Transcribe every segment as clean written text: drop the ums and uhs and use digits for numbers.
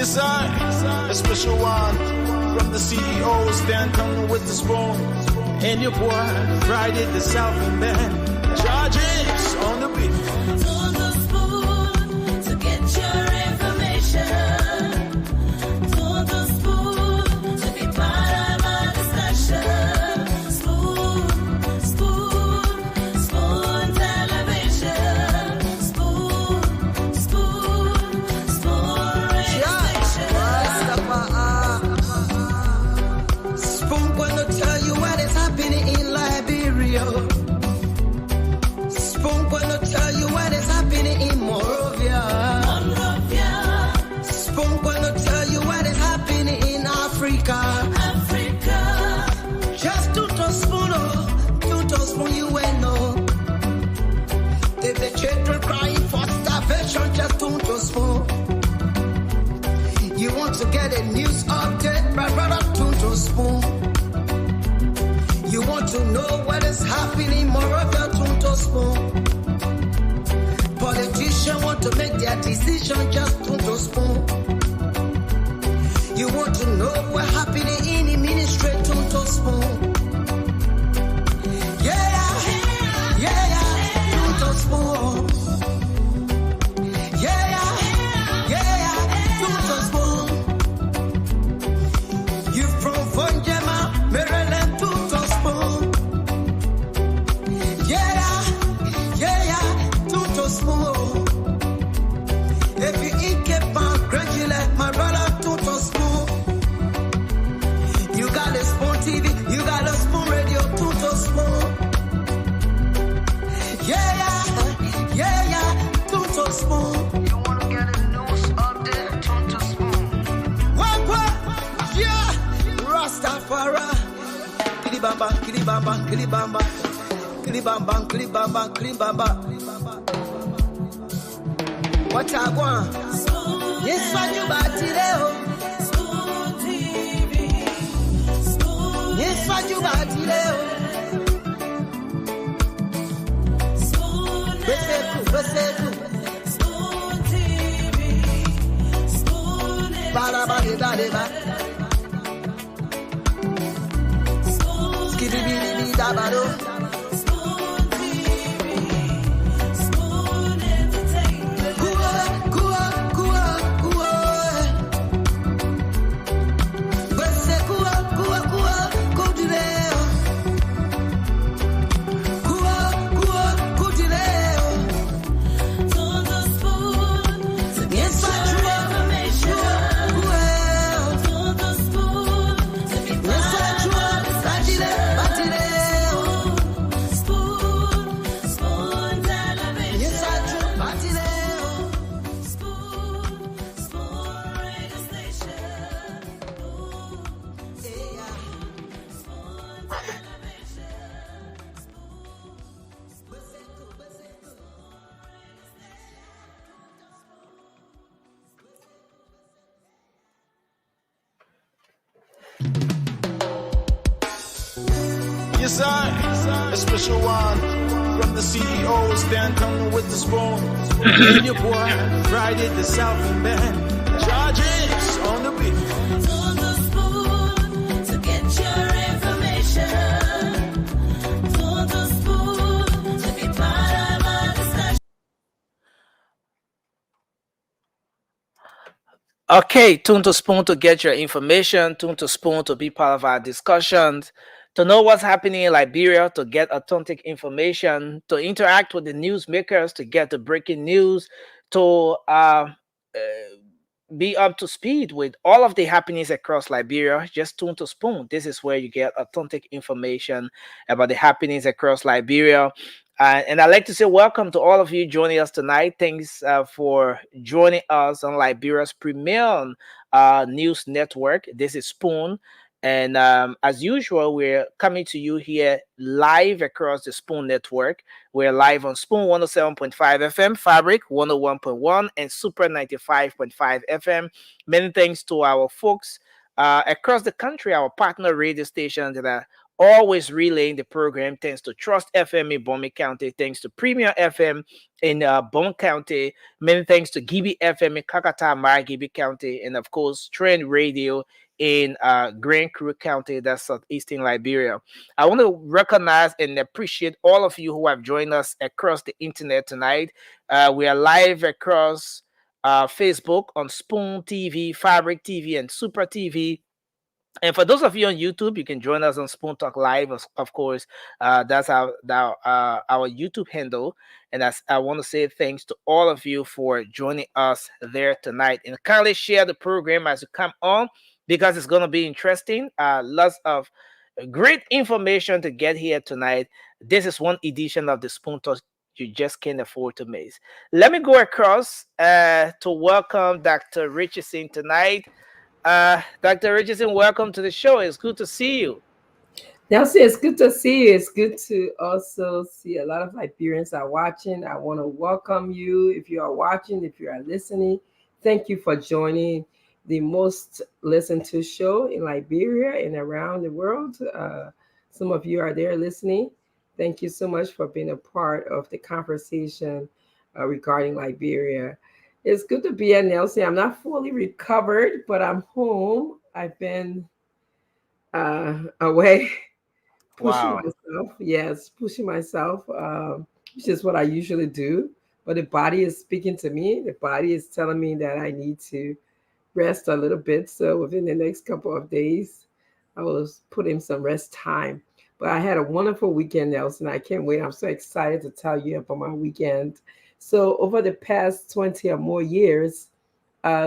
Yes, I, a special one from the CEO, stand coming with the spoon. And your boy, Friday the Southern Band, charges on the beat. To the spoon to get your information. To the spoon to be part of our discussion. Spoon, spoon, spoon television. Spoon, spoon, spoon radio station. Spoon gonna tell you what is happening in Liberia. Spoon gonna tell you what is happening in Monrovia. Spoon gonna tell you what is happening in Africa. Just to spoon you will know. If the children crying for starvation, just to spoon. You want to get a news update, but rather to spoon. You want to know what is happening in Monrovia, to spoon. Politicians want to make their decision, just to spoon. You want to know what's happening in the ministry, to spoon. To spoon. To spoon. You from Fundraising, Maryland, to spoon. To spoon. If you eat kepa, gradually, my brother, to spoon. You got a spoon TV, you got a spoon radio, to spoon. To spoon. You wanna get a news update, to spoon. What? Yeah. Rastafari. Kilibamba, kilibamba, kilibamba. Kilibamba, kilibamba, kilibamba. What I want? Yes, what you about today? Spoon TV. Spoon. Yes, what you about today? Spoon. Beseku. Spoon TV. Spoon. Ba. Spoon. Skibidi dabado. Spoon TV. Spoon entertainment. To the spoon to get your information. To the spoon to be part of our discussion. Spoon, spoon television. Spoon, spoon radio station. Spoon television. Yes, I, a special one from the CEO, stand coming with the spoon. And your boy, Friday the Southern Band, charges on the beat. To the spoon to get your information. To the spoon to be part of our discussion. Okay, tune to Spoon to get your information, tune to Spoon to be part of our discussions, to know what's happening in Liberia, to get authentic information, to interact with the newsmakers, to get the breaking news, to be up to speed with all of the happenings across Liberia. Just tune to Spoon. This is where you get authentic information about the happenings across Liberia. And I'd like to say welcome to all of you joining us tonight. Thanks for joining us on Liberia's premier news network. This is Spoon. And as usual, we're coming to you here live across the Spoon network. We're live on Spoon 107.5 FM, Fabric 101.1, and Super 95.5 FM. Many thanks to our folks across the country, our partner radio stations that are always relaying the program. Thanks to Trust FM in Bowman County. Thanks to Premier FM in Bone County. Many thanks to Gibi FM in Kakata, Gibi County. And of course, Trend Radio in Grand Crew County, that's southeastern Liberia. I want to recognize and appreciate all of you who have joined us across the internet tonight. We are live across Facebook on Spoon TV, Fabric TV, and Super TV. And for those of you on YouTube, you can join us on Spoon Talk Live, of course. That's our YouTube handle. And I want to say thanks to all of you for joining us there tonight. And kindly share the program as you come on because it's going to be interesting. Lots of great information to get here tonight. This is one edition of the Spoon Talk you just can't afford to miss. Let me go across to welcome Dr. Richardson tonight. Dr. Richardson, welcome to the show. It's good to see you. Nelson, it's good to see you. It's good to also see a lot of Liberians are watching. I want to welcome you. If you are watching, if you are listening, thank you for joining the most listened to show in Liberia and around the world. Some of you are there listening. Thank you so much for being a part of the conversation regarding Liberia. It's good to be at Nelson. I'm not fully recovered, but I'm home. I've been away pushing myself. Yes, pushing myself, which is what I usually do. But the body is speaking to me. The body is telling me that I need to rest a little bit. So within the next couple of days, I will put in some rest time. But I had a wonderful weekend, Nelson. I can't wait. I'm so excited to tell you about my weekend. So over the past 20 or more years,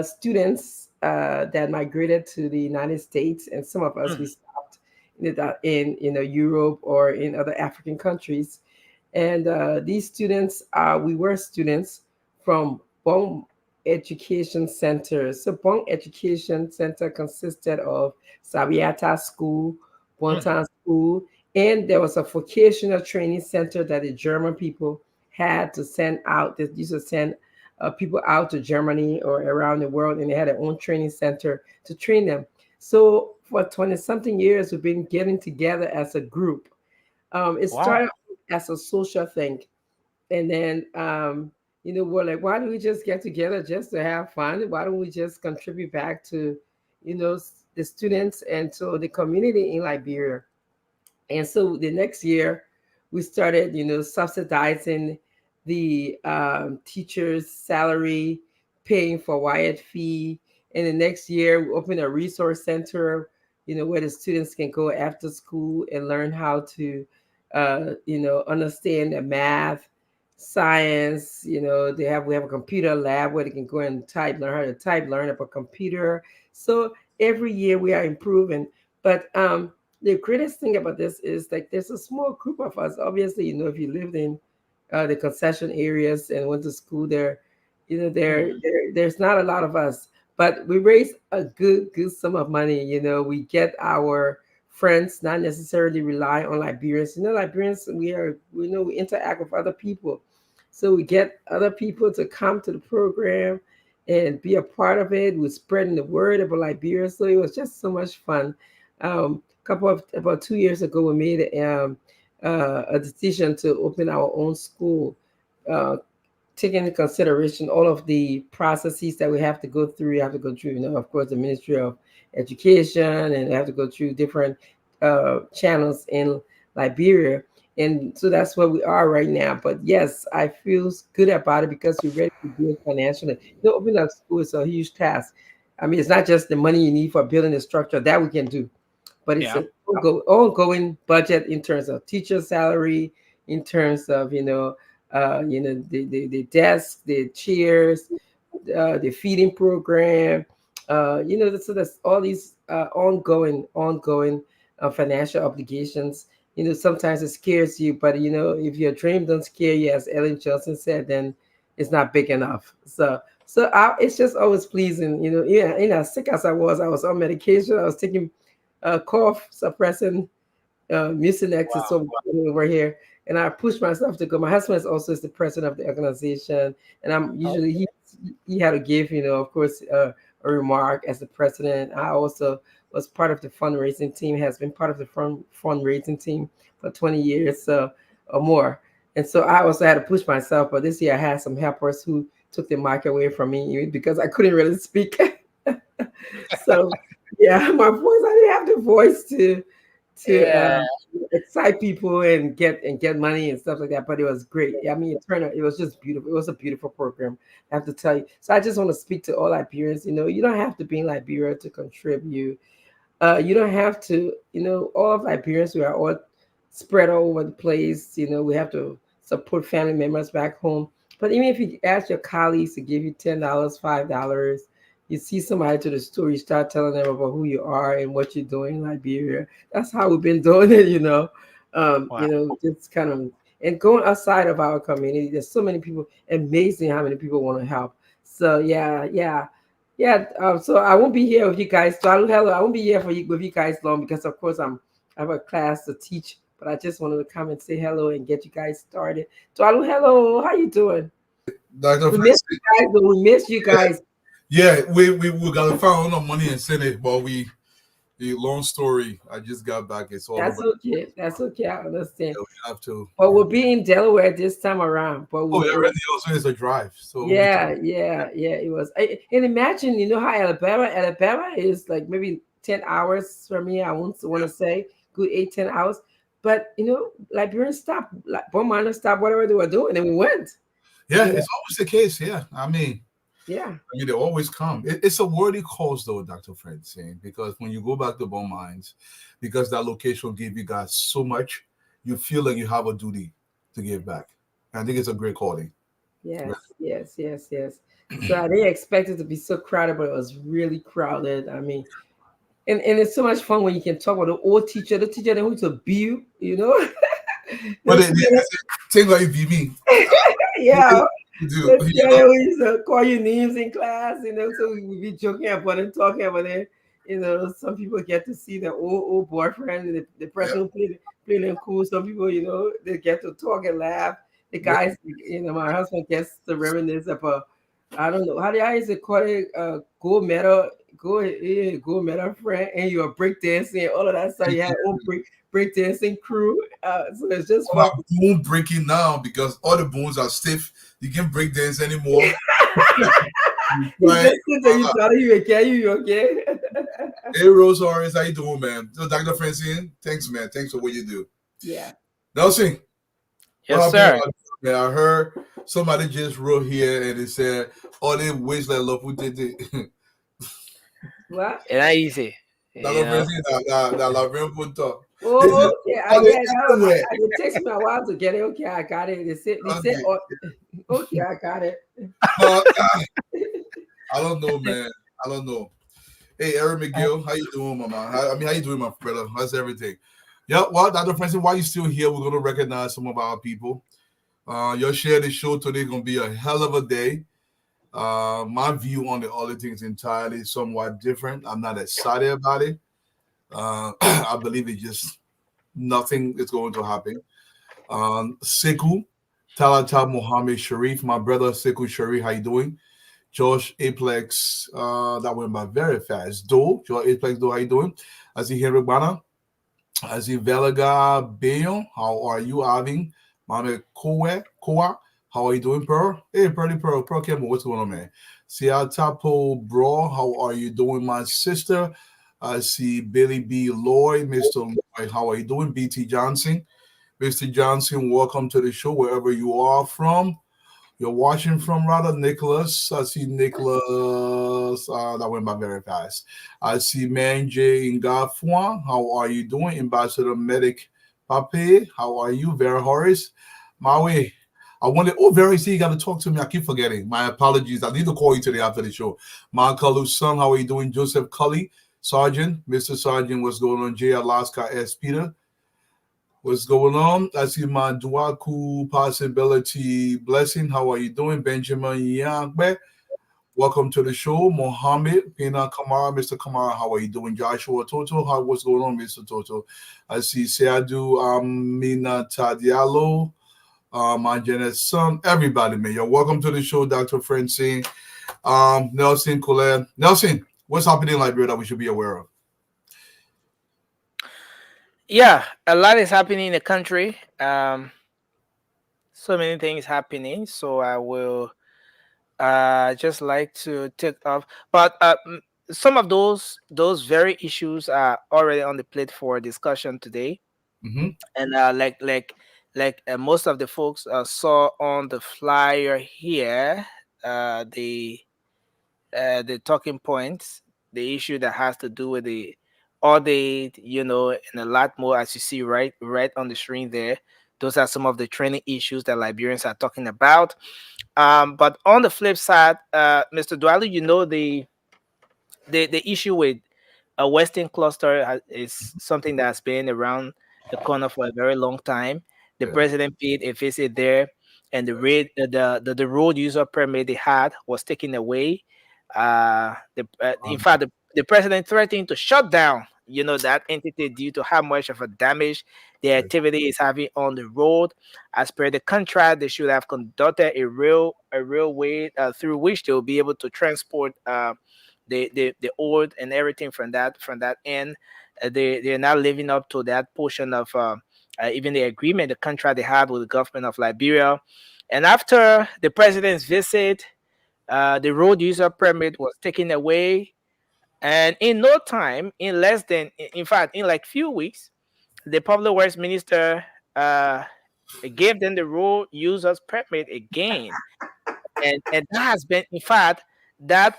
students that migrated to the United States, and some of us, we stopped in Europe or in other African countries. And these students, we were students from Bong Education Center. So Bong Education Center consisted of Sabiata School, Bontan School, and there was a vocational training center that the German people had to send out. They used to send people out to Germany or around the world, and they had their own training center to train them. So for 20-something years, we've been getting together as a group. It started as a social thing. And then, we're like, why don't we just get together just to have fun? Why don't we just contribute back to, the students and to the community in Liberia? And so the next year, we started, subsidizing the teacher's salary, paying for Wyatt fee. And the next year, we opened a resource center, where the students can go after school and learn how to, understand the math, science. We have a computer lab where they can go and learn how to type, learn about computer. So every year we are improving. But the greatest thing about this is like there's a small group of us. Obviously, if you lived in the concession areas and went to school there, there's not a lot of us. But we raise a good sum of money. We get our friends, not necessarily rely on Liberians. Liberians, we interact with other people. So we get other people to come to the program and be a part of it. We're spreading the word about Liberia. So it was just so much fun. About 2 years ago, we made a decision to open our own school, taking into consideration all of the processes that we have to go through. We have to go through, of course, the Ministry of Education, and have to go through different channels in Liberia. And so that's where we are right now. But yes, I feel good about it because we're ready to do it financially. Opening up school is a huge task. I mean, it's not just the money you need for building the structure that we can do, but it's an ongoing budget in terms of teacher salary, in terms of the desk, the chairs, the feeding program. So there's all these ongoing financial obligations. Sometimes it scares you, but if your dream don't scare you, as Ellen Johnson said, then it's not big enough. So it's just always pleasing. Sick as I was on medication. I was taking cough suppressing Mucinex over here, and I pushed myself to go. My husband is the president of the organization, and I'm usually he had to give of course a a remark as the president. I also was part of the fundraising team, has been part of the fundraising team for 20 years or more. And so I also had to push myself. But this year I had some helpers who took the mic away from me because I couldn't really speak. So yeah, my voice, I didn't have the voice to excite people and get money and stuff like that. But it was great. I mean, it turned out, it was just beautiful. It was a beautiful program, I have to tell you. So I just want to speak to all Liberians. You don't have to be in Liberia to contribute. You don't have to, all of Liberians, we are all spread all over the place. We have to support family members back home. But even if you ask your colleagues to give you $10, $5, you see somebody to the store, you start telling them about who you are and what you're doing in Liberia. That's how we've been doing it. Just kind of, and going outside of our community, there's so many people, amazing how many people want to help. So yeah. So I won't be here with you guys. So I won't be here with you guys long because of course I have a class to teach. But I just wanted to come and say hello and get you guys started. So hello, how you doing? Dr. We miss you guys. We miss you guys. Yeah, we got to find no money and send it, but the long story. I just got back. It's all That's over. okay. That's okay. I understand. Yeah, we have to. But we'll be in Delaware this time around. But already also is a drive. So yeah. It was. And imagine, how Alabama is like maybe 10 hours from me. I want to say good 8-10 hours. But Liberians stopped, Bone miners stopped whatever they were doing, and we went. Yeah, it's always the case. Yeah, I mean, they always come. It's a worthy cause, though, Dr. Fred saying, because when you go back to bone mines, because that location gave you guys so much, you feel like you have a duty to give back. And I think it's a great calling. Yes. So I didn't expect it to be so crowded, but it was really crowded. I mean. And it's so much fun when you can talk with the old teacher, the teacher that wants to be you, But think like be me. Yeah. Do, we used to call you names in class, so we be joking about it, talking about it. Some people get to see the old boyfriend, the person who played them cool. Some people, they get to talk and laugh. The guys, my husband gets to reminisce about, I don't know, how used to call it, gold medal friend, and you're breakdancing, all of that stuff. You had own breakdancing crew. So it's just fun. Bone breaking now because all the bones are stiff. You can't break dance anymore. You okay? Hey, Rose Horace, how you doing, man? So, Dr. Francine, thanks, man. Thanks for what you do. Yeah. Nelson. Yes, sir. Man, I heard somebody just wrote here and it said, "Oh, they wish like love who did it." What? It ain't easy. Dr. Francine, that Liberian put talk. Oh, okay. It takes me a while to get it. Okay, I got it. They said, okay, I got it. I don't know, man. I don't know. Hey, Eric McGill, how you doing, my man? How you doing, my brother? How's everything? Yeah, well, Dr. Francis, while you're still here, we're going to recognize some of our people. Your share the show today is going to be a hell of a day. My view on the other things entirely somewhat different. I'm not excited about it. I believe it just nothing is going to happen. Sekou, Talata Mohammed Sharif, my brother Sekou Sharif, how you doing? Josh Aplex, that went by very fast. Josh Aplex, how you doing? I see Henry Bana. I see Velaga Bayon, how are you, Aving? Mame Koa, how are you doing, Pearl? Hey, Pearl Campbell, what's going on, man? See Tapo Bro, how are you doing, my sister? I see Billy B. Lloyd, Mr. Lloyd, how are you doing? BT Johnson. Mr. Johnson, welcome to the show, wherever you are from. You're watching from, rather, Nicholas. I see Nicholas. That went by very fast. I see Manje Ngafwa. How are you doing? Ambassador Medic Pape. How are you? Vera Horace. Maui. I wanted, Vera, see, you got to talk to me. I keep forgetting. My apologies. I need to call you today after the show. Markalu's son, how are you doing? Joseph Cully. Sergeant. Mr. Sergeant, what's going on? J. Alaska S. Peter. What's going on? I see my Duaku possibility blessing. How are you doing? Benjamin Yangbe. Welcome to the show. Mohammed Pina Kamara. Mr. Kamara, how are you doing? Joshua Toto. What's going on, Mr. Toto? I see Seadu Mina Tadialo. My Janet's son. Everybody, man. You're welcome to the show, Dr. Francine. Nelson, Colette. Nelson, what's happening in Liberia that we should be aware of? Yeah, a lot is happening in the country. So many things happening. So I will just like to take off, but some of those very issues are already on the plate for discussion today. Mm-hmm. And most of the folks saw on the flyer here, uh, the the talking points, the issue that has to do with the audit, and a lot more, as you see right on the screen there. Those are some of the training issues that Liberians are talking about. But on the flip side, Mr. Dwali, the issue with a Western cluster is something that's been around the corner for a very long time. The Yeah. president paid a visit there, and the road user permit they had was taken away. In fact, the president threatened to shut down, that entity due to how much of a damage the activity is having on the road. As per the contract, they should have conducted a railway through which they will be able to transport. The old and everything from that end. They're not living up to that portion of even the agreement, the contract they had with the government of Liberia. And after the president's visit, the road user permit was taken away, and in no time, in fact, in like few weeks, the public works minister uh, gave them the road users permit again. And that has been, in fact, that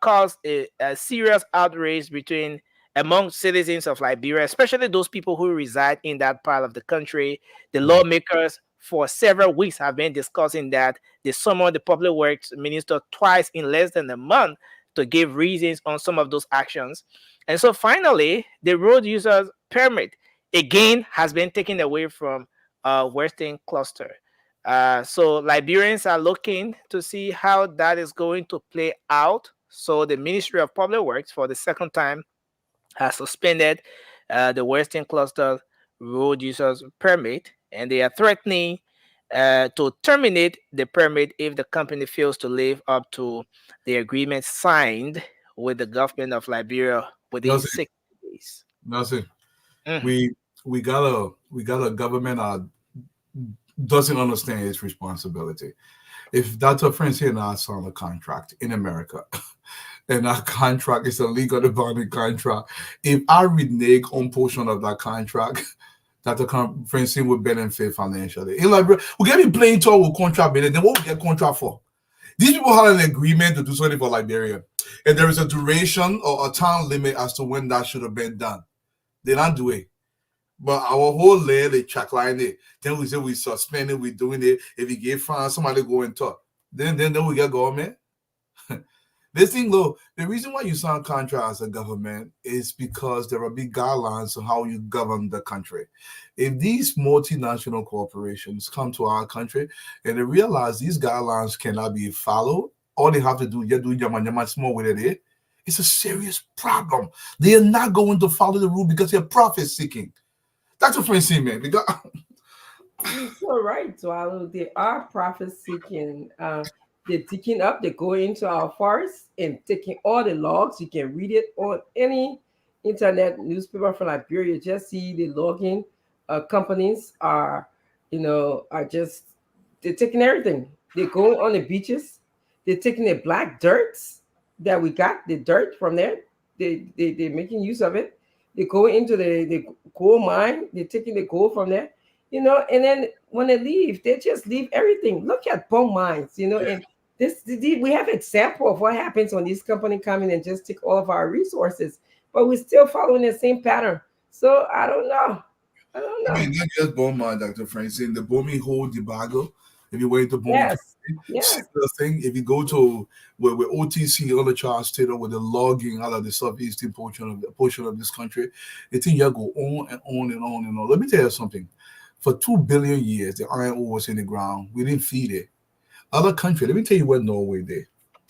caused a serious outrage among citizens of Liberia, especially those people who reside in that part of the country. The lawmakers for several weeks have been discussing that. They summoned the public works minister twice in less than a month to give reasons on some of those actions. And so finally, the road users permit again has been taken away from Western Cluster. So Liberians are looking to see how that is going to play out. So the Ministry of Public Works, for the second time, has suspended the Western Cluster road users permit, and they are threatening to terminate the permit if the company fails to live up to the agreement signed with the government of Liberia within Nelson, 60 days. Nelson, Mhm. we got a government that doesn't understand its responsibility. If Dr. Francine and I sign a contract in America, and that contract is a legally binding contract, if I renege on portion of that contract, Dr. Francine will benefit financially. In Liberia, we get me playing tour with contract, but then what we get contract for? These people had an agreement to do something for Liberia, and there is a duration or a time limit as to when that should have been done. They don't do it. But our whole layer, they check line it. Then we say we suspend it, we doing it. If you get fined, somebody go and talk. Then we get government. This thing, though, the reason why you sign contract as a government is because there are big guidelines on how you govern the country. If these multinational corporations come to our country and they realize these guidelines cannot be followed, all they have to do, you do yama small with it. It's a serious problem. They are not going to follow the rule because they're profit seeking. That's what Francine, man. Because You're so right, Swallow. They are profit seeking. They're digging up, they go into our forests and taking all the logs. You can read it on any internet newspaper from Liberia. Just see the logging companies are just, they're taking everything. They go on the beaches, they're taking the black dirts that we got, the dirt from there. They're making use of it. They go into the gold mine, they're taking the gold from there, and then when they leave, they just leave everything. Look at bone mines, and we have example of what happens when these companies come in and just take all of our resources, but we're still following the same pattern. So I don't know. I mean, not just Beaumont, Dr. Francine, the Bomi whole debacle. If you went to Bomi, Yes. similar thing. If you go to where OTC on the Charles State with the logging out of the southeastern portion of this country, the thing you go on and on and on and on. Let me tell you something. For 2 billion years, the iron ore was in the ground. We didn't feed it. Other country, let me tell you what Norway did.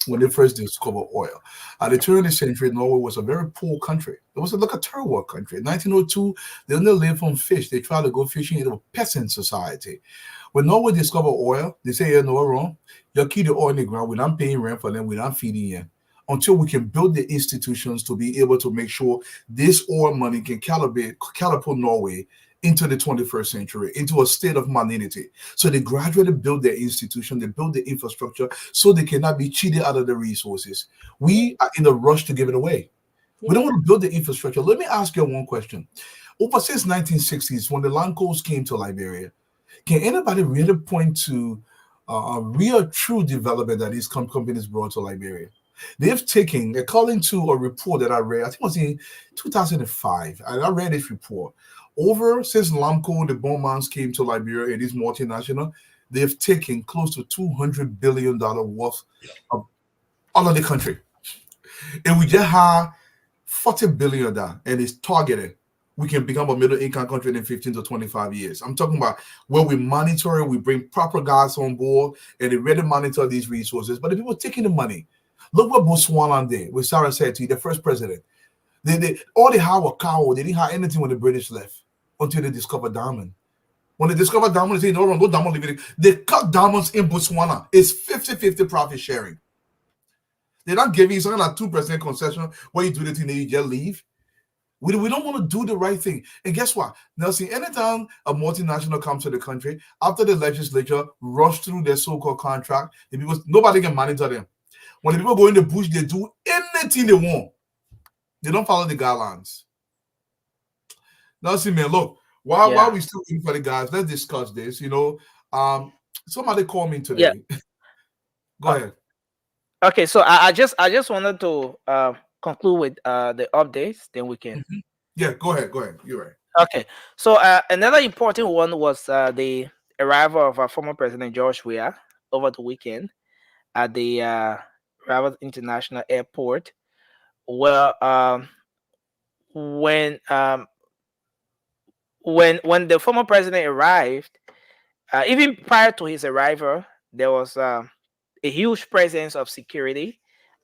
when they first discovered oil. At the turn of the century, Norway was a very poor country. It was like a third world country. In 1902, they only lived on fish. They tried to go fishing in a peasant society. When Norway discovered oil, they say, yeah, no wrong. You keep the oil in the ground. We're not paying rent for them. We're not feeding you. Until we can build the institutions to be able to make sure this oil money can catapult Norway into the 21st century, into a state of modernity. So they gradually build their institution, they build the infrastructure so they cannot be cheated out of the resources. We are in a rush to give it away. We don't want to build the infrastructure. Let me ask you one question. Over since 1960s, when the Lancos came to Liberia, can anybody really point to a real true development that these companies brought to Liberia? They've taken, according to a report that I read, I think it was in 2005, and I read this report. Over since Lamco, the Bonmans came to Liberia, it is multinational, they've taken close to $200 billion worth of all of the country. And we just have 40 billion of that, and it's targeted. We can become a middle income country in 15 to 25 years. I'm talking about where we monitor it, we bring proper guys on board, and they really monitor these resources. But the people taking the money, look what Botswana did with Sarah Seti, the first president. All they had was cow. They didn't have anything when the British left until they discovered diamond. When they discovered diamond, they say, no diamond living. They cut diamonds in Botswana. It's 50-50 profit sharing. They're not giving you something like 2% concession where you do the thing and you just leave. We don't want to do the right thing. And guess what? Now, see, anytime a multinational comes to the country, after the legislature rush through their so-called contract, the people, nobody can monitor them. When the people go in the bush, they do anything they want. They don't follow the guidelines. Now, see, man, look, while we still waiting for the guys, let's discuss this. You know, somebody called me today. Yeah. Go ahead. Okay, so I just wanted to conclude with the updates, then we can. Yeah, go ahead. You're right. Okay, so another important one was the arrival of our former President George Weah over the weekend at the Rabat International Airport. Well, when the former president arrived, even prior to his arrival, there was a huge presence of security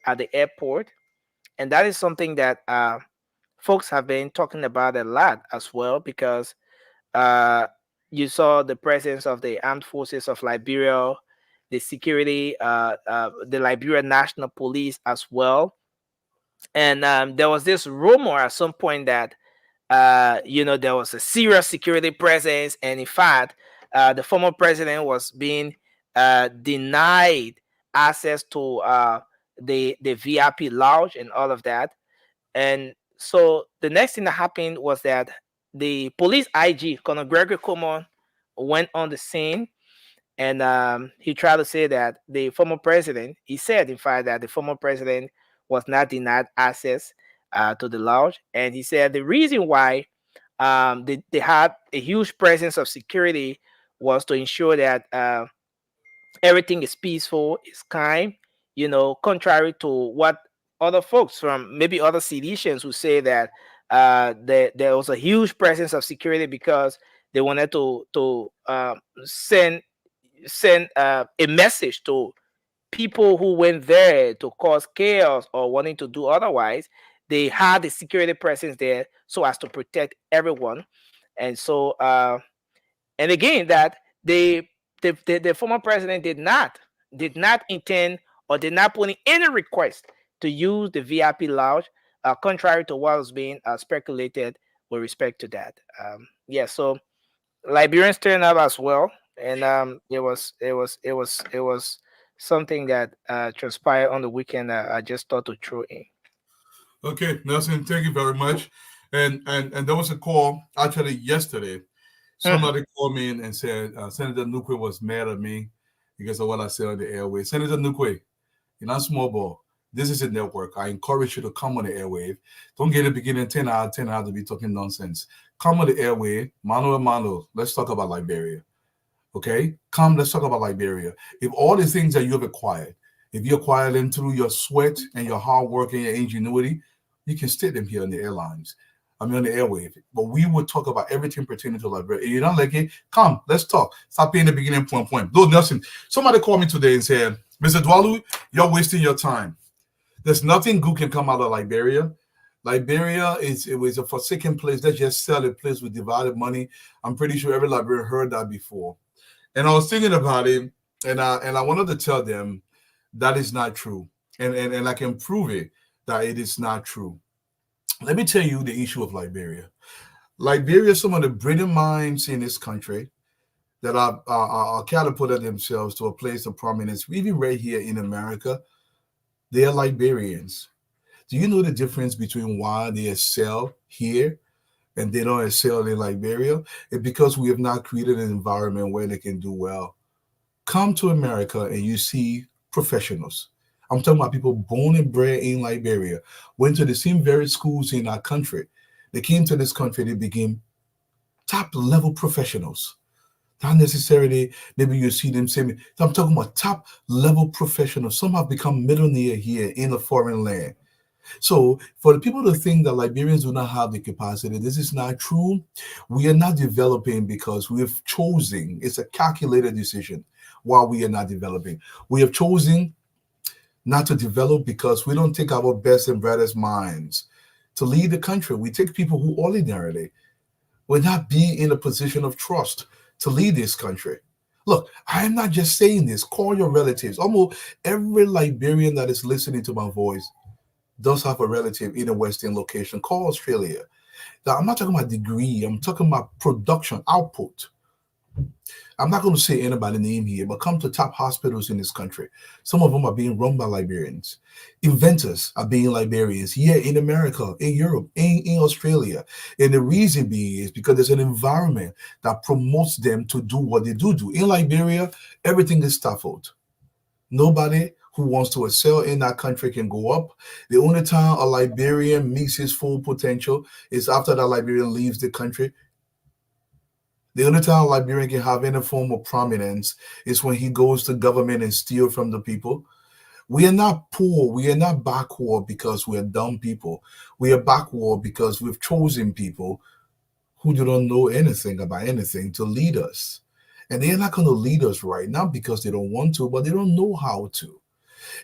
at the airport, and that is something that folks have been talking about a lot as well, because you saw the presence of the armed forces of Liberia, the security, the Liberian National Police as well. And there was this rumor at some point that there was a serious security presence, and in fact, the former president was being denied access to the VIP lounge and all of that. And so the next thing that happened was that the police IG, Colonel Gregory Coleman, went on the scene, and he tried to say that the former president, he said, in fact, that the former president was not denied access to the lounge. And he said the reason why they had a huge presence of security was to ensure that everything is peaceful, is kind, contrary to what other folks from maybe other Silesians who say that there was a huge presence of security because they wanted to send a message to people who went there to cause chaos or wanting to do otherwise. They had the security presence there so as to protect everyone. And so and again, that the former president did not intend or did not put in any request to use the VIP lounge, contrary to what was being speculated with respect to that. So Liberians turned up as well, and it was something that transpired on the weekend. I just thought to throw in. Okay, Nelson, thank you very much. And there was a call actually yesterday. Somebody called me in and said Senator Nukwe was mad at me because of what I said on the airway. Senator Nukwe, you're not small ball. This is a network. I encourage you to come on the airwave. Don't get it beginning 10 out of 10 out to be talking nonsense. Come on the airwave, mano a mano. Let's talk about Liberia. Okay? Come, let's talk about Liberia. If all the things that you have acquired, if you acquire them through your sweat and your hard work and your ingenuity, you can state them here on the airlines. I mean, on the airwave. But we would talk about everything pertaining to Liberia. You don't like it? Come, let's talk. Stop being the beginning point. Though Nelson, somebody called me today and said, Mr. Dwalu, you're wasting your time. There's nothing good can come out of Liberia. Liberia it was a forsaken place. Let's just sell a place with divided money. I'm pretty sure every Liberian heard that before. And I was thinking about it, and I wanted to tell them that is not true. And I can prove it that it is not true. Let me tell you the issue of Liberia. Liberia, some of the brilliant minds in this country that are catapulted themselves to a place of prominence, even right here in America, they are Liberians. Do you know the difference between why they excel here and they don't excel in Liberia? It's because we have not created an environment where they can do well. Come to America and you see professionals. I'm talking about people born and bred in Liberia, went to the same very schools in our country. They came to this country, they became top level professionals. Not necessarily, maybe you see them saying, I'm talking about top level professionals. Some have become millionaire here in a foreign land. So for the people to think that Liberians do not have the capacity, this is not true. We are not developing because we have chosen, it's a calculated decision why we are not developing. We have chosen not to develop because we don't take our best and brightest minds to lead the country. We take people who ordinarily will not be in a position of trust to lead this country. Look, I am not just saying this. Call your relatives. Almost every Liberian that is listening to my voice does have a relative in a Western location. Call Australia. Now, I'm not talking about degree. I'm talking about production, output. I'm not going to say anybody's name here, but come to top hospitals in this country. Some of them are being run by Liberians. Inventors are being Liberians here in America, in Europe, in Australia. And the reason being is because there's an environment that promotes them to do what they do. In Liberia, everything is stifled. Nobody who wants to excel in that country can go up. The only time a Liberian meets his full potential is after that Liberian leaves the country. The only time a Liberian can have any form of prominence is when he goes to government and steal from the people. We are not poor. We are not backward because we are dumb people. We are backward because we've chosen people who do not know anything about anything to lead us. And they're not going to lead us right, not because they don't want to, but they don't know how to.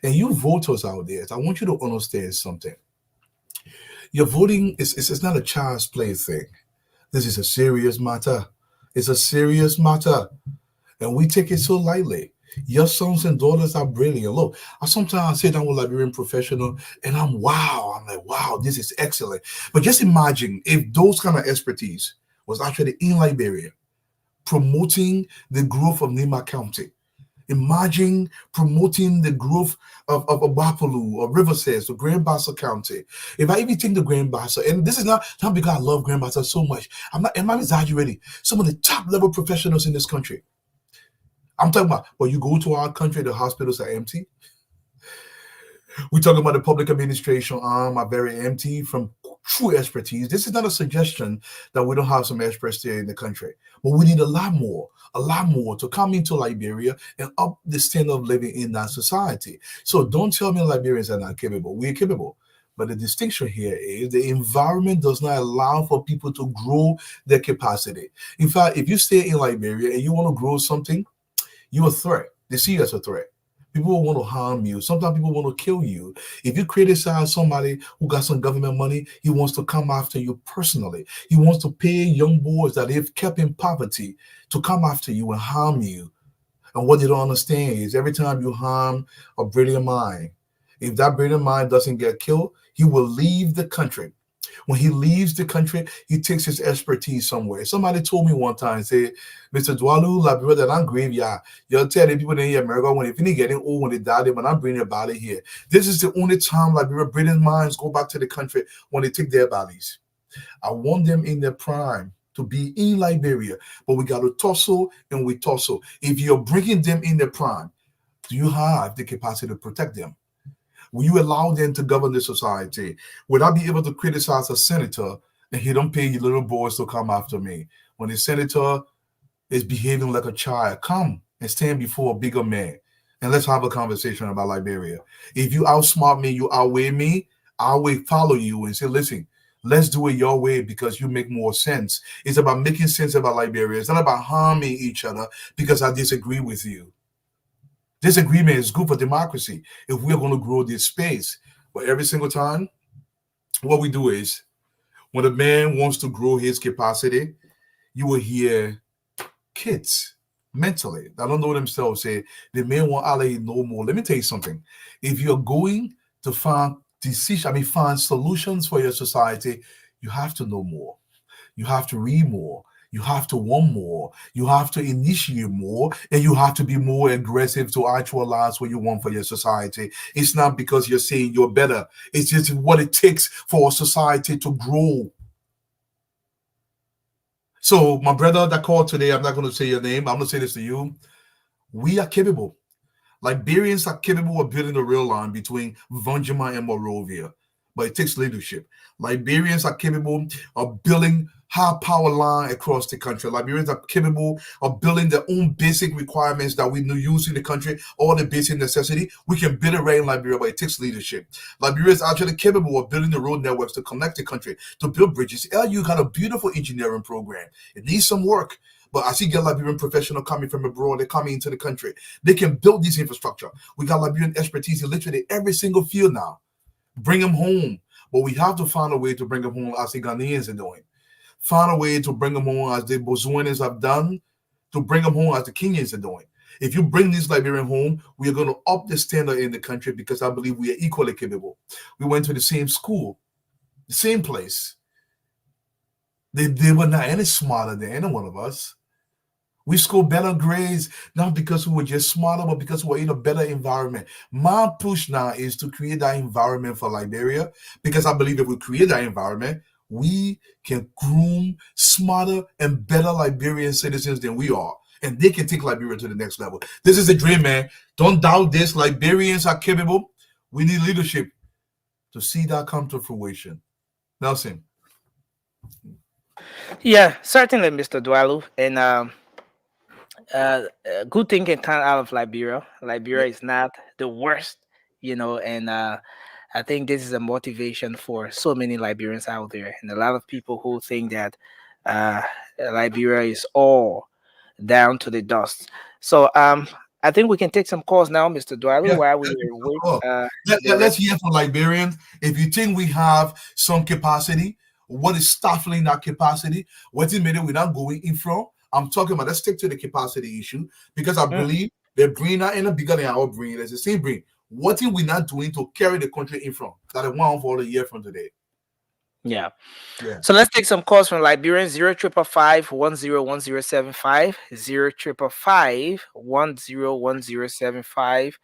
And you voters out there, I want you to understand something. Your voting is not a child's play thing. This is a serious matter. It's a serious matter. And we take it so lightly. Your sons and daughters are brilliant. Look, I sometimes sit down with a Liberian professional and I'm like, wow, this is excellent. But just imagine if those kind of expertise was actually in Liberia, promoting the growth of Nima County. Imagine promoting the growth of Abapalu or Riverside or Grand Bassa County. If I even think the Grand Bassa, and this is not because I love Grand Bassa so much, I'm not exaggerating. Some of the top level professionals in this country. I'm talking about, well, you go to our country, the hospitals are empty. We're talking about the public administration arm are very empty from true expertise. This is not a suggestion that we don't have some experts here in the country, but we need a lot more to come into Liberia and up the standard of living in that society. So don't tell me Liberians are not capable. We're capable. But the distinction here is the environment does not allow for people to grow their capacity. In fact, if you stay in Liberia and you want to grow something, you're a threat. They see you as a threat. People want to harm you. Sometimes people want to kill you. If you criticize somebody who got some government money, he wants to come after you personally. He wants to pay young boys that they've kept in poverty to come after you and harm you. And what they don't understand is every time you harm a brilliant mind, if that brilliant mind doesn't get killed, he will leave the country. When he leaves the country, he takes his expertise somewhere. Somebody told me one time, say, Mr. Dwalu, Liberia, that I'm graveyard. You'll tell the people in America when if they getting old, when they die, they will not bring their body here. This is the only time Liberia brilliant minds go back to the country when they take their bodies. I want them in their prime to be in Liberia, but we got to tussle and we tussle. If you're bringing them in their prime, do you have the capacity to protect them? Will you allow them to govern the society? Would I be able to criticize a senator and he don't pay little boys to come after me? When the senator is behaving like a child, come and stand before a bigger man and let's have a conversation about Liberia. If you outsmart me, you outweigh me, I will follow you and say, listen, Let's do it your way because you make more sense. It's about making sense about Liberia. It's not about harming each other because I disagree with you. Disagreement is good for democracy if we're going to grow this space. But every single time, what we do is when a man wants to grow his capacity, you will hear kids mentally that don't know themselves say they may want to know more. Let me tell you something. If you're going to find find solutions for your society, you have to know more. You have to read more. You have to want more. You have to initiate more, and you have to be more aggressive to actualize what you want for your society. It's not because you're saying you're better. It's just what it takes for a society to grow. So, my brother that called today, I'm not going to say your name. I'm going to say this to you. We are capable. Liberians are capable of building a rail line between Vanjima and Monrovia, but it takes leadership. Liberians are capable of building high power line across the country. Liberians are capable of building their own basic requirements that we use in the country, all the basic necessity. We can build it right in Liberia, but it takes leadership. Liberia is actually capable of building the road networks to connect the country, to build bridges. LU got a beautiful engineering program. It needs some work. But I see get Liberian professional coming from abroad. They're coming into the country. They can build this infrastructure. We got Liberian expertise in literally every single field now. Bring them home. But we have to find a way to bring them home as the Ghanaians are doing. Find a way to bring them home as the Botswanans have done, to bring them home as the Kenyans are doing. If you bring these Liberian home, we are going to up the standard in the country because I believe we are equally capable. We went to the same school, the same place. They were not any smarter than any one of us. We scored better grades, not because we were just smarter, but because we were in a better environment. My push now is to create that environment for Liberia, because I believe if we create that environment, we can groom smarter and better Liberian citizens than we are. And they can take Liberia to the next level. This is a dream, man. Don't doubt this. Liberians are capable. We need leadership to see that come to fruition. Nelson. Yeah, certainly, Mr. Dwalu. And good thing can come out of Liberia. Liberia is not the worst, and I think this is a motivation for so many Liberians out there, and a lot of people who think that Liberia is all down to the dust. So I think we can take some calls now, Mr. Dwalu, while we wait. Let's hear from Liberians. If you think we have some capacity, what is stifling that capacity? What is made it without going in from? I'm talking about, let's stick to the capacity issue, because I believe their brain are in a bigger than our brain. It's the same brain. What are we not doing to carry the country in front? That I want for a year from today. Yeah. So let's take some calls from Liberian. 0555-101075. 0555-101075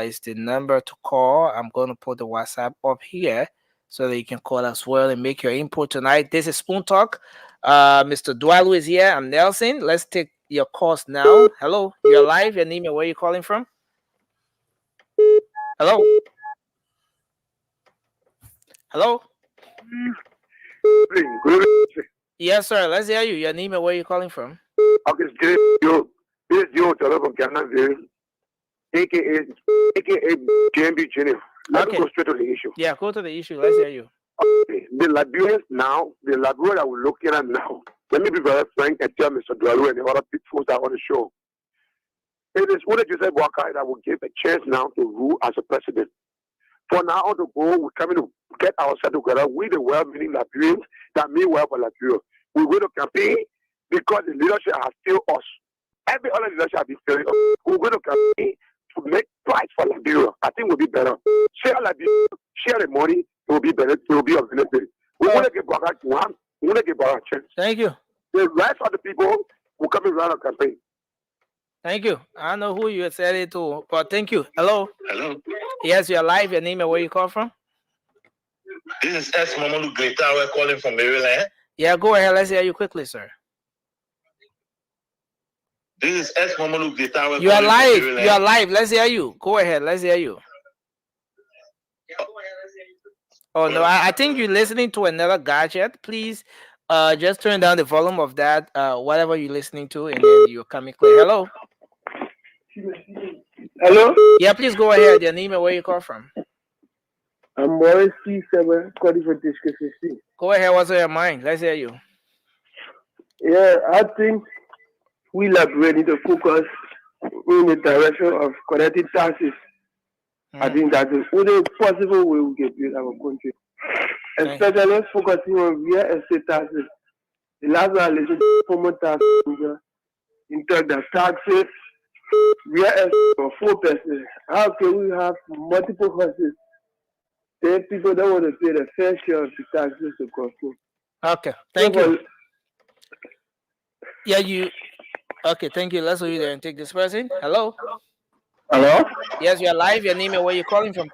is the number to call. I'm going to put the WhatsApp up here so that you can call as well and make your input tonight. This is Spoon Talk. Mr. Dwalu is here. I'm Nelson. Let's take your calls now. Hello, you're live. Your name and where you calling from? Hello. Hello. Yes, sir. Let's hear you. Your name and where you calling from? Okay, this is Joe from Canada, aka JMB Junior. Let's go straight to the issue. Yeah, go to the issue. Let's hear you. Okay. The Liberians now, the Liberian that we're looking at now, let me be very frank and tell Mr. Dwalu and the other people that are on the show. It is only Joseph Boakai that will give a chance now to rule as a president. For now on the go, we're coming to get ourselves together. We, the well-meaning Liberians, that mean well for Liberia. We're going to campaign because the leadership has failed us. Every other leadership has been failing us. We're going to campaign to make price for Liberia. I think will be better. Share Liberia, share the money. It will be better. It will be of benefit. We want to get back to one. We want to get back a chance. Thank you. The rest of the people will come around a campaign. Thank you. I don't know who you said it to, but thank you. Hello. Hello. Yes, you're live. Your name and where you call from? This is S. Mamalu Greta. We're calling from Maryland. Yeah, go ahead. Let's hear you quickly, sir. This is S. Mamalu Greta. You are live. You are live. Let's hear you. Go ahead. Let's hear you. Oh no, I think you're listening to another gadget. Please, just turn down the volume of that, whatever you're listening to, and then you're coming clear. Hello. Hello. Yeah, please go ahead. Your name and where you call from. I'm Morris C7, Cody for District 16. Go ahead. What's on your mind? Let's hear you. Yeah, I think we Liberian need to focus in the direction of collecting taxes. I think that's the only possible way we can build our country. Especially focusing on real estate taxes. The last one I listened to former tax in terms of taxes, real estate for 4%. How can we have multiple houses? Then people don't want to pay the fair share of the taxes to control. Okay, thank you. Yeah, you. Okay, thank you. Let's go there and take this person. Hello. Hello? Yes, you're live. Your name and where you're calling from.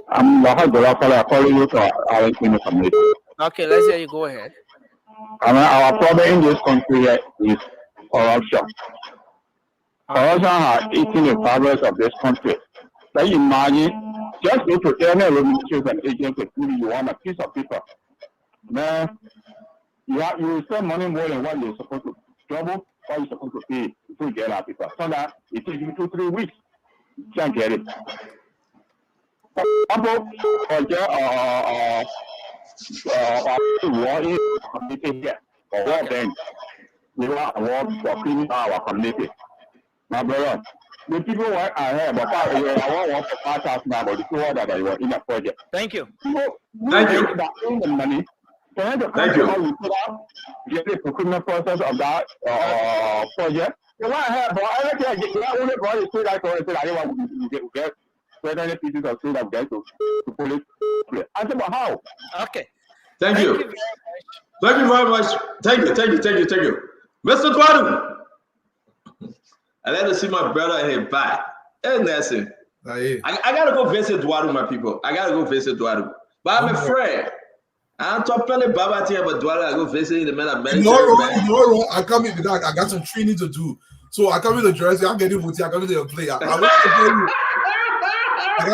I'm calling you for our community. Okay, let's hear you. Go ahead. Our problem in this country is corruption. Corruption has eaten the fabric of this country. Can you imagine? Just go to any administration agency, you want a piece of paper. Man, you spend money more than what you're supposed to double what you're supposed to pay before you get that paper. So that it takes you 2-3 weeks. You can't get it. For example, war in community here, or war then, we want a war for cleaning our community. My brother, the people work ahead, but I want for 5,000 now, but the people that you were in a project. Thank you. Thank you. The money. Thank you. How we put out, get the procurement process of that project. You want to have, but everything, you only brought it to that project, I didn't want to get certain pieces of food that get to pull it. I said, but how? Okay. Thank you. Thank you very much. Thank you. Mr. Twadu. I let to see my brother in his back. Hey, Nancy. I gotta go visit Dwadu, my people. I gotta go visit Dwadu. But I'm afraid. I'm talking about Baba here, but Dwadu, I go visit the man of medicine. No wrong. I come in because I got some training to do. So I come in the jersey, I'm getting booty, I come in the play. I got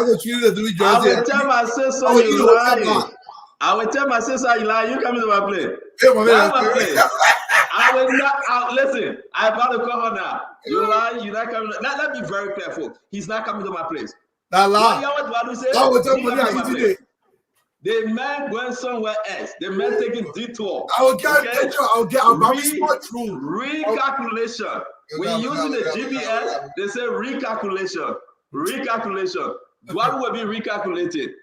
some training to do with jersey. I will tell my sister you lying. I will tell my sister you lying. You come into my play. Hey, my man. I will not listen. I'm about to call her now. You lie, you're not coming. Now, let me be very careful. He's not coming to my place. That lie. The man going somewhere else. The man taking detour. I will get recalculation. When you using the GPS, they say recalculation. What will be recalculated?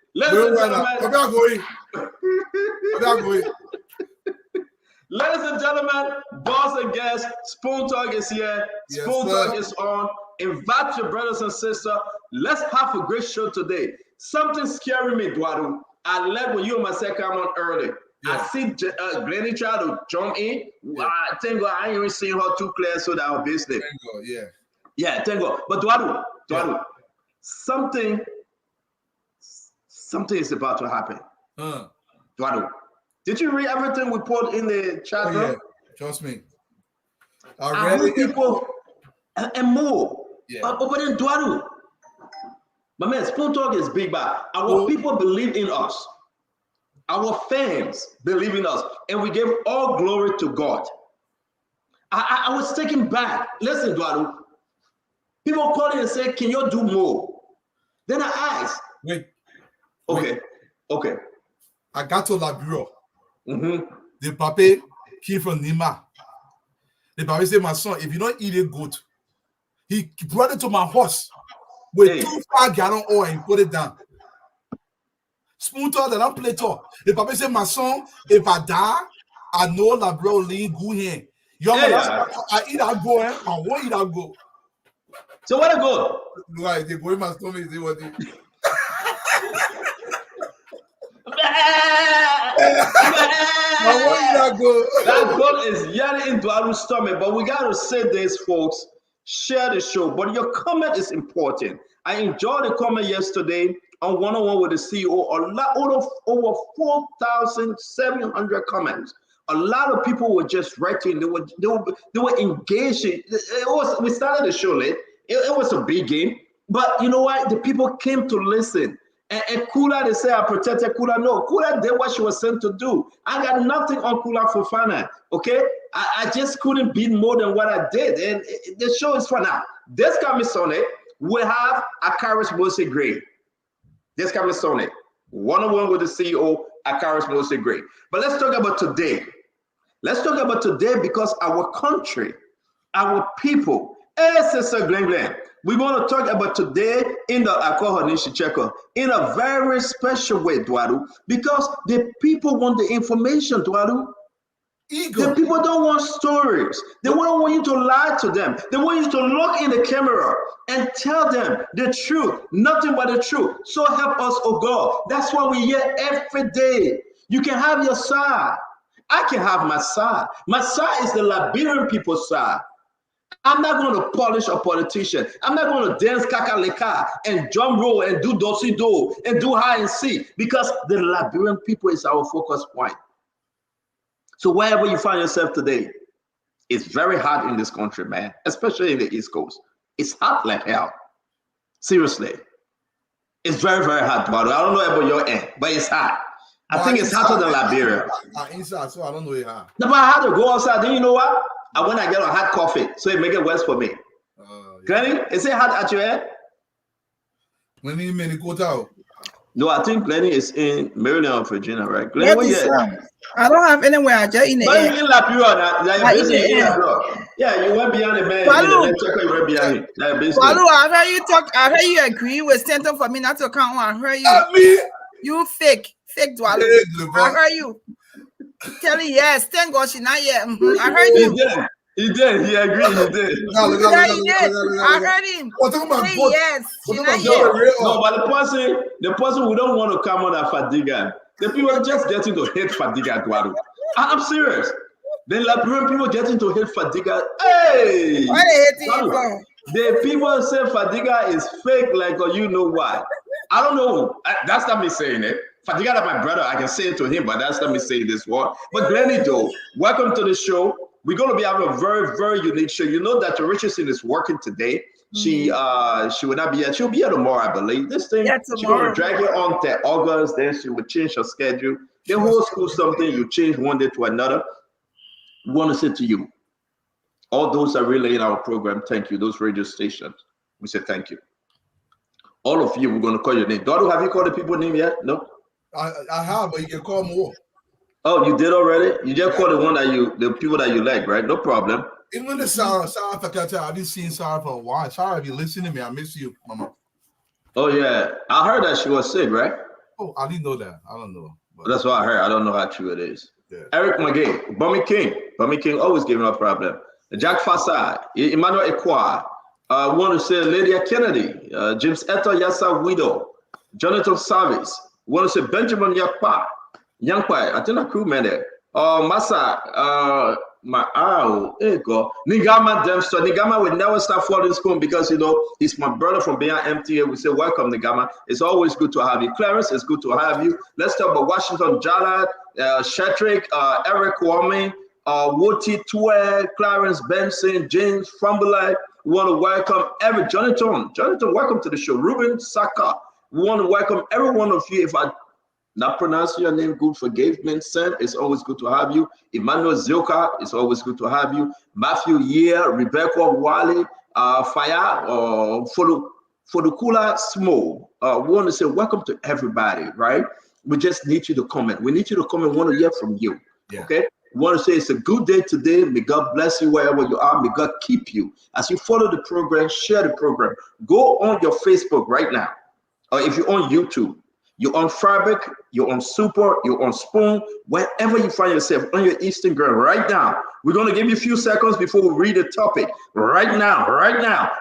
Ladies and gentlemen, boss and guests, Spoon Talk is here. Spoon Talk is on. Invite your brothers and sisters. Let's have a great show today. Something scaring me, Dwadu. I left when you and myself come on early. I see Glenny try to jump in. Thank God I ain't even seen her too clear, so that our business. Thank God. But Dwadu, something is about to happen. Dwadu. Did you read everything we put in the chat room? Yeah, trust me. I read people and more. But then Dwadu, my man, Spoon Talk is big bad. Our people believe in us. Our fans believe in us. And we give all glory to God. I was taken back. Listen, Dwadu. People call in and say, can you do more? Then I asked. Wait. Okay. I got to Liberian. The papa came from Nima. The papa said, my son, if you don't eat a goat, he brought it to my horse with 2 gallon oil and put it down. Spoon Talk, they don't play talk. The papa said, my son, if I die, I know Liberian leave good here. I eat that goat, I won't eat that goat. So what a goat? Right, they go in my stomach, see what they That goat is yelling into our stomach, but we got to say this, folks. Share the show, but your comment is important. I enjoyed the comment yesterday on one-on-one with the CEO. Over 4,700 comments. A lot of people were just writing. They were engaging. We started the show late. It was a big game, but you know what? The people came to listen. And Kula, they say I protected Kula. No, Kula did what she was sent to do. I got nothing on Kula for finance. Okay, I just couldn't beat more than what I did, and the show is for now. This coming Sunday, we have a Karis Mose Gray. This coming Sunday, One-on-one with the CEO at Karis Mostly Great. But let's talk about today. Let's talk about today because our country, our people, Sister Glenn, we're going to talk about today in the Alcohol Checker in a very special way, Dwadu, because the people want the information, Dwadu. The people don't want stories. They don't want you to lie to them. They want you to look in the camera and tell them the truth, nothing but the truth. So help us, oh God. That's why we hear every day. You can have your side. I can have my side. My side is the Liberian people's side. I'm not going to polish a politician. I'm not going to dance kakaleka and drum roll and do do and do hide and seek because the Liberian people is our focus point. So wherever you find yourself today, it's very hot in this country, man, especially in the East Coast. It's hot like hell. Seriously. It's very, very hot, but I don't know about your end, but it's hot. I think it's hotter than Liberia. Inside, so I don't know it hot. No, but I had to go outside. Then you know what? I went and get a hot coffee, so it make it worse for me. Yeah. Glenny, is it hot at your end? When you mean go out? No, I think Glenny is in Maryland or Virginia, right? Glenny, where you at? I don't have anywhere. I just in the air. In yeah, you went beyond the man. You went beyond it. I heard you talk. I heard you agree with Center for me not to come on. I heard you. You fake Dwalu. I heard you. Telling yes, thank God she not yet. I heard you. He did. He agreed. He did. He did. I heard him. Yes, she not yet. No, but the person who don't want to come on a Fadiga, the people are just getting to hate Fadiga Dwalu. I'm serious. The Liberian people getting to hate Fadiga. Hey! Why they hating him? The people say Fadiga is fake, like, or you know why. I don't know. That's not me saying it. Fadiga, that's my brother. I can say it to him, but that's not me saying this word. But Glenny, though, welcome to the show. We're going to be having a very, very unique show. You know that Richardson is working today. She will not be here. She'll be here tomorrow, I believe. This thing, she's going to drag it on to August. Then she will change her schedule. The whole school, something you change one day to another. We want to say to you, all those are relaying our program, thank you. Those radio stations, we say thank you. All of you, we're going to call your name. Dodo, have you called the people's name yet? No? I have, but you can call more. Oh, you did already? You just called the people that you like, right? No problem. Even the Sarah I've been seeing Sarah for a while. Sarah, if you listen to me, I miss you, Mama. Oh, yeah. I heard that she was sick, right? Oh, I didn't know that. I don't know. But that's what I heard. I don't know how true it is. Yeah. Eric McGee, Bummy King always giving a problem. Jack Fassad, Emmanuel Ekwa, want to say Lydia Kennedy, James Eto Yasa Widow, Jonathan Service, want to say Benjamin Yakpa, I think a crew man there. Masa, Nigama Dempster. Nigama will never stop following spoon because he's my brother from beyond MTA. We say welcome, Nigama. It's always good to have you. Clarence, it's good to have you. Let's talk about Washington Jalad, Shatrick, Eric Wami, Woti Tue, Clarence Benson, James Frumblite. We want to welcome every Jonathan, welcome to the show. Ruben Saka. We want to welcome every one of you. If I not pronounce your name good, forgive me, Sam. It's always good to have you. Emmanuel Zilka, it's always good to have you. Matthew Year, Rebecca Wally, Faya, Fodukula Smo. We want to say welcome to everybody, right? We just need you to comment. We need you to comment. We want to hear from you. Yeah. Okay? We want to say it's a good day today. May God bless you wherever you are. May God keep you. As you follow the program, share the program. Go on your Facebook right now. Or if you're on YouTube, you're on Fabric, you're on Super, you're on Spoon, wherever you find yourself, on your Instagram right now. We're going to give you a few seconds before we read the topic. Right now,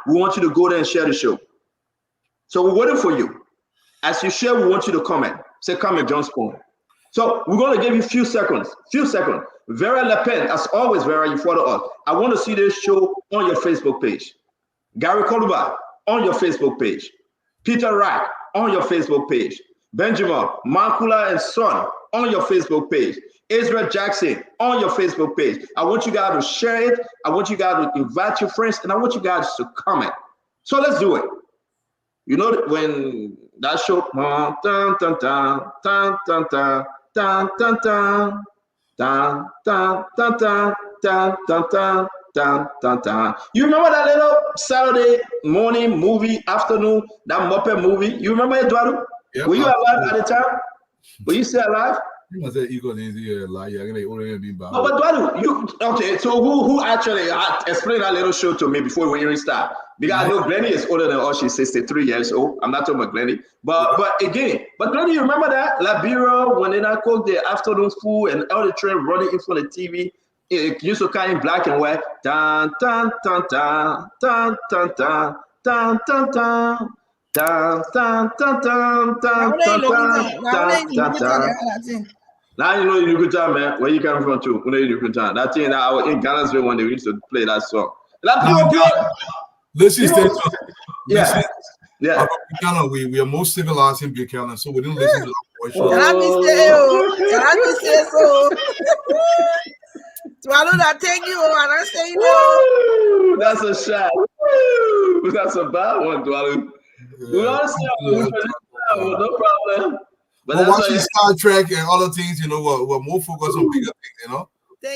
we want you to go there and share the show. So we're waiting for you. As you share, we want you to comment. Say, comment, John Spoon. So we're going to give you a few seconds. Vera Le Pen, as always, Vera, you follow us. I want to see this show on your Facebook page. Gary Koluba, on your Facebook page. Peter Rack, on your Facebook page. Benjamin, Makula and Son, on your Facebook page. Israel Jackson, on your Facebook page. I want you guys to share it. I want you guys to invite your friends, and I want you guys to comment. So let's do it. You know that when that show, dun, dun, dun, dun, dun, dun, dun, dun, dun, dun, dun, dun, dun, dun, dun, dun. Dun, dun, dun. You remember that little Saturday morning movie, afternoon, that Muppet movie? You remember it, Eduardo? Yep, Were you alive at the time? Were you still alive? I said ego is lie. Yeah, I'm gonna be bad. But Dwadu, you okay? So who actually explain that little show to me before we even start? Because I know Glenny is older than us. She's 63 years old. I'm not talking about Glenny, but Glenny, you remember that Liberia when they not cook the afternoon food and all the train running in front of the TV? It used to kind in black and white. Dun dun dun dun dun dun dun dun dun dun. Dun, dun, dun, dun, dun, dun, dun, dun. Now you know you good time, man. Where you come from too? When you good time. That thing that I was in Ghana's way when they used to play that song. Listen, yeah. Buchanan, we are most civilized in Buchanan, so we didn't listen to the voice. Can I say so? Swallow that, thank you. And I say no. That's a shot. That's a bad one, Dwalu. We understand. No problem. But watching Star Trek and other things, you know, we're more focused on bigger things, you know.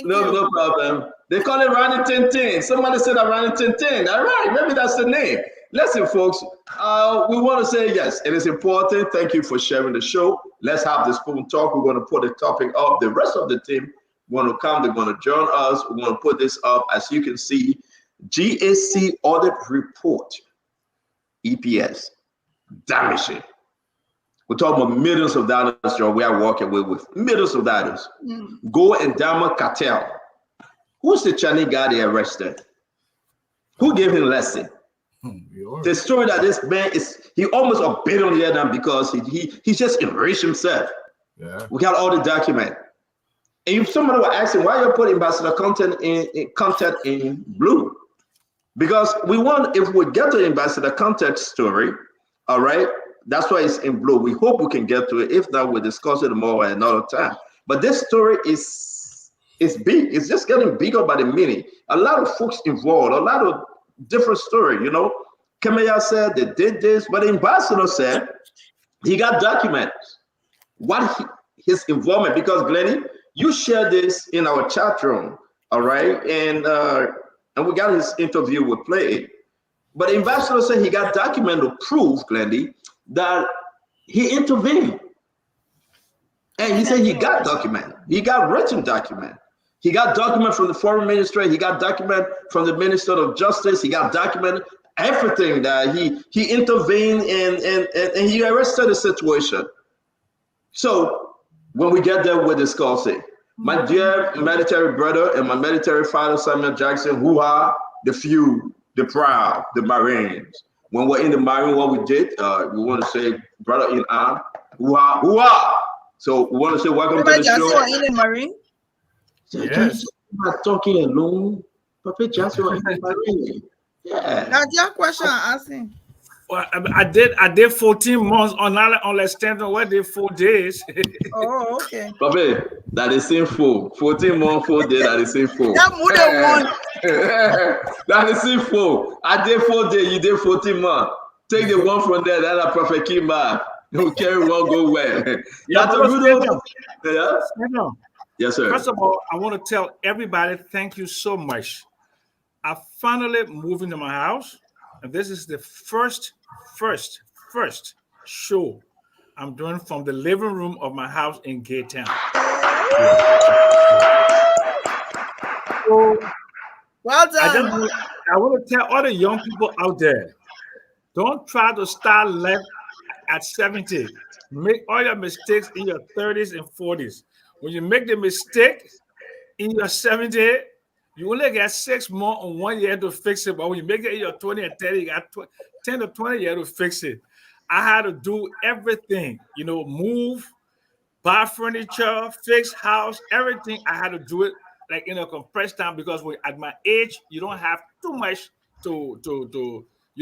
No problem. They call it Ronnie Tintin. Somebody said that Ronnie Tintin. All right, maybe that's the name. Listen, folks, we want to say yes, it is important. Thank you for sharing the show. Let's have this spoon talk. We're going to put the topic up. The rest of the team want to come. They're going to join us. We're going to put this up. As you can see, GAC Audit Report, EPS, damaging. We're talking about millions of dollars, Joe. We are working with millions of dollars. Go and Diamond Cartel. Who's the Chinese guy they arrested? Who gave him lesson? The story that this man he almost a billionaire now because he just enriched himself. Yeah. We got all the document. And if somebody were asking why you put ambassador content in blue, because we want, if we get to ambassador content story, all right, that's why it's in blue. We hope we can get to it. If not, we'll discuss it more at another time. But this story is big. It's just getting bigger by the minute. A lot of folks involved, a lot of different story, you know. Kemeya said they did this, but the ambassador said he got documents. His involvement, because Glenny, you shared this in our chat room, all right? And we got his interview with Play. But the ambassador said he got document to prove, Glenny, that he intervened. And he said he got document. He got written document. He got document from the foreign ministry. He got document from the Minister of Justice. He got document everything that he intervened and he arrested the situation. So when we get there, we'll discuss it. My dear military brother and my military father, Samuel Jackson, who are the few, the proud, the Marines. When we're in the Marine, what we did, we want to say, brother in arm, who are. So we want to say, welcome to the show. In the Marine? Yes. I'm not talking alone. Papa Joshua in the Marine. Yeah. That's your question I'm asking. Well, I did 14 months on extended. What did 4 days? Oh, okay. Papa, that is sinful. 14 months, 4 days, that is sinful. That more than one. That is sinful. I did 4 days, you did 14 months. Take the one from there, that a prophet came back. You carry one, go well. Yes, sir. First of all, I want to tell everybody thank you so much. I finally moved into my house, and this is the first show I'm doing from the living room of my house in Gay Town. So, well done. I want to tell all the young people out there, don't try to start life at 70. Make all your mistakes in your 30s and 40s. When you make the mistake in your 70s, you only get 6 months or 1 year to fix it. But when you make it in your 20 and 30, you got 10 to 20 years to fix it. I had to do everything, you know, move, buy furniture, fix house, everything. I had to do it like in a compressed time because at my age, you don't have too much you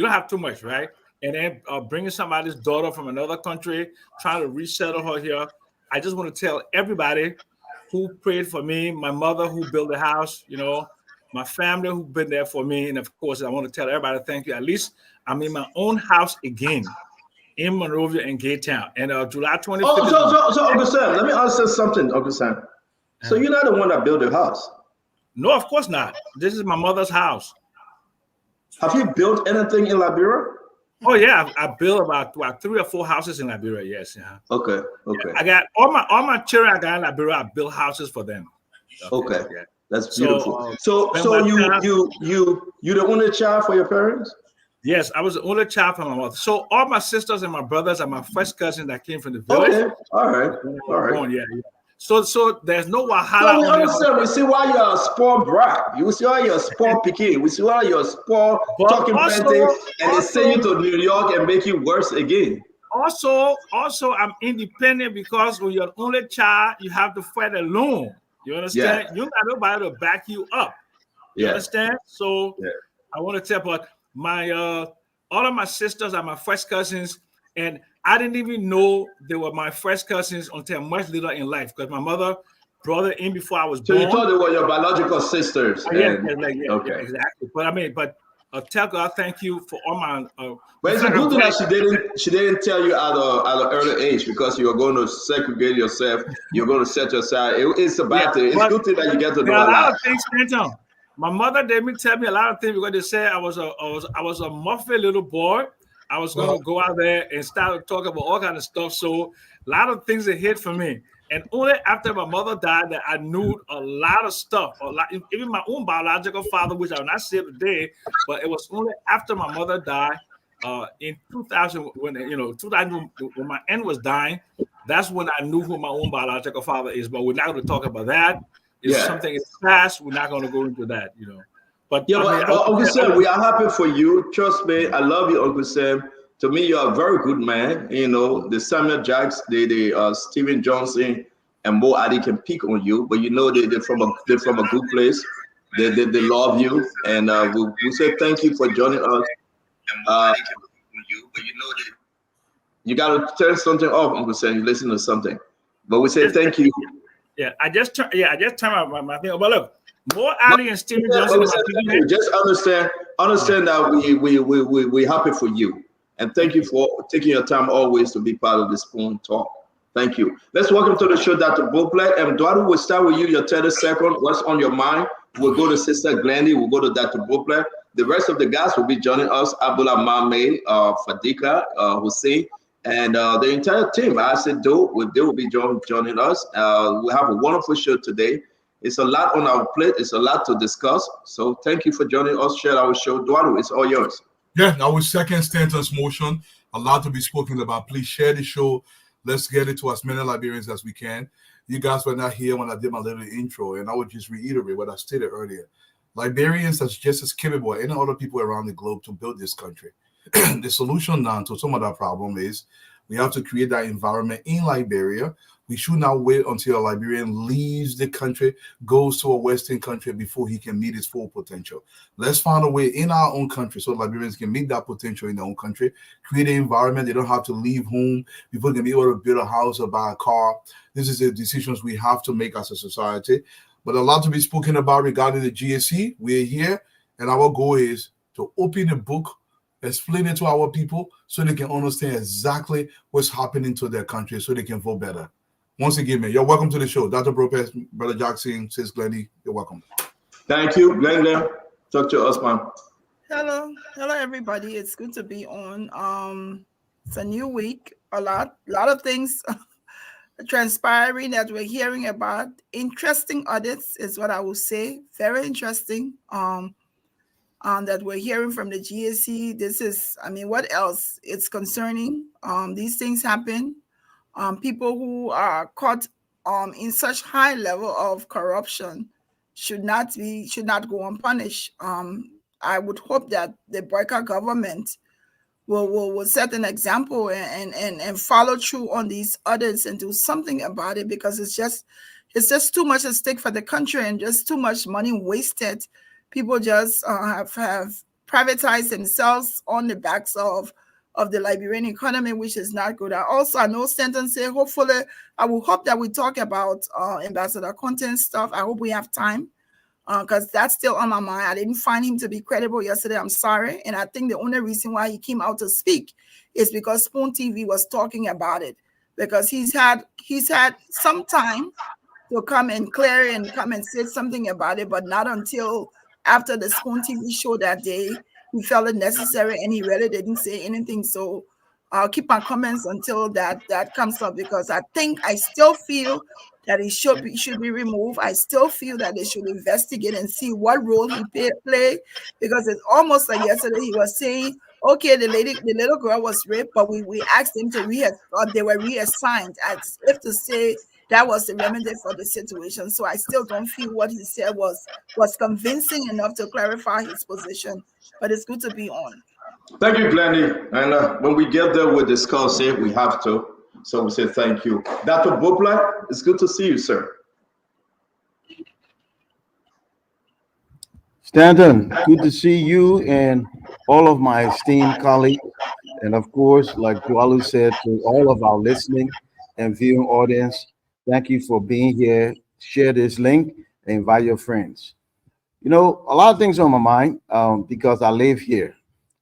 don't have too much, right? And then bringing somebody's daughter from another country, trying to resettle her here. I just want to tell everybody who prayed for me, my mother who built the house, you know, my family who've been there for me. And of course, I want to tell everybody thank you. At least I'm in my own house again in Monrovia and Gay Town. And July 25th. So Uncle Sam, let me answer something, Uncle Sam. So you're not the one that built the house? No, of course not. This is my mother's house. Have you built anything in Liberia? Oh yeah, I built about 3 or 4 houses in Liberia. Yes. Okay. Yeah, I got all my children I got in Liberia. I built houses for them. Okay. Yeah. That's beautiful. So when my you the only child for your parents? Yes, I was the only child from my mother. So all my sisters and my brothers and my first cousin that came from the village. Okay. All right. Born, yeah. So there's no wahala. So we understand. We see why you're a sport brat. You see why you're a sport picky. We see why you're a sport talking plenty, and they send you to New York and make you worse again. Also, I'm independent because when you're the only child, you have to fight alone. You understand? You got nobody to back you up. You understand? So I want to tell about my all of my sisters are my first cousins, and I didn't even know they were my first cousins until much later in life because my mother brought it in before I was born. So you thought they were your biological sisters? Yeah, exactly. But tell God thank you for all my. But it's a good thing that she didn't tell you at an early age because you were going to segregate yourself. You're going to set yourself. It's a bad thing. It's a good thing that you get to know a lot. My mother didn't tell me a lot of things because they said I was a muffin little boy. I was going to go out there and start talking about all kind of stuff. So a lot of things that hit for me. And only after my mother died that I knew a lot of stuff. Even my own biological father, which I will not say today, but it was only after my mother died in 2000 when my aunt was dying. That's when I knew who my own biological father is. But we're not going to talk about that. It's something in the past. We're not going to go into that, But Uncle Sam, we are happy for you. Trust me, I love you, Uncle Sam. To me, you're a very good man. The Samuel Jacks, the Stephen Johnson, and Mo Adi can pick on you, but they're from a good place. They love you, and we say thank you for joining us. You got to turn something off, Uncle Sam. You listen to something, but we say thank you. Yeah, I just turned my thing. But look, Mo Adi and Stephen Johnson. Just understand that we're happy for you. And thank you for taking your time always to be part of the Spoon Talk. Thank you. Let's welcome to the show Dr. Boplet. And Eduardo, we'll start with you, your 30 seconds. What's on your mind? We'll go to Sister Glendy. We'll go to Dr. Boplet. The rest of the guys will be joining us. Abdullah Mahmoud, Fadika, Hussein, and the entire team. I said, they will be joining us. We have a wonderful show today. It's a lot on our plate. It's a lot to discuss. So thank you for joining us. Share our show. Eduardo, it's all yours. Yeah, our second Stanton's motion, a lot to be spoken about. Please share the show. Let's get it to as many Liberians as we can. You guys were not here when I did my little intro, and I would just reiterate what I stated earlier. Liberians are just as capable as any other people around the globe to build this country. The solution now to some of that problem is we have to create that environment in Liberia. We should not wait until a Liberian leaves the country, goes to a Western country before he can meet his full potential. Let's find a way in our own country so Liberians can meet that potential in their own country, create an environment. They don't have to leave home. People can be able to build a house or buy a car. This is the decisions we have to make as a society. But a lot to be spoken about regarding the GSC. We're here, and our goal is to open the book, explain it to our people so they can understand exactly what's happening to their country so they can vote better. Once again, man, you're welcome to the show. Dr. Bropez, Brother Jackson, Sis Glendy, you're welcome. Thank you. Glenn, talk to us, man. Hello, everybody. It's good to be on. It's a new week. A lot of things transpiring that we're hearing about. Interesting audits is what I will say. Very interesting. That we're hearing from the GSC. This is, what else? It's concerning. These things happen. People who are caught in such high level of corruption should not go unpunished. I would hope that the Boyka government will set an example and follow through on these audits and do something about it, because it's just too much at stake for the country and just too much money wasted. People just have privatized themselves on the backs of the Liberian economy, which is not good. I know Stanton said, hopefully, I will hope that we talk about Ambassador Content stuff. I hope we have time, because that's still on my mind. I didn't find him to be credible yesterday. I'm sorry. And I think the only reason why he came out to speak is because Spoon TV was talking about it, because he's had some time to come and clear and come and say something about it, but not until after the Spoon TV show that day. he felt it necessary, and he really didn't say anything. So I'll keep my comments until that comes up, because I still feel that he should be removed. I still feel that they should investigate and see what role he played, because it's almost like yesterday he was saying, okay, the little girl was raped, but we asked him to they were reassigned, as if to say that was the remedy for the situation. So I still don't feel what he said was convincing enough to clarify his position. But it's good to be on. Thank you, Glennie. And when we get there, we'll discuss it. We have to. So we say thank you. Dr. Bopla, it's good to see you, sir. Stanton, good to see you and all of my esteemed colleagues. And of course, like Dwalu said, to all of our listening and viewing audience, thank you for being here. Share this link and invite your friends. You know, a lot of things on my mind because I live here.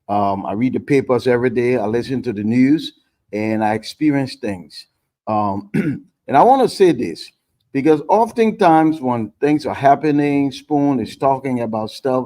I read the papers every day. I listen to the news and I experience things. And I want to say this because oftentimes when things are happening, Spoon is talking about stuff.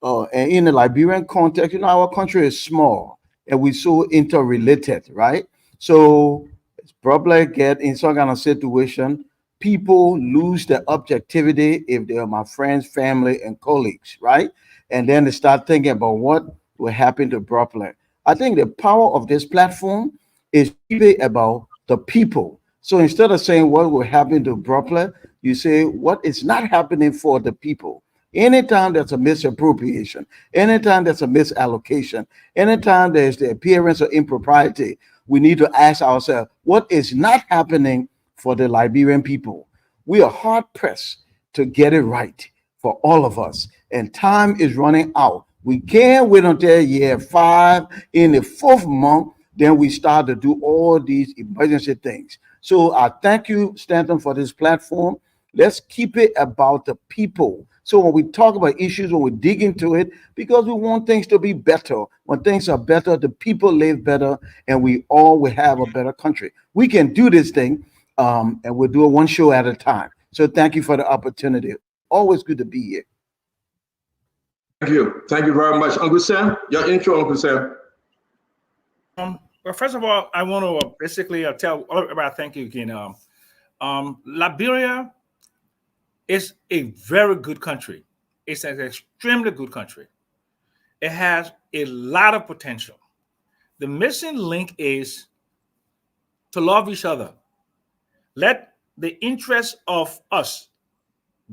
And in the Liberian context, you know, our country is small and we're so interrelated, right? So it's probably get in some kind of situation, people lose their objectivity if they are my friends, family, and colleagues, right? And then they start thinking about what will happen to Brooklyn. I think the power of this platform is really about the people. So instead of saying what will happen to Brooklyn, you say what is not happening for the people. Anytime there's a misappropriation, anytime there's a misallocation, anytime there's the appearance of impropriety, we need to ask ourselves, what is not happening for the Liberian people? We are hard pressed to get it right for all of us, and time is running out. We can't wait until year 5 in the 4th month, then we start to do all these emergency things. So I thank you, Stanton, for this platform. Let's keep it about the people. So when we talk about issues, when we dig into it, because we want things to be better. When things are better, the people live better, and we all will have a better country. We can do this thing, and we'll do it one show at a time. So thank you for the opportunity. Always good to be here. Thank you. Thank you very much. Uncle Sam, your intro, Uncle Sam. Well, first of all, I want to basically tell everybody thank you again. Liberia is a very good country. It's an extremely good country. It has a lot of potential. The missing link is to love each other. Let the interests of us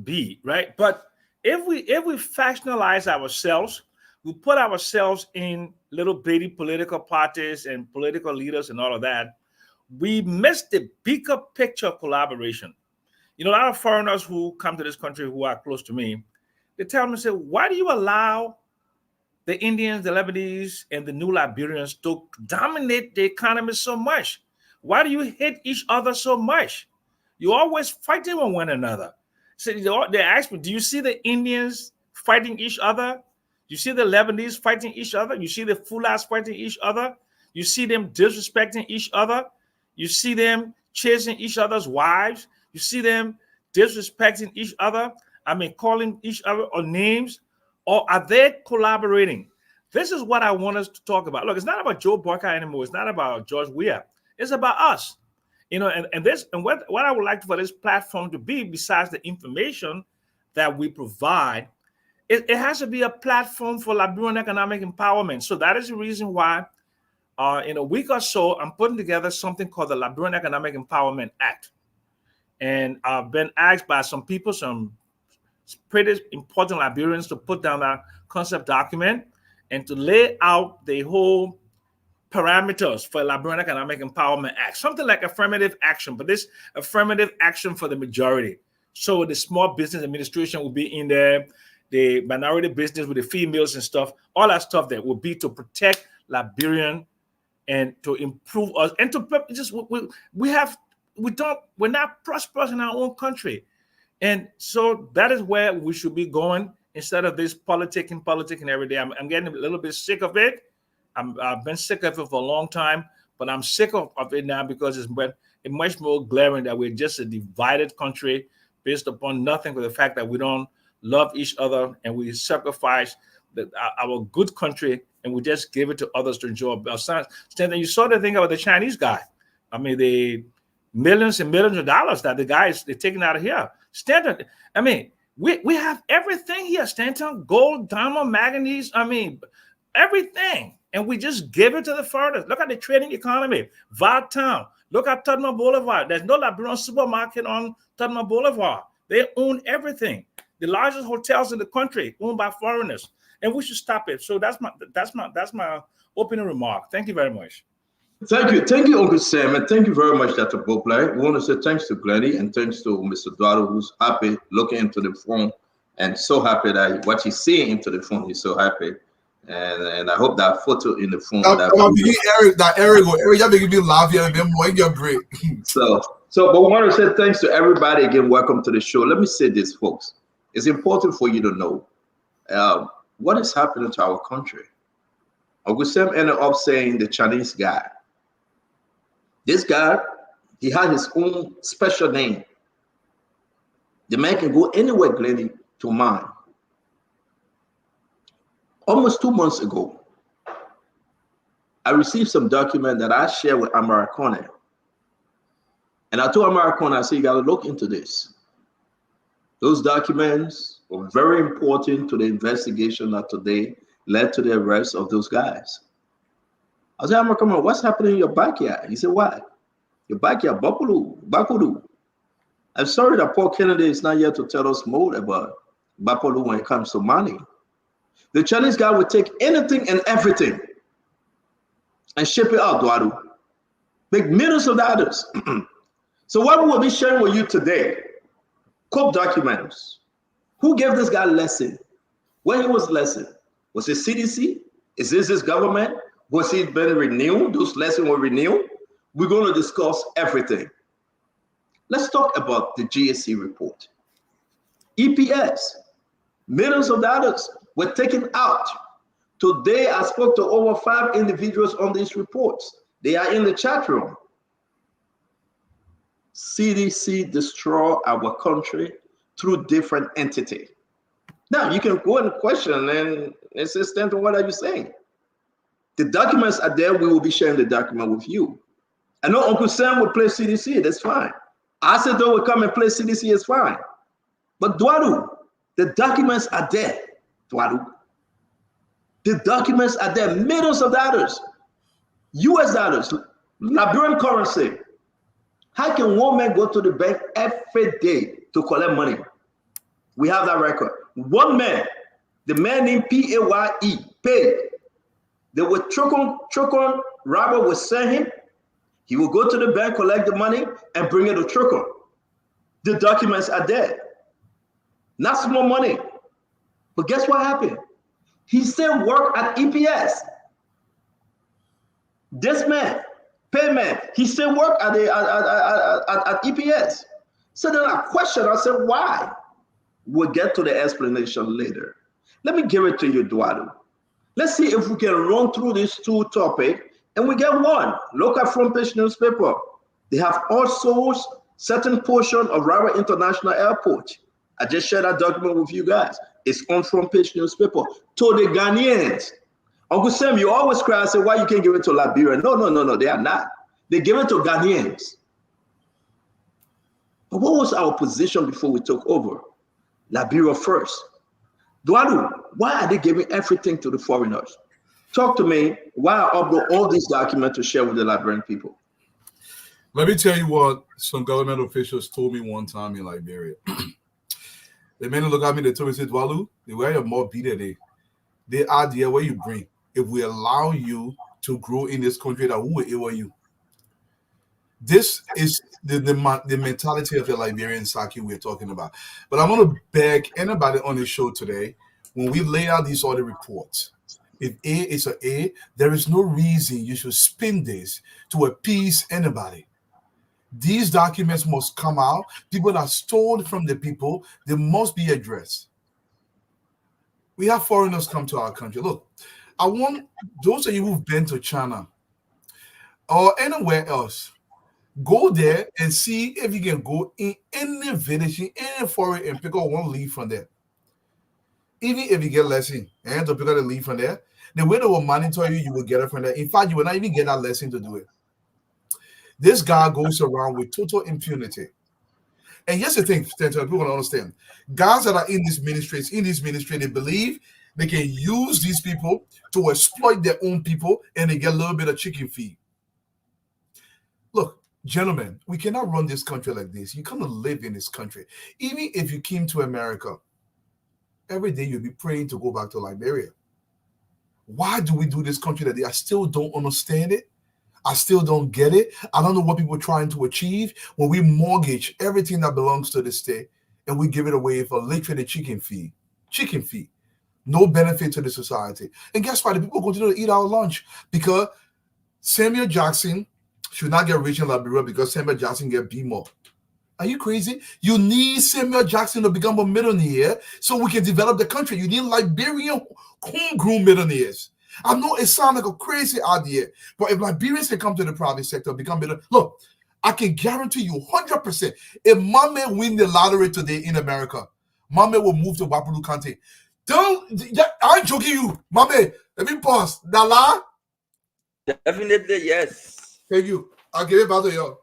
be, right? But if we factionalize ourselves, we put ourselves in little bitty political parties and political leaders and all of that, we miss the bigger picture of collaboration. You know, a lot of foreigners who come to this country who are close to me, they tell me, say, why do you allow the Indians, the Lebanese, and the new Liberians to dominate the economy so much? Why do you hate each other so much? You're always fighting with one another. So they ask me, do you see the Indians fighting each other? You see the Lebanese fighting each other? You see the Fulas fighting each other? You see them disrespecting each other? You see them chasing each other's wives? You see them disrespecting each other? I mean, calling each other on names? Or are they collaborating? This is what I want us to talk about. Look, it's not about Joe Barker anymore. It's not about George Weah. It's about us. You know, and what I would like for this platform to be, besides the information that we provide, it has to be a platform for Liberian economic empowerment. So that is the reason why in a week or so, I'm putting together something called the Liberian Economic Empowerment Act. And I've been asked by some people, some pretty important Liberians, to put down that concept document and to lay out the whole parameters for Liberian Economic Empowerment Act, something like affirmative action, but this affirmative action for the majority. So the small business administration will be in there, the minority business with the females and stuff, all that stuff that will be to protect Liberian and to improve us and to just we're not prosperous in our own country. And so that is where we should be going instead of this politicking every day. I'm getting a little bit sick of it. I've been sick of it for a long time, but I'm sick of it now because it's much more glaring that we're just a divided country based upon nothing but the fact that we don't love each other and we sacrifice our good country, and we just give it to others to enjoy. And you saw the thing about the Chinese guy. I mean, the millions and millions of dollars that the guys they're taking out of here. Stanton, I mean, we have everything here. Stanton, gold, diamond, manganese. I mean, everything. And we just give it to the foreigners. Look at the trading economy. Town. Look at Tubman Boulevard. There's no Liberian supermarket on Tubman Boulevard. They own everything. The largest hotels in the country owned by foreigners. And we should stop it. So that's my opening remark. Thank you very much. Thank you, Uncle Sam, and thank you very much, Dr. Bopley. We want to say thanks to Glennie and thanks to Mr. Duado, who's happy looking into the phone and so happy that what he's seeing into the phone, he's so happy. And I hope that photo in the phone. Eric, you're making me laugh here and then you're great. But we want to say thanks to everybody again. Welcome to the show. Let me say this, folks. It's important for you to know what is happening to our country. Uncle Sam ended up saying the Chinese guy. This guy, he had his own special name. The man can go anywhere, Glennie, to mine. Almost 2 months ago, I received some document that I shared with Americone. And I told Americone, I said, you got to look into this. Those documents were very important to the investigation that today led to the arrest of those guys. I said, Americone, what's happening in your backyard? He said, what? Your backyard, Bakuru. I'm sorry that Paul Kennedy is not here to tell us more about Bakuru when it comes to money. The Chinese guy would take anything and everything and ship it out, Duadu. Make millions of dollars. So what we will be sharing with you today, court documents. Who gave this guy a lesson? When he was lesson? Was it CDC? Is this his government? Was he been renewed? Those lessons were renewed? We're going to discuss everything. Let's talk about the GSC report. EPS, millions of dollars were taken out. Today, I spoke to over 5 individuals on these reports. They are in the chat room. CDC destroy our country through different entity. Now, you can go and question and insist on what are you saying? The documents are there. We will be sharing the document with you. I know Uncle Sam will play CDC. That's fine. Asedo will come and play CDC. It's fine. But Duadu, the documents are there. Duadu. The documents are there. Millions of dollars. US dollars. Liberian currency. How can one man go to the bank every day to collect money? We have that record. One man, the man named P-A-Y-E, paid. They would Trocon robber would send him. He will go to the bank, collect the money, and bring it to Trocon. The documents are there. Not small money. But guess what happened? He still worked at EPS. This man, payment, he still worked at EPS. So then I questioned, I said, why? We'll get to the explanation later. Let me give it to you, Duadu. Let's see if we can run through these 2 topics and we get one. Look at front page newspaper. They have also certain portion of Rara International Airport. I just shared that document with you guys. It's on front page newspaper. To the Ghanaians. Uncle Sam, you always cry and say, why you can't give it to Liberia? No, they are not. They give it to Ghanaians. But what was our position before we took over? Liberia first. Duadu, why are they giving everything to the foreigners? Talk to me. Why I upload all these documents to share with the Liberian people? Let me tell you what some government officials told me one time in Liberia. They made me look at me, they told me, Duadu, the way you're more beat they idea where you bring. If we allow you to grow in this country, that who will you? This is the mentality of the Liberian Saki we're talking about. But I'm going to beg anybody on the show today, when we lay out these audit reports, if A is an A, there is no reason you should spin this to appease anybody. These documents must come out. People are stolen from the people. They must be addressed. We have foreigners come to our country. Look, I want those of you who've been to China or anywhere else, go there and see if you can go in any village, in any forest, and pick up one leaf from there. Even if you get lesson and the people that leave from there, the way they will monitor you, you will get it from there. In fact, you will not even get that lesson to do it. This guy goes around with total impunity. And here's the thing, people want to understand. Guys that are in this ministry, they believe they can use these people to exploit their own people and they get a little bit of chicken feed. Look, gentlemen, we cannot run this country like this. You cannot live in this country. Even if you came to America, every day you'll be praying to go back to Liberia. Why do we do this country like this? I still don't understand it. I still don't get it. I don't know what people are trying to achieve when we mortgage everything that belongs to the state and we give it away for literally chicken feed. Chicken feed. No benefit to the society. And guess what? The people continue to eat our lunch because Samuel Jackson should not get rich in Liberia because Samuel Jackson get BMO. Are you crazy? You need Samuel Jackson to become a millionaire so we can develop the country. You need Liberian homegrown millionaires. I know it sounds like a crazy idea, but if Liberians can come to the private sector, become better, look, I can guarantee you 100%. If my man win the lottery today in America, my man will move to Wapulu County. I ain't joking you, my man. Let me pause. Dala? Definitely, yes. Thank you. I'll give it back to you.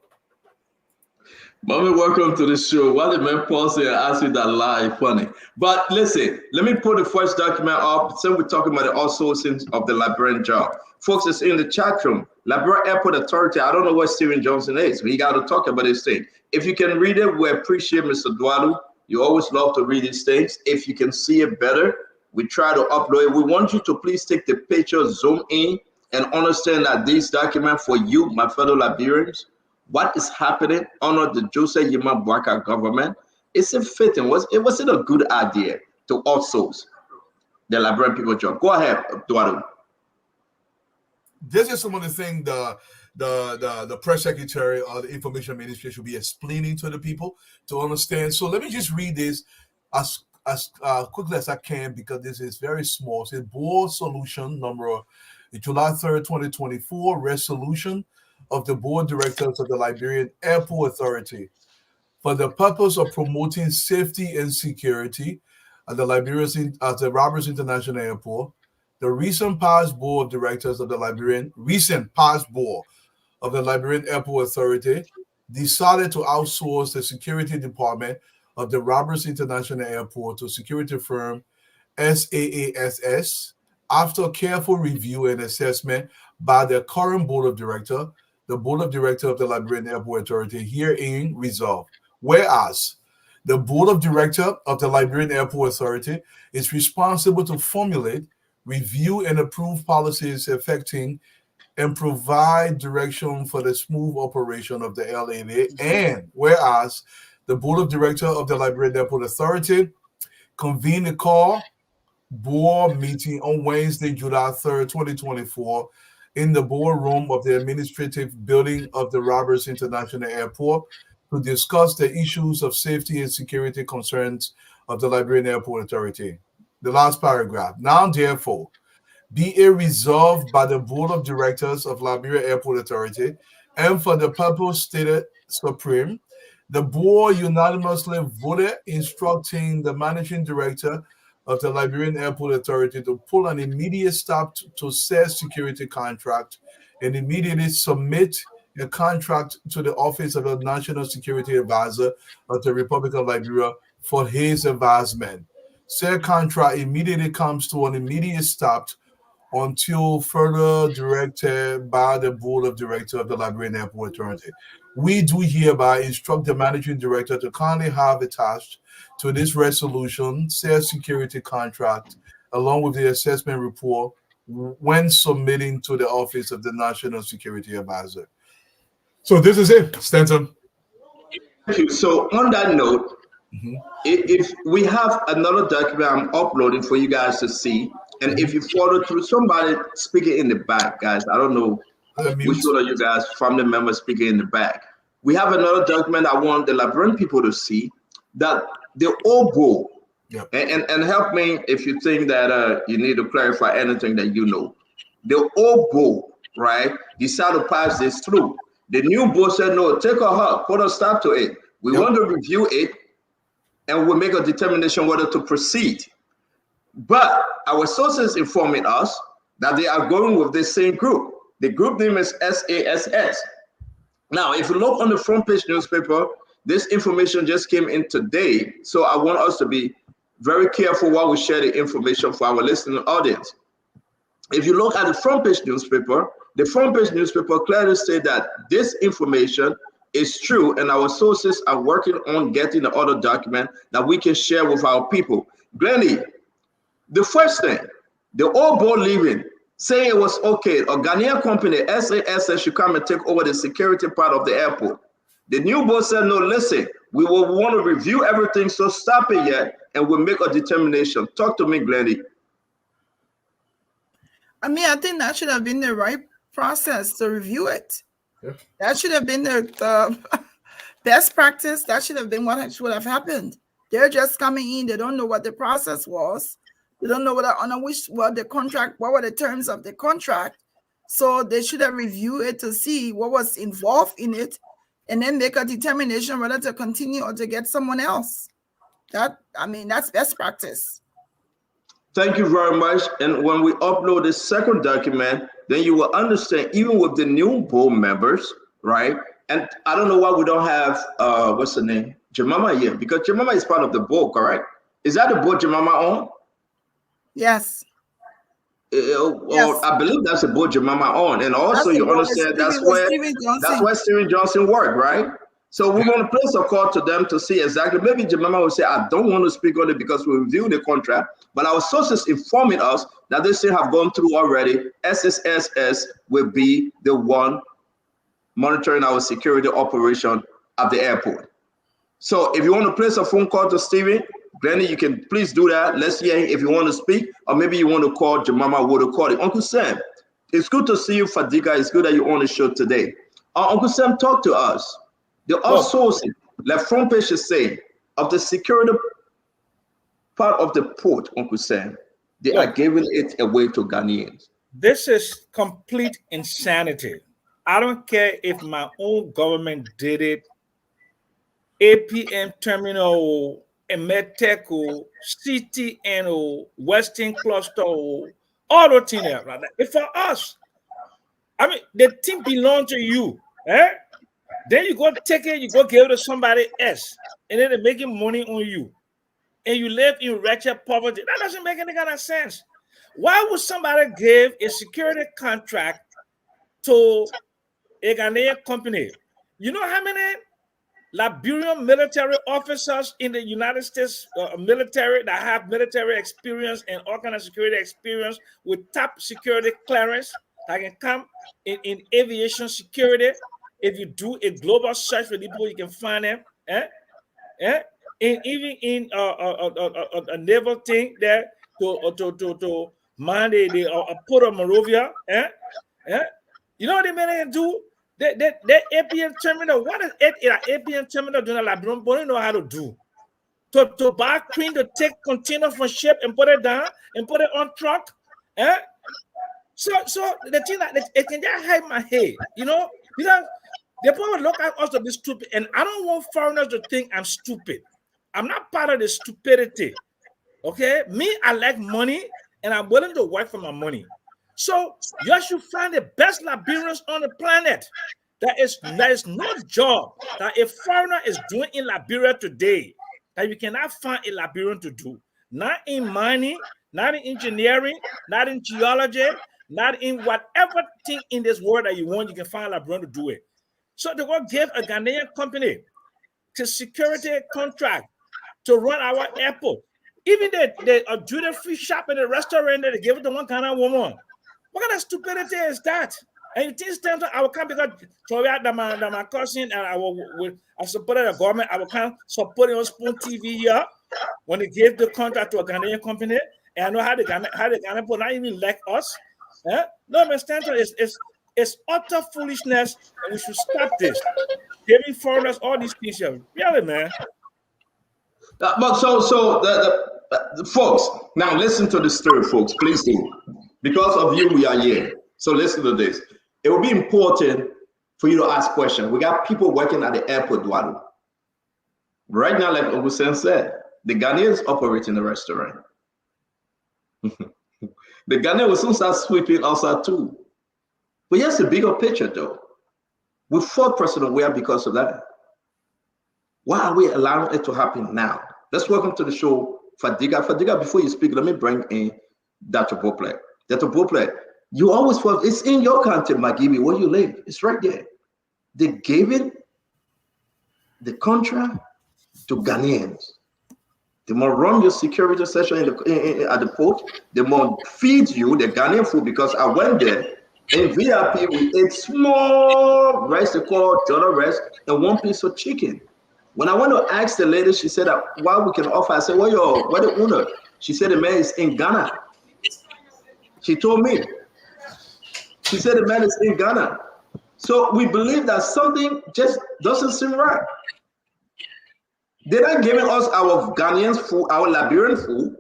Mommy, welcome to the show. Why did man pause here and ask you that lie? Funny. But listen, let me put the first document up. Since we're talking about the outsourcing of the Liberian job. Folks, it's in the chat room. Liberian Airport Authority. I don't know what Steven Johnson is. We got to talk about this thing. If you can read it, we appreciate Mr. Dwalu. You always love to read these things. If you can see it better, we try to upload it. We want you to please take the picture, zoom in, and understand that this document for you, my fellow Liberians, what is happening under the Joseph Yima Bwaka government, is it fitting? Was it a good idea to outsource the Liberian people job? Go ahead, Dwalu. This is some of the things the press secretary or the information ministry should be explaining to the people to understand. So let me just read this as quickly as I can because this is very small. It says board solution number July 3rd, 2024, resolution of the board directors of the Liberian Airport Authority for the purpose of promoting safety and security at the Roberts International Airport. The recent past board of directors of the Liberian Airport Authority decided to outsource the security department of the Roberts International Airport to security firm SAASS after careful review and assessment by the current board of directors. The board of directors of the Liberian Airport Authority herein resolved. Whereas the board of directors of the Liberian Airport Authority is responsible to formulate, review, and approve policies affecting and provide direction for the smooth operation of the LAA. And whereas the board of directors of the Liberian Airport Authority convened a call board meeting on Wednesday, July 3rd, 2024, in the boardroom of the administrative building of the Roberts International Airport to discuss the issues of safety and security concerns of the Liberian Airport Authority. The last paragraph. Now, therefore, be it resolved by the Board of Directors of Liberia Airport Authority, and for the purpose stated supreme, the board unanimously voted instructing the managing director of the Liberian Airport Authority to pull an immediate stop to said security contract and immediately submit a contract to the Office of the National Security Advisor of the Republic of Liberia for his advisement. Said contract immediately comes to an immediate stop until further directed by the Board of Directors of the Liberian Airport Authority. We do hereby instruct the Managing Director to kindly have attached to this resolution said security contract along with the assessment report when submitting to the Office of the National Security Advisor. So this is it, Stanton. Thank you. So on that note, if we have another document I'm uploading for you guys to see, and if you follow through, somebody speaking in the back, guys, I don't know which one of you guys, family members speaking in the back. We have another document I want the Liberian people to see that the OBO, and help me if you think that you need to clarify anything that you know. The OBO, right, decided to pass this through. The new board said, no, take a hug, put a stop to it. We want to review it, and we'll make a determination whether to proceed. But our sources informing us that they are going with the same group. The group name is SASS. Now, if you look on the front page newspaper, this information just came in today. So I want us to be very careful while we share the information for our listening audience. If you look at the front page newspaper clearly says that this information is true, and our sources are working on getting the other document that we can share with our people. Glennie, the first thing, the old board leaving, saying it was okay, a Ghanaian company, SASS, should come and take over the security part of the airport. The new board said, no, listen, we will want to review everything, so stop it yet, and we'll make a determination. Talk to me, Glennie. I mean, I think that should have been the right process to review it. Yeah. That should have been the best practice. That should have been what should have happened. They're just coming in. They don't know what the process was. They don't know what the contract, what were the terms of the contract. So they should have reviewed it to see what was involved in it, and then make a determination whether to continue or to get someone else. That's best practice. Thank you very much. And when we upload the second document, then you will understand, even with the new board members, right? And I don't know why we don't have, what's the name? Jemima here, because Jemima is part of the board, correct? Is that the board Jemima on? Yes. Yes. I believe that's the board Jemima on. And also you understand that's where Steven Johnson worked, right? So we're going to place a call to them to see exactly. Maybe Jemima will say, I don't want to speak on it because we reviewed the contract, but our sources informing us that they still have gone through already. SSSS will be the one monitoring our security operation at the airport. So if you want to place a phone call to Steven, Glennie, you can please do that. Let's hear if you want to speak, or maybe you want to call Jemima would have called it. Uncle Sam, it's good to see you, Fadiga. It's good that you're on the show today. Uncle Sam, talk to us. The outsourcing, like front page is saying, of the security part of the port, Uncle Sam, they are giving it away to Ghanaians. This is complete insanity. I don't care if my own government did it, APM Terminal, Emeteco, CTN, Western Cluster, all the things there, right? If for us, I mean, the thing belongs to you, eh? Then you go take it, you go give it to somebody else, and then they're making money on you, and you live in wretched poverty. That doesn't make any kind of sense. Why would somebody give a security contract to a Ghanaian company? You know how many Liberian military officers in the United States military that have military experience and all kind of security experience with top security clearance that can come in aviation security? If you do a global search for people, you can find them. And even in a naval thing there to man the Port of Monrovia. You know what they may do? That APM terminal, what is APM terminal doing? Liberian don't know how to do. To buy crane to take container from ship and put it down and put it on truck. So the thing that it can just hide my head, you know, because they probably look at us to be stupid, and I don't want foreigners to think I'm stupid. I'm not part of the stupidity. Okay, me, I like money, and I'm willing to work for my money. So you should find the best Liberians on the planet. There is no job that a foreigner is doing in Liberia today that you cannot find a Liberian to do. Not in mining, not in engineering, not in geology, not in whatever thing in this world that you want, you can find a Liberian to do it. So they will give a Ghanaian company to security contract to run our airport. Even the duty-free shop in the restaurant, they give it to one kind of woman. What kind of stupidity is that? And you think sometimes I will come because my cousin and I supported the government. I will come supporting on Spoon TV here when they gave the contract to a Ghanaian company. And I know how the Ghanaian people not even like us. No, Mr. Stanton, it's utter foolishness, and we should stop this. Giving foreigners all these things here. Really, man. But so the folks, now listen to the story, folks. Please do. Because of you, we are here. So listen to this. It will be important for you to ask questions. We got people working at the airport, Duadu. Right now, like Uncle Sam said, the Ghanaians operate in the restaurant. The Ghanaian will soon start sweeping outside too. But here's the bigger picture though. We fought President Weah because of that. Why are we allowing it to happen now? Let's welcome to the show, Fadiga. Fadiga, before you speak, let me bring in Dr. Bople. Dr. Bople, you always fought, it's in your country, Magibi, where you live. It's right there. They gave it the contract to Ghanaians. They more run your security session at the port. They more feed you the Ghanaian food, because I went there in VIP, we ate small rice, they call jollof rice, and one piece of chicken. When I went to ask the lady, she said that what we can offer. I said, where the owner? She said the man is in Ghana. She told me. She said the man is in Ghana. So we believe that something just doesn't seem right. They're not giving us our Ghanaian food, our Liberian food.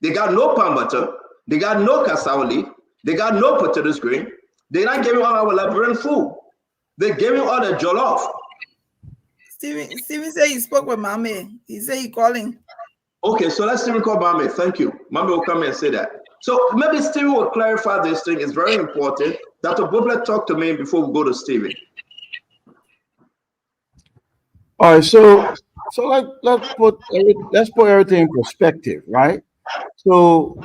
They got no palm butter. They got no cassava leaf. They got no potato screen. They're not giving all our Liberian food. They're giving all the jollof. Steven said he spoke with Mame. He said he calling. Okay, so let Steven call Mame. Thank you. Mame will come and say that. So maybe Steven will clarify this thing. It's very important. Dr. Boblet, talk to me before we go to Steven. All right, so let's put everything in perspective, right? So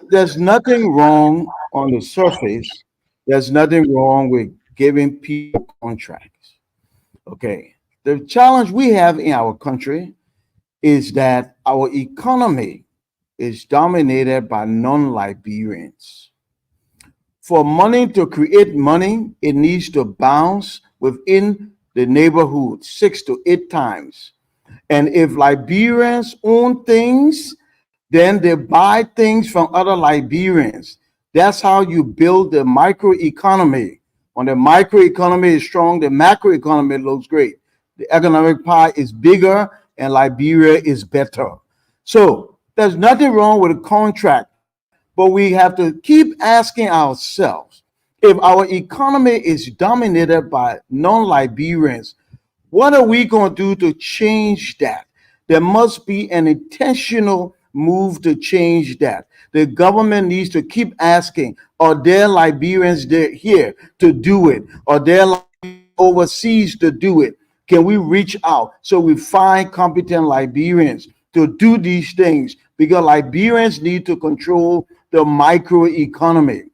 there's nothing wrong on the surface. There's nothing wrong with giving people contracts. Okay. The challenge we have in our country is that our economy is dominated by non-Liberians. For money to create money, it needs to bounce within the neighborhood 6 to 8 times. And if Liberians own things, then they buy things from other Liberians. That's how you build the microeconomy. When the microeconomy is strong, the macroeconomy looks great. The economic pie is bigger and Liberia is better. So there's nothing wrong with a contract, but we have to keep asking ourselves, if our economy is dominated by non-Liberians, what are we going to do to change that? There must be an intentional move to change that. The government needs to keep asking, are there Liberians there here to do it? Are there overseas to do it? Can we reach out so we find competent Liberians to do these things? Because Liberians need to control the microeconomy.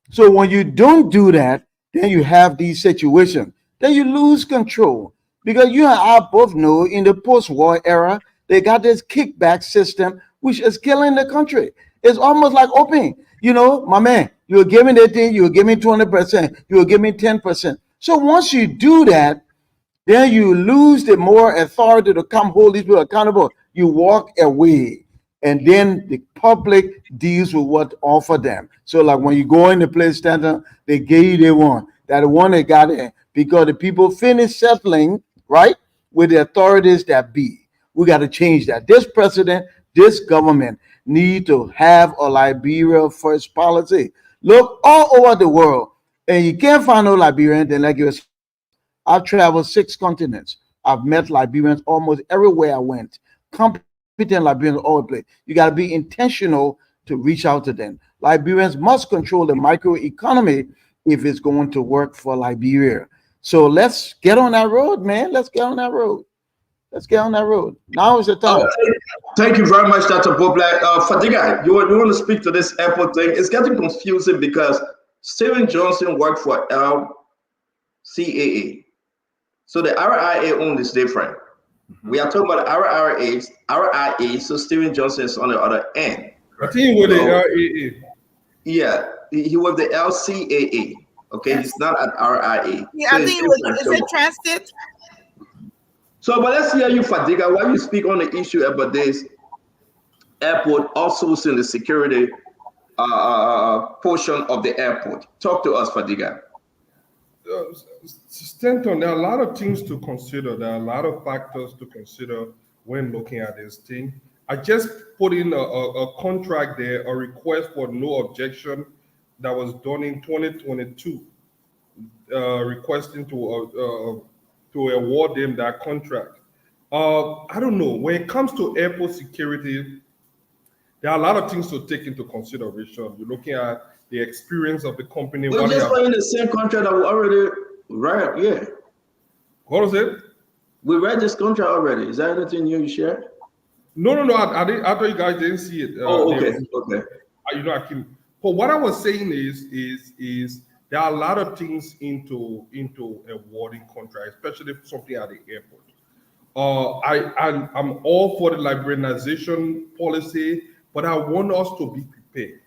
So when you don't do that, then you have these situations. Then you lose control. Because you and I both know in the post-war era, they got this kickback system, which is killing the country. It's almost like open. You know, my man, you were giving that thing, you were giving 20%, you were giving 10%. So once you do that, then you lose the more authority to come hold these people accountable. You walk away, and then the public deals with what offer them. So like when you go in the place standard, they gave you the one. That one they got in because the people finished settling, right, with the authorities that be. We got to change that. This president, this government need to have a Liberia first policy. Look all over the world, and you can't find no Liberian. Then like you, I've traveled 6 continents. I've met Liberians almost everywhere I went. Competent Liberians all the place. You got to be intentional to reach out to them. Liberians must control the microeconomy if it's going to work for Liberia. So let's get on that road, man. Let's get on that road. Let's get on that road. Now is the time. Thank you very much, Dr. Boblak. Fadiga, you want to speak to this airport thing? It's getting confusing because Steven Johnson worked for LCAA. So the RIA owned is different. We are talking about RIA, so Steven Johnson is on the other end. I think with the RIA. Yeah, he was the LCAA. Okay, he's not at RIA. Yeah, so I think is it transit? So, but let's hear you, Fadiga, while you speak on the issue about this airport outsourcing the security portion of the airport. Talk to us, Fadiga. Stanton, there are a lot of things to consider. There are a lot of factors to consider when looking at this thing. I just put in a contract there, a request for no objection that was done in 2022, requesting to award them that contract. I don't know. When it comes to airport security, There are a lot of things to take into consideration. You're looking at the experience of the company. We're just playing the same contract that we already read. Yeah. What was it? We read this contract already. Is that anything new you share? No. I thought you guys didn't see it. Okay. You know, I can. But what I was saying is there are a lot of things into awarding contract, especially something at the airport. I'm all for the liberalization policy, but I want us to be prepared.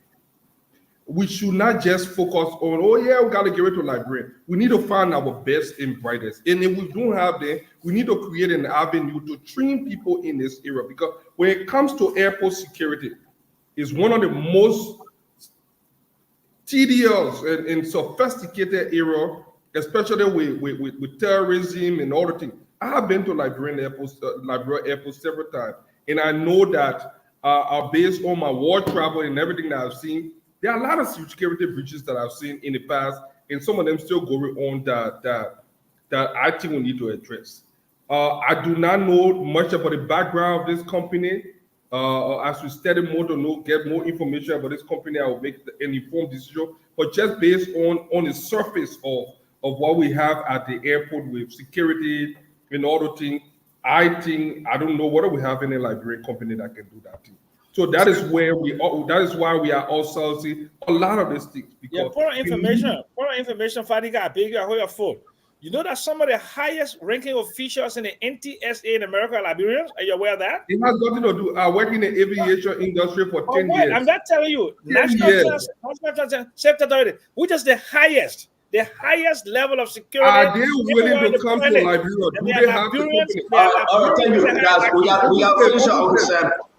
We should not just focus on, oh yeah, we got to give it to Liberian. We need to find our best and brightest. And if we don't have them, we need to create an avenue to train people in this area. Because when it comes to airport security, it's one of the most tedious and sophisticated area, especially with terrorism and all the things. I have been to Liberian airport several times, and I know that based on my war travel and everything that I've seen, there are a lot of security breaches that I've seen in the past, and some of them still going on that I think we need to address. I do not know much about the background of this company. As we study more to get more information about this company, I will make an informed decision. But just based on the surface of what we have at the airport with security and all the things, I don't know whether we have any Liberian company that can do that thing. So that is where that is why we are also seeing a lot of these things. Yeah, for information, Fadiga, big hold your phone. You know that some of the highest ranking officials in the NTSA in America are Liberians? Are you aware of that? It has nothing to do. I work in the aviation industry for 10 years. I'm not telling you. National Safety Authority, which is the highest level of security. Are they willing to come to Liberia? Do they have to come? Thank you, guys. We got to finish up.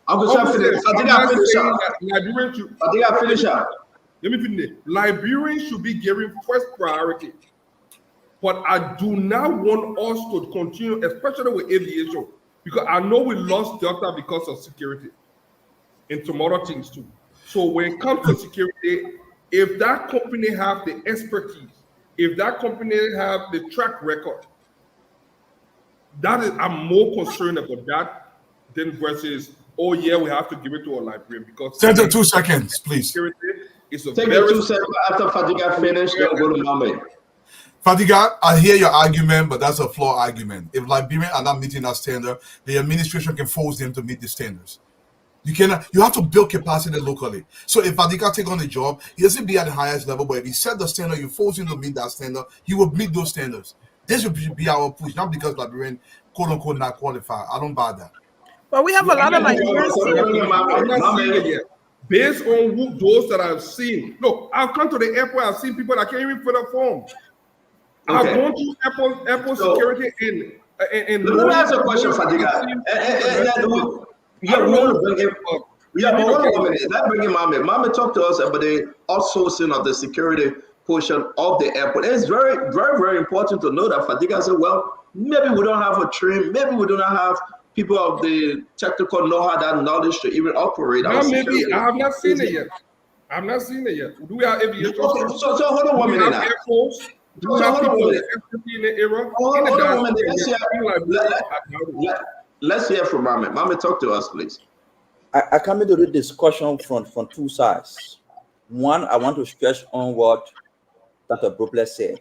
Uncle Sam, I think I finish up. Let me finish. Liberians should be given first priority. But I do not want us to continue, especially with aviation, because I know we lost Delta because of security and some other things too. So when it comes to security, if that company have the expertise, if that company have the track record, I'm more concerned about that than versus, oh yeah, we have to give it to a Liberian because 2 seconds, please. Security is Take it 2 seconds after Fadiga finished, then go to Mame. Fadiga, I hear your argument, but that's a flawed argument. If Liberians are not meeting that standard, the administration can force them to meet the standards. You have to build capacity locally. So if Fadiga take on the job, he doesn't be at the highest level, but if he set the standard, you force him to meet that standard, he will meet those standards. This will be our push, not because Liberian quote unquote not qualified. I don't buy that. But we have a lot of Liberians. I'm not seeing it yet. Based on those that I've seen. Look, I've come to the airport, I've seen people that can't even fill a form. I've gone to airport security in let me ask a question, Fadiga. Let's bring in Mame. Mame talked to us about the outsourcing of the security portion of the airport. It's very, very, very important to know that Fadiga said, well, maybe we don't have a train, maybe we do not have people of the technical know-how, that knowledge to even operate. Maybe I have not seen it yet. I'm not seeing it yet. Do we have aviation? So hold on 1 minute now. Do we have people in the era? Let's hear from Mame. Mame, talk to us, please. I come into the discussion from two sides. One, I want to stress on what Dr. Brople said.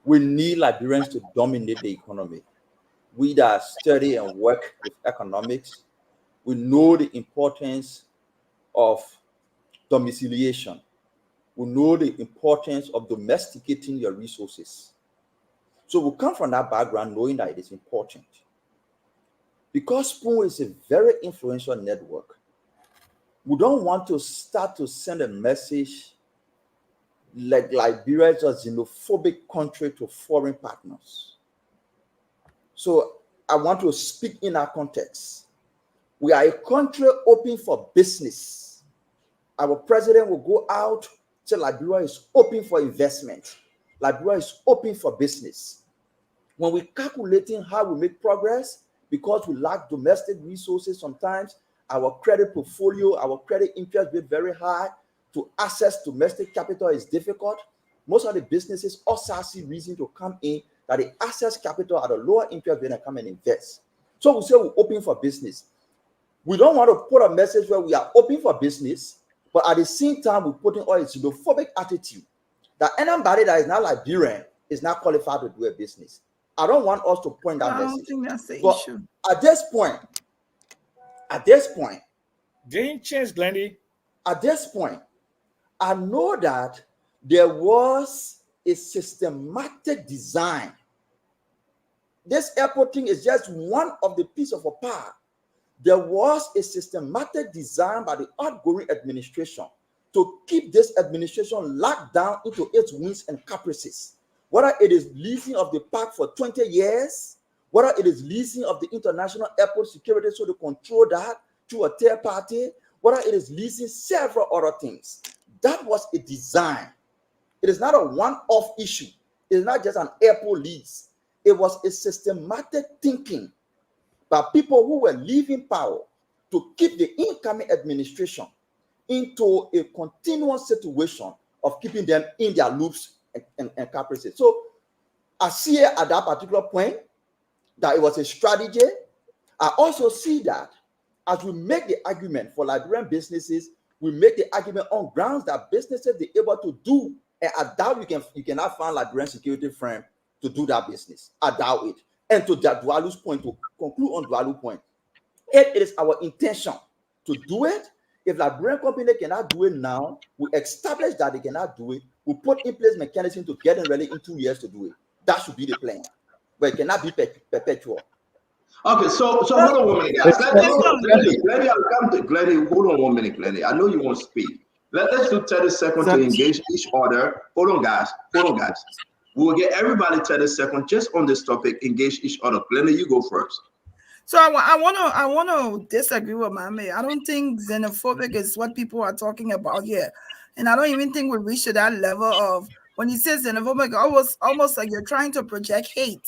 We need Liberians to dominate the economy. We that study and work with economics, we know the importance of domiciliation. We know the importance of domesticating your resources. So we come from that background knowing that it is important. Because SPOON is a very influential network, we don't want to start to send a message like Liberia is a xenophobic country to foreign partners. So I want to speak in our context. We are a country open for business. Our president will go out, say Liberia is open for investment. Liberia is open for business. When we're calculating how we make progress, because we lack domestic resources, sometimes our credit portfolio, our credit interest rate very high. To access domestic capital is difficult. Most of the businesses also see reason to come in that they access capital at a lower interest rate and come and invest. So we say we're open for business. We don't want to put a message where we are open for business, but at the same time, we're putting all a xenophobic attitude that anybody that is not Liberian is not qualified to do a business. I don't want us to point that message. I don't think that's the but issue. At this point, didn't change, Glendy. At this point, I know that there was a systematic design. This airport thing is just one of the pieces of a pie. There was a systematic design by the outgoing administration to keep this administration locked down into its whims and caprices. Whether it is leasing of the park for 20 years, whether it is leasing of the international airport security so to control that through a third party, whether it is leasing several other things. That was a design. It is not a one-off issue. It is not just an airport lease. It was a systematic thinking by people who were leaving power to keep the incoming administration into a continuous situation of keeping them in their loops and caprices. So I see at that particular point that it was a strategy. I also see that as we make the argument for Liberian businesses, we make the argument on grounds that businesses be able to do, and I doubt you cannot find Liberian security firm to do that business. I doubt it. And to that Dwalu's point, to conclude on Dwalu's point, it is our intention to do it. If Liberian company cannot do it now, we establish that they cannot do it. We put in place mechanism to get them ready in 2 years to do it. That should be the plan. But it cannot be perpetual. Okay, so hold on 1 minute, guys. Glendy, I'll come to Glendy. Hold on 1 minute, Glendy. I know you want to speak. Let's do 30 seconds to engage each other. Hold on, guys. We will get everybody 30 seconds just on this topic, engage each other. Glendy, you go first. So I want to disagree with Mame. I don't think xenophobic is what people are talking about here, and I don't even think we reached to that level of when he says xenophobic. Almost like you're trying to project hate.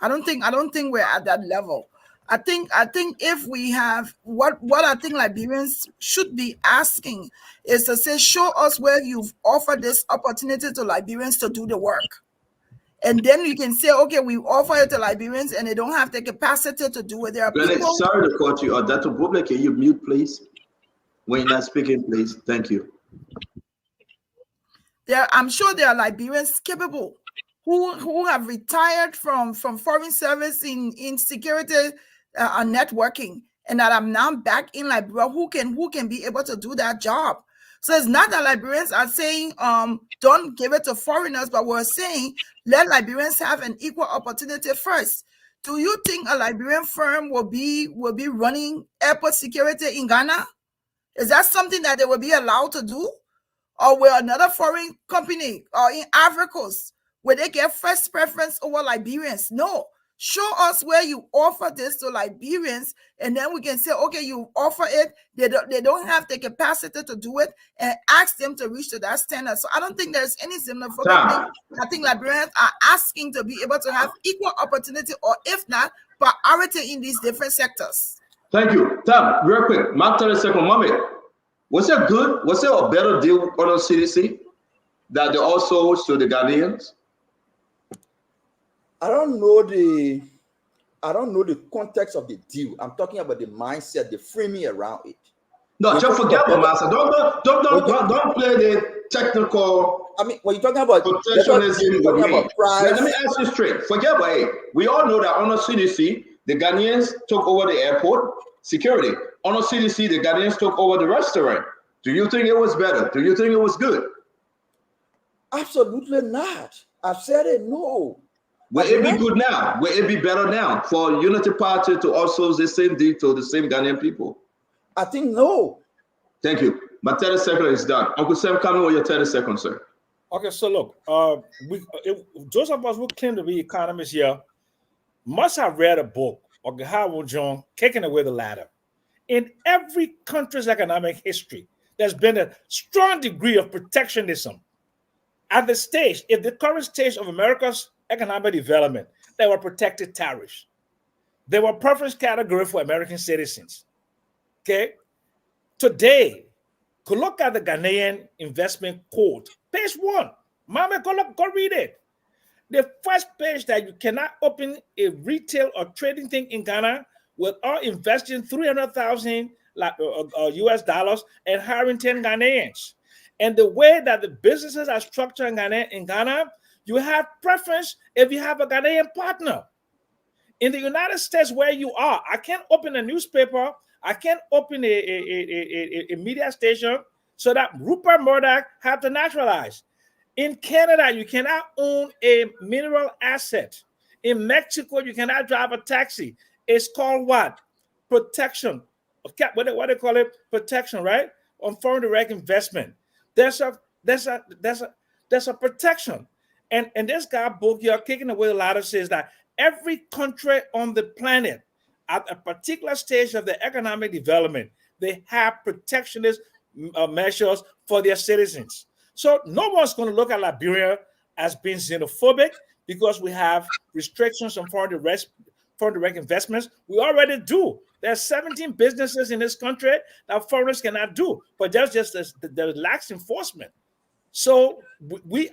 I don't think we're at that level. I think if we have what I think Liberians should be asking is to say, show us where you've offered this opportunity to Liberians to do the work. And then you can say, okay, we offer it to Liberians and they don't have the capacity to do it. There are people. Sorry to cut you. Dr. Public, can you mute, please? When you're not speaking, please. Thank you. I'm sure there are Liberians capable who have retired from foreign service in security and networking, and that I'm now back in Liberia who can be able to do that job. So it's not that Liberians are saying don't give it to foreigners, but we're saying let Liberians have an equal opportunity first. Do you think a Liberian firm will be running airport security in Ghana? Is that something that they will be allowed to do? Or will another foreign company or in Africa, will they get first preference over Liberians? No. Show us where you offer this to Liberians, and then we can say, okay, you offer it. They don't have the capacity to do it, and ask them to reach to that standard. So I don't think there's any xenophobic thing. I think Liberians are asking to be able to have equal opportunity, or if not, priority in these different sectors. Thank you. Tom, real quick, Mark 30 seconds. Mommy, was it a better deal with other CDC that they also to the Ghanaians? I don't know the context of the deal. I'm talking about the mindset, the framing around it. No, just forget about master. Don't play the technical. I mean, when you're talking about protectionism, let me ask you straight. Forget about it. We all know that under CDC, the Ghanaians took over the airport security. Under CDC, the Ghanaians took over the restaurant. Do you think it was better? Do you think it was good? Absolutely not. I've said it, no. Will it be good now? Will it be better now for Unity Party to also the same deal to the same Ghanaian people? I think no. Thank you. My 30 seconds is done. Uncle Sam, come in with your 30 seconds, sir. Okay, so look, those of us who claim to be economists here must have read a book of Gahawo John, Kicking Away the Ladder. In every country's economic history, there's been a strong degree of protectionism. At the stage, if the current stage of America's economic development, there were protected tariffs. There were preference category for American citizens. Okay? Today, go look at the Ghanaian investment code, page 1. Mama, go read it. The first page that you cannot open a retail or trading thing in Ghana with us investing 300,000 US dollars and hiring 10 Ghanaians. And the way that the businesses are structured in Ghana, you have preference if you have a Ghanaian partner. In the United States, where you are, I can't open a newspaper, I can't open a media station so that Rupert Murdoch have to naturalize. In Canada, you cannot own a mineral asset. In Mexico, you cannot drive a taxi. It's called what? Protection. Okay, what they call it? Protection, right? On foreign direct investment. There's a protection. And this guy book here, Kicking Away a Ladder, says that every country on the planet at a particular stage of their economic development, they have protectionist measures for their citizens. So no one's going to look at Liberia as being xenophobic because we have restrictions on foreign direct investments. We already do. There are 17 businesses in this country that foreigners cannot do, but there's just the lax enforcement. So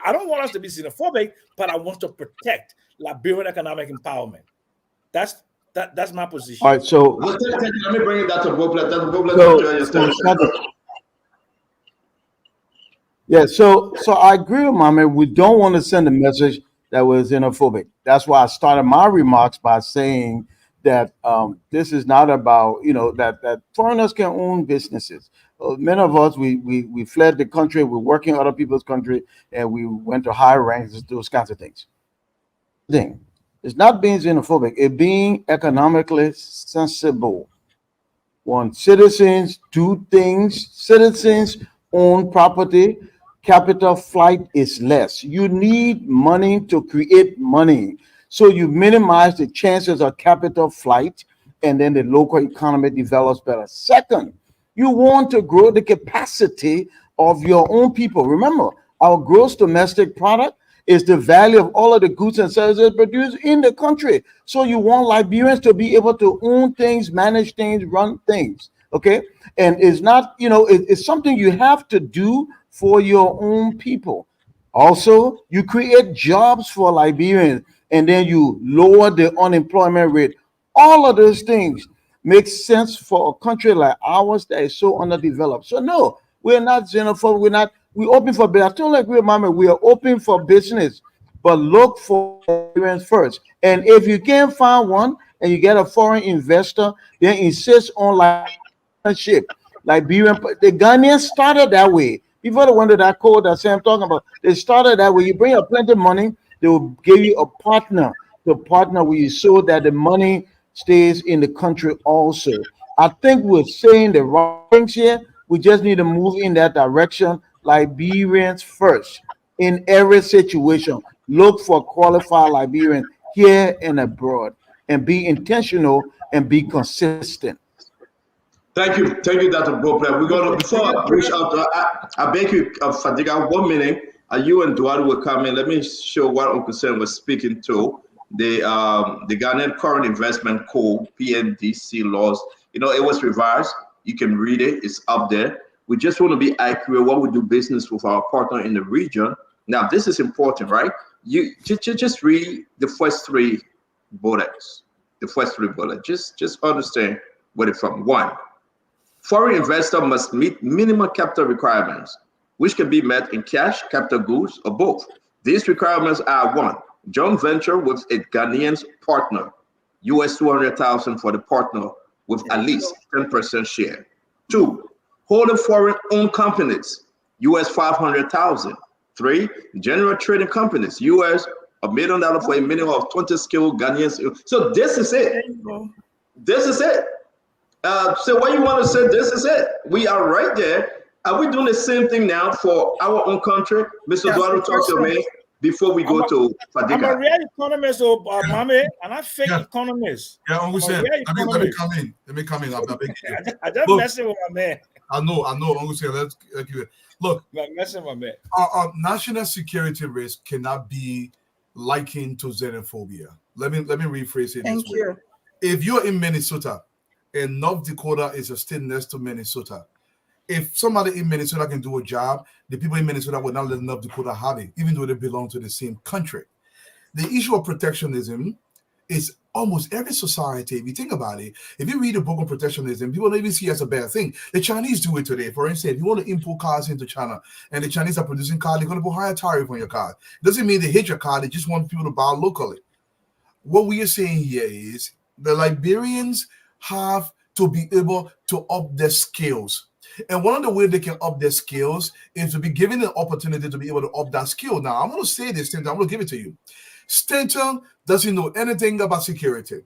I don't want us to be xenophobic, but I want to protect Liberian economic empowerment. That's my position. All right, so let me bring it down to Boblet. Yeah, so I agree with Mame. We don't want to send a message that was xenophobic. That's why I started my remarks by saying that this is not about, that foreigners can own businesses. Many of us, we fled the country, we're working in other people's country, and we went to higher ranks, those kinds of things. It's not being xenophobic, it's being economically sensible. When citizens do things, citizens own property, capital flight is less. You need money to create money. So you minimize the chances of capital flight, and then the local economy develops better. Second, you want to grow the capacity of your own people. Remember, our gross domestic product is the value of all of the goods and services produced in the country. So you want Liberians to be able to own things, manage things, run things. Okay. And it's not, it's something you have to do for your own people. Also, you create jobs for Liberians, and then you lower the unemployment rate. All of those things make sense for a country like ours that is so underdeveloped. So no, we're not xenophobic. We're open for business. I totally agree with Mama. We are open for business, but look for Liberians first. And if you can't find one and you get a foreign investor, then insist on Liberian. The Ghanaians started that way. People that went to that code that Sam talking about, they started that way. You bring up plenty of money, they will give you a partner to partner with you so that the money stays in the country also. I think we're saying the right things here. We just need to move in that direction. Liberians first in every situation. Look for qualified Liberians here and abroad, and be intentional and be consistent. Thank you, Dr. Bopler. We're gonna before I reach out. I beg you, Fadiga, 1 minute. You and Duarte will come in. Let me show what Uncle Sam was speaking to. The Ghanaian Current Investment Code (PNDC) laws. It was revised. You can read it. It's up there. We just want to be accurate when we do business with our partner in the region. Now, this is important, right? You just read the first three bullets. The first three bullets. Just understand where it's from. One, foreign investor must meet minimum capital requirements, which can be met in cash, capital goods, or both. These requirements are: one, joint venture with a Ghanaian partner, US 200,000 for the partner with at least 10% share. Two, holding foreign-owned companies, US 500,000. Three, general trading companies, US $1 million for a minimum of 20 skilled Ghanaians. So this is it. This is it. So what you want to say, this is it. We are right there. Are we doing the same thing now for our own country? Mr. Duarte, talk to me before we go to Fadiga. I'm a real economist, Mame, and I fake economist. Yeah, Uncle Sam, let me come in. Let me come in. I just messing with my man. I know, Uncle Sam. Look, messing with my man. Our national security risk cannot be likened to xenophobia. Let me rephrase it. Thank you. If you're in Minnesota and North Dakota is a state next to Minnesota, if somebody in Minnesota can do a job, the people in Minnesota will not let North Dakota have it, even though they belong to the same country. The issue of protectionism is almost every society. If you think about it, if you read the book on protectionism, people don't even see it as a bad thing. The Chinese do it today. For instance, if you want to import cars into China and the Chinese are producing cars, they're going to put higher tariff on your car. Doesn't mean they hate your car, they just want people to buy locally. What we are saying here is the Liberians have to be able to up their skills. And one of the ways they can up their skills is to be given an opportunity to be able to up that skill. Now, I'm going to say this thing, I'm going to give it to you. Stenton doesn't know anything about security.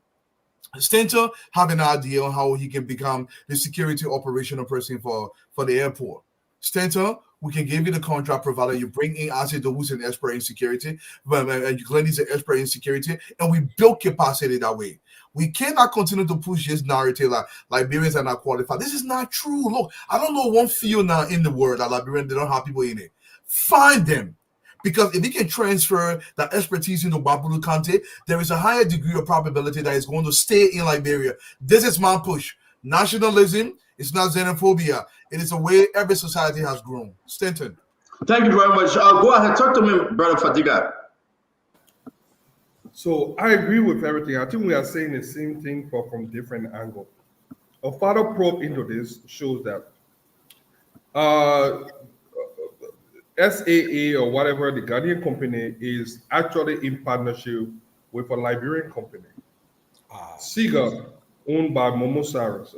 Stenton have an idea on how he can become the security operational person for the airport. Stenton, we can give you the contract provider. You bring in Asido, who's an expert in security, and Glenn is an expert in security, and we build capacity that way. We cannot continue to push this narrative like Liberians are not qualified. This is not true. Look, I don't know one field now in the world that Liberian, they don't have people in it. Find them. Because if you can transfer that expertise into Babulu Kante, there is a higher degree of probability that it's going to stay in Liberia. This is my push. Nationalism is not xenophobia. It is a way every society has grown. Stenton. Thank you very much. Go ahead. Talk to me, Brother Fadiga. So I agree with everything. I think we are saying the same thing from different angles. A further probe into this shows that SAA or whatever, the Ghanaian company, is actually in partnership with a Liberian company. SIGA, owned by Momo Cyrus,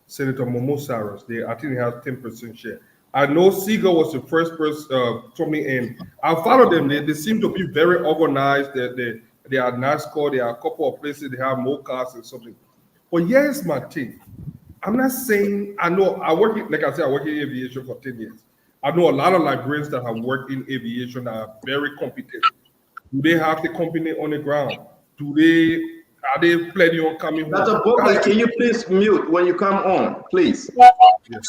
Senator Momo Cyrus. I think they have 10% share. I know SIGA was the first person coming in. I follow them. They seem to be very organized. They are NASCAR. There are a couple of places they have more cars and something. But here's my thing. I'm not saying, I know, I work in aviation for 10 years. I know a lot of Liberians that have worked in aviation that are very competent. Do they have the company on the ground? Are they planning on coming home? Dr. Bobby, can you please mute when you come on, please? Yes.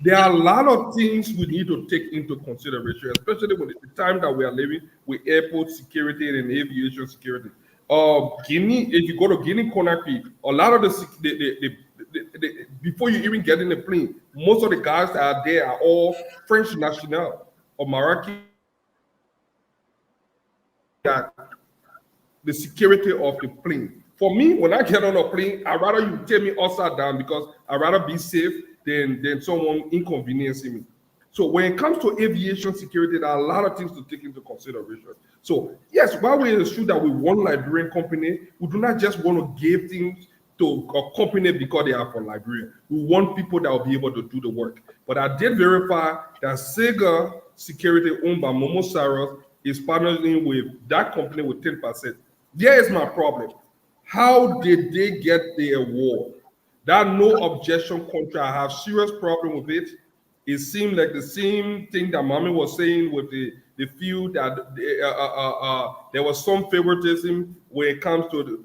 There are a lot of things we need to take into consideration, especially with the time that we are living with airport security and aviation security. Guinea, if you go to Guinea Conakry, a lot of before you even get in the plane, most of the guys that are there are all French national or Moroccan. The security of the plane. For me, when I get on a plane, I'd rather you take me upside down because I'd rather be safe than someone inconveniencing me. So when it comes to aviation security, there are a lot of things to take into consideration. So yes, while we ensure that we want Liberian company, we do not just want to give things to a company because they are from Liberia. We want people that will be able to do the work. But I did verify that Sega Security, owned by Momo Cyrus, is partnering with that company with 10%. Here is my problem. How did they get the award? That no objection contract, I have serious problem with it. It seemed like the same thing that Mami was saying with the few that there was some favoritism when it comes to the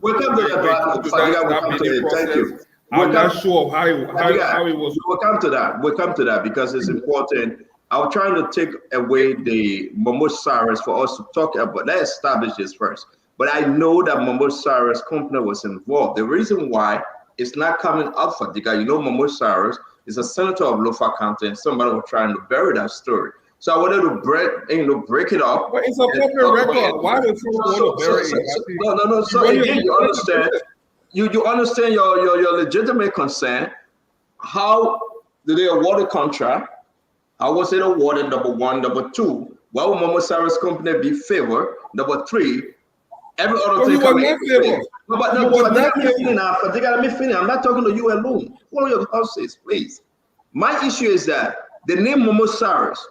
Thank you. I'm not sure of how it was. We'll come to that. We'll come to that because it's important. I'm trying to take away the Momo Cyrus for us to talk about. Let's establish this first. But I know that Momo Cyrus company was involved. The reason why it's not coming up for Diga, you know, Momo Cyrus is a senator of Lofa County, and somebody was trying to bury that story. So I wanted to break it up. But it's a public record. Why would someone want to bury it? No. So again, you understand. You understand your legitimate concern. How did they award a contract? How was it awarded? Number one. Number two, why would Momo Cyrus company be favored? Number three, every other thing coming in favor. Let me finish. I'm not talking to you alone. Follow your horses, please. My issue is that the name Momo Cyrus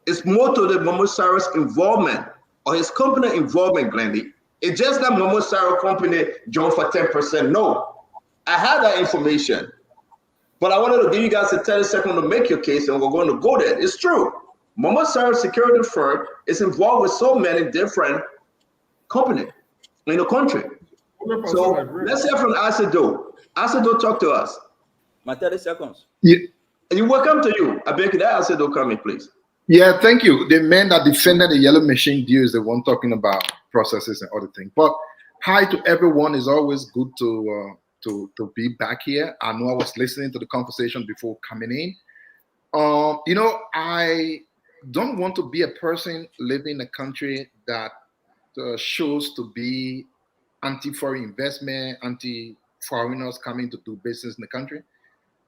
is more to the Momo Cyrus involvement or his company involvement, Glendy. It's just that Momo Cyrus company joined for 10%. No, I had that information. But I wanted to give you guys a 30 seconds to make your case, and we're going to go there. It's true. Momo Cyrus security firm is involved with so many different companies in the country. So let's hear from Asido. Asido, talk to us. My 30 seconds. Yeah. You're welcome to you. I beg you, that Asido come in, please. Yeah, thank you. The man that defended the yellow machine deal is the one talking about processes and other things. But hi to everyone. It's always good to be back here. I know I was listening to the conversation before coming in. You know, I don't want to be a person living in a country that shows to be anti-foreign investment, anti-foreigners coming to do business in the country.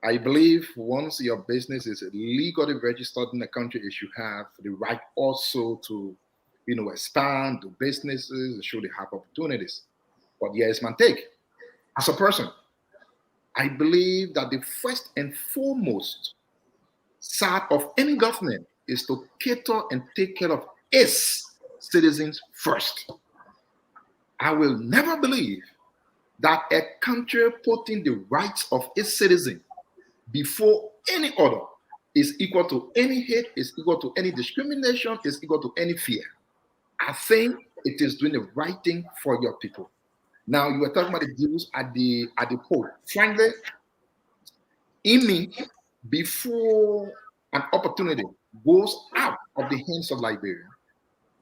I believe once your business is legally registered in the country, it should have the right also to, expand, do businesses, it should have opportunities. But here's my take. As a person, I believe that the first and foremost side of any government is to cater and take care of its citizens first. I will never believe that a country putting the rights of its citizens before any other is equal to any hate, is equal to any discrimination, is equal to any fear. I think it is doing the right thing for your people. Now, you were talking about the deals at the port. Frankly, in me, before an opportunity goes out of the hands of Liberia,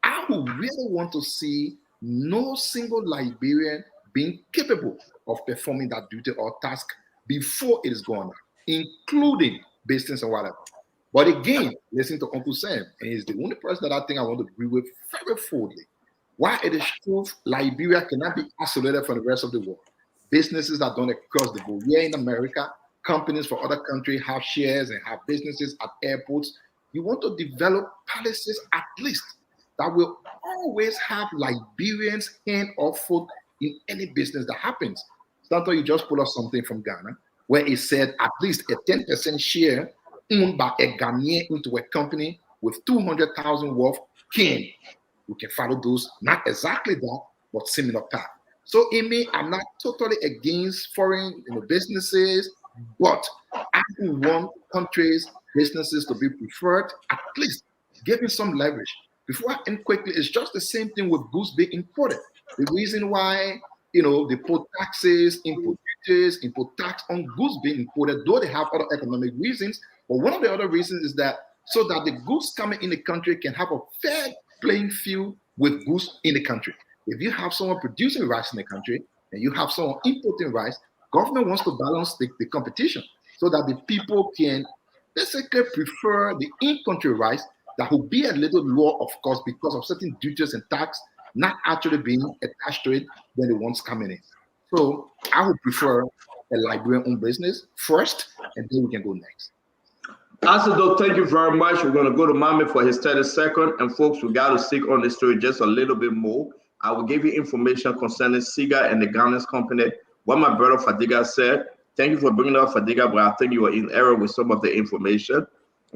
I would really want to see no single Liberian being capable of performing that duty or task before it is gone out, including business and whatever. But again, listen to Uncle Sam, and he's the only person that I think I want to agree with very fully. Why it is true Liberia cannot be isolated from the rest of the world. Businesses are done across the board. Here in America, companies for other countries have shares and have businesses at airports. You want to develop policies at least that will always have Liberians hand or foot in any business that happens. Sometimes you just pull up something from Ghana where it said at least a 10% share owned by a Ghanaian into a company with 200,000 worth can. We can follow those, not exactly that, but similar path. So in me, I'm not totally against foreign businesses, but I want countries, businesses to be preferred, at least giving some leverage. Before I end quickly, it's just the same thing with goods being imported. The reason why, they put taxes, input duties, input tax on goods being imported, though they have other economic reasons. But one of the other reasons is that so that the goods coming in the country can have a fair playing field with goods in the country. If you have someone producing rice in the country and you have someone importing rice, government wants to balance the competition so that the people can basically prefer the in-country rice that will be a little lower, of course, because of certain duties and tax not actually being attached to it than the ones coming in. So I would prefer a Liberian-owned business first, and then we can go next. Asido, thank you very much. We're going to go to Mami for his 30 seconds. And folks, we got to stick on the story just a little bit more. I will give you information concerning SIGA and the Ghanaian company. What my brother Fadiga said, thank you for bringing up Fadiga, but I think you were in error with some of the information.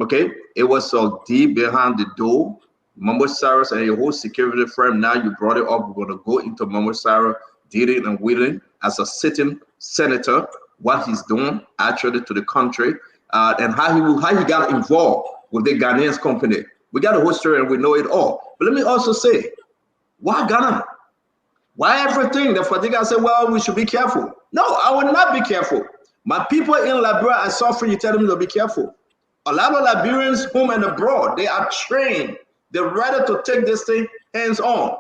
Okay, it was so deep behind the door. Mambo Cyrus and your whole security firm, now you brought it up. We're going to go into Mambo Cyrus, dealing and willing as a sitting senator, what he's doing actually to the country. And how he got involved with the Ghanaian company. We got a whole story and we know it all. But let me also say, why Ghana? Why everything? The Fadiga said, well, we should be careful. No, I will not be careful. My people in Liberia are suffering. You tell them to be careful. A lot of Liberians, home and abroad, they are trained. They're ready to take this thing hands on.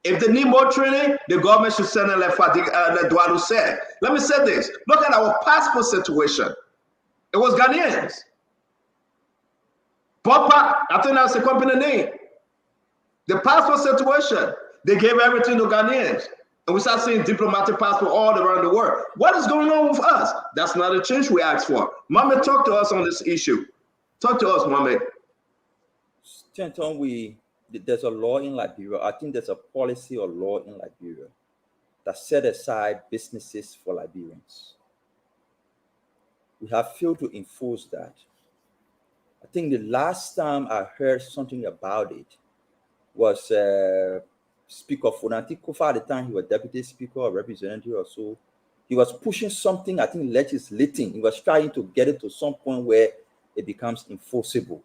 If they need more training, the government should send them like Dualu said. Let me say this. Look at our passport situation. It was Ghanaians. Papa, I think that's the company name. The passport situation, they gave everything to Ghanaians. And we start seeing diplomatic passport all around the world. What is going on with us? That's not a change we asked for. Mama, talk to us on this issue. Talk to us, Mama. Stenton, there's a law in Liberia. I think there's a policy or law in Liberia that set aside businesses for Liberians. We have failed to enforce that. I think the last time I heard something about it was Speaker Fonanti Kofa. At the time, he was deputy speaker or representative or so. He was pushing something, I think, legislating. He was trying to get it to some point where it becomes enforceable,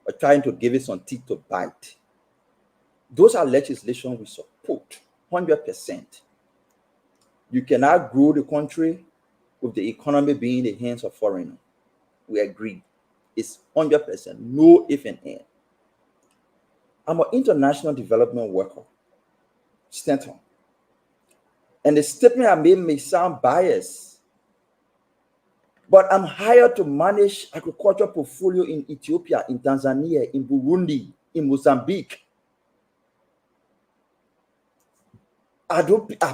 or trying to give it some teeth to bite. Those are legislation we support 100%. You cannot grow the country with the economy being in the hands of foreigners. We agree. It's 100%, no if and end. I'm an international development worker, Stanton. And the statement I made may sound biased, but I'm hired to manage agriculture portfolio in Ethiopia, in Tanzania, in Burundi, in Mozambique. Are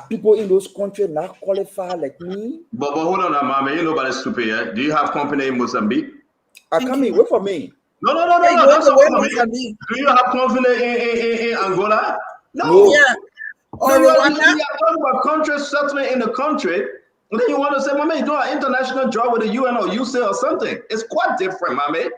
people in those countries not qualified like me? But hold on, mama. You nobody's stupid yet. Do you have company in Mozambique? Coming. Wait for me. No. Hey, That's going all to for me. Do you have company in Angola? No. Yeah. Or No, Rwanda? you are talking about countries settling in the country, and then you want to say, "Mama, you do an international job with the UN or UC or something." It's quite different, Mama.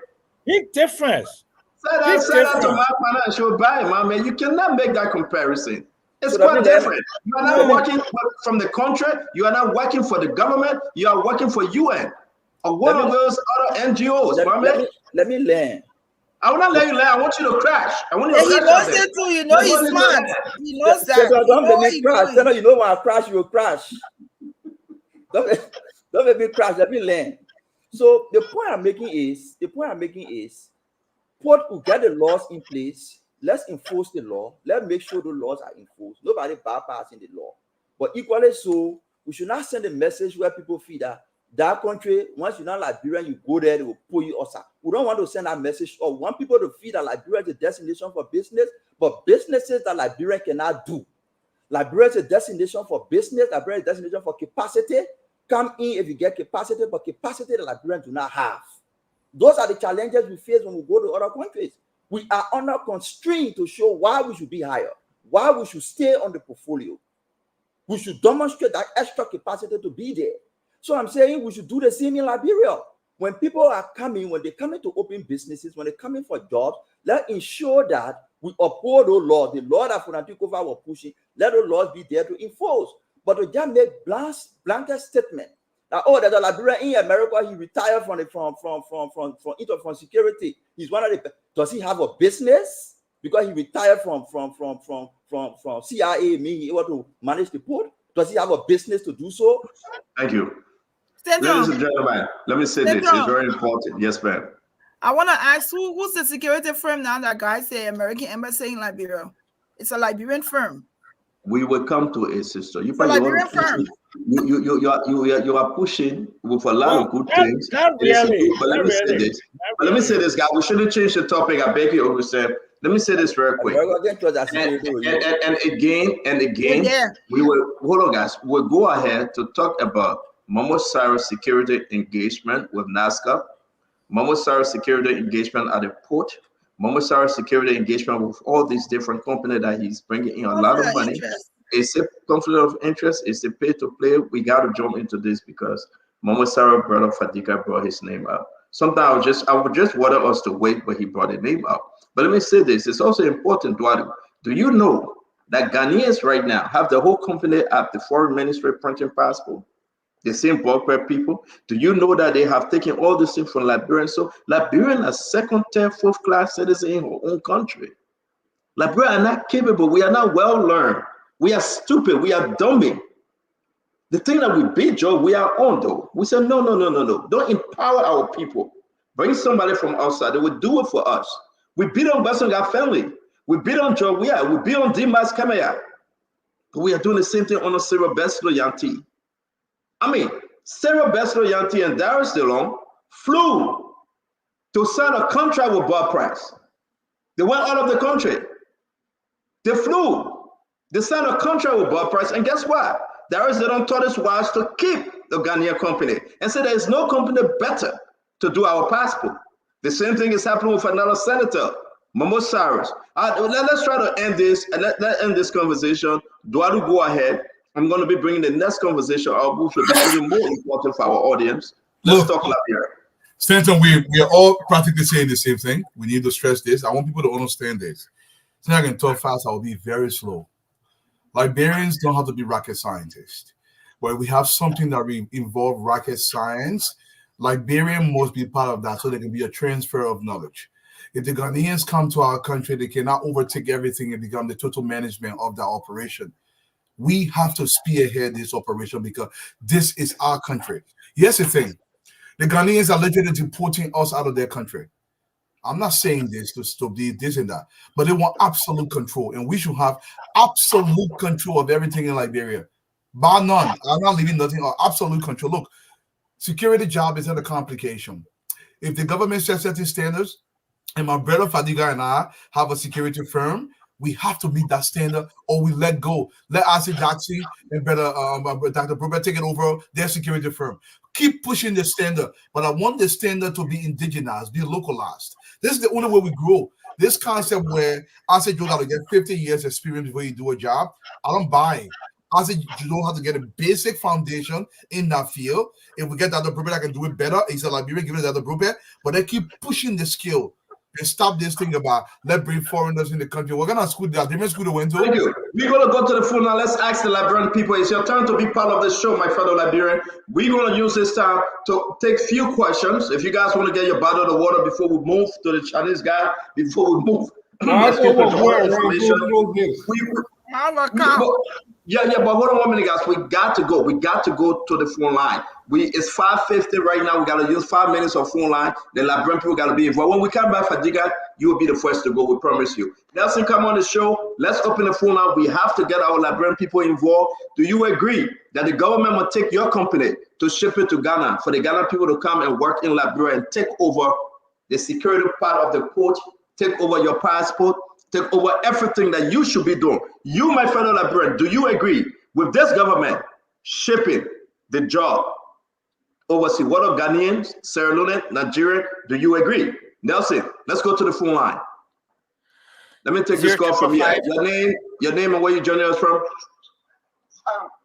Big difference. Say that to my financial buy, Mama. You cannot make that comparison. It's So quite different. You are not working from the country. You are not working for the government. You are working for UN or one of those other NGOs, Mama. Let me learn. I will not let you learn. I want you to crash. I want you to He crash. knows it too. You know he's smart. He knows that. Don't let me crash. You know when I crash, you will crash. Don't let me crash. Let me learn. So the point I'm making is, put get the laws in place. Let's enforce the law. Let's make sure the laws are enforced. Nobody bypassing the law. But equally so, we should not send a message where people feel that country, once you're not Liberian, you go there, they will pull you outside. We don't want to send that message or want people to feel that Liberia is a destination for business, but businesses that Liberia cannot do. Liberia is a destination for business, Liberia is a destination for capacity. Come in if you get capacity, but capacity that Liberians do not have. Those are the challenges we face when we go to other countries. We are under constraint to show why we should be higher, why we should stay on the portfolio. We should demonstrate that extra capacity to be there. So I'm saying we should do the same in Liberia. When people are coming, when they come in to open businesses, when they come in for jobs, let's ensure that we uphold those laws. The law that Funantikova was pushing, let those laws be there to enforce. But to just make blanket statement that, oh, there's a Liberian in America, he retired from security. He's one of the. Does he have a business? Because he retired from CIA, meaning he able to manage the port. Does he have a business to do so? Thank you. Ladies and gentlemen, let me say this. It's very important. Yes, ma'am. I want to ask who's the security firm now that guy say American Embassy in Liberia? It's a Liberian firm. We will come to it, sister. You are pushing with a lot of good things. Not really. But let me say this, guys. We shouldn't change the topic. I beg you, Augustin. Let me say this very quick. And again, we will hold on, guys. We'll go ahead to talk about Momo Cyrus security engagement with NASCA, Momo Cyrus security engagement at the port, Momo Cyrus security engagement with all these different companies that he's bringing in a lot of money. It's a conflict of interest. It's a pay to play. We got to jump into this because Momo Cyrus brother Fadika brought his name up. Sometimes I would just wanted us to wait, but he brought the name up. But let me say this. It's also important, Duadu. Do you know that Ghanaians right now have the whole company at the foreign ministry printing passport? The same bulk people. Do you know that they have taken all this thing from Liberians? So Liberian are second, third, fourth class citizens in our own country. Liberians are not capable. We are not well learned. We are stupid. We are dummy. The thing that we beat, Joe, we are on though. We said, no. Don't empower our people. Bring somebody from outside. They will do it for us. We beat on Bassonga family. We beat on Joe. We beat on Dimas Kamaya. But we are doing the same thing on a Sarah Bessler Yanti. I mean, Sarah Bessler Yanti and Darius DeLong flew to sign a contract with Bob Price. They went out of the country. They flew. They signed a contract with Bob Price. And guess what? Darius DeLong taught his wives to keep the Ghanaian company and said there is no company better to do our passport. The same thing is happening with another senator, Momo Cyrus. Let's try to end this and let's end this conversation. Duadu, go ahead. I'm going to be bringing the next conversation up, which will be even more important for our audience. Let's talk Liberia. Stanton, we are all practically saying the same thing. We need to stress this. I want people to understand this. So I can talk fast. I will be very slow. Liberians don't have to be rocket scientists. But we have something that involve rocket science. Liberian must be part of that so there can be a transfer of knowledge. If the Ghanaians come to our country, they cannot overtake everything and become the total management of that operation. We have to spearhead this operation because this is our country. Here's the thing. The Ghanaians are literally deporting us out of their country. I'm not saying this to stop this and that, but they want absolute control, and we should have absolute control of everything in Liberia. Bar none. I'm not leaving nothing or absolute control. Look, security job is not a complication. If the government sets certain standards, and my brother Fadiga and I have a security firm, We have to meet that standard, or we let go. Let Asa Jackson and better Dr. Brober take it over their security firm. Keep pushing the standard, but I want the standard to be indigenized, be localized. This is the only way we grow. This concept where I said you got to get 50 years experience before you do a job, I don't buy it. I said you don't have to get a basic foundation in that field. If we get the other Brober that can do it better, he said Liberian, give it the other Brober, but they keep pushing the skill. And stop this thing about let's bring foreigners in the country. We're gonna school that different school to went to. Thank you. We're gonna go to the phone now. Let's ask the Liberian people. It's your turn to be part of the show, my fellow Liberian. We're gonna use this time to take few questions. If you guys want to get your bottle of water before we move to the Chinese guy, before we move, let's get the information. But hold on 1 minute, guys. We got to go. We got to go to the phone line. It's 5:50 right now. We got to use 5 minutes of phone line. The Liberian people got to be involved. When we come back, Fadiga, you will be the first to go. We promise you. Nelson, come on the show. Let's open the phone line. We have to get our Liberian people involved. Do you agree that the government will take your company to ship it to Ghana for the Ghana people to come and work in Liberia and take over the security part of the port, take over your passport, take over everything that you should be doing? You, my fellow Liberian, do you agree with this government shipping the job overseas? What of Ghanaians, Sierra Leone, Nigeria? Do you agree? Nelson, let's go to the phone line. Let me take this call from you. Your name and where you joining us from?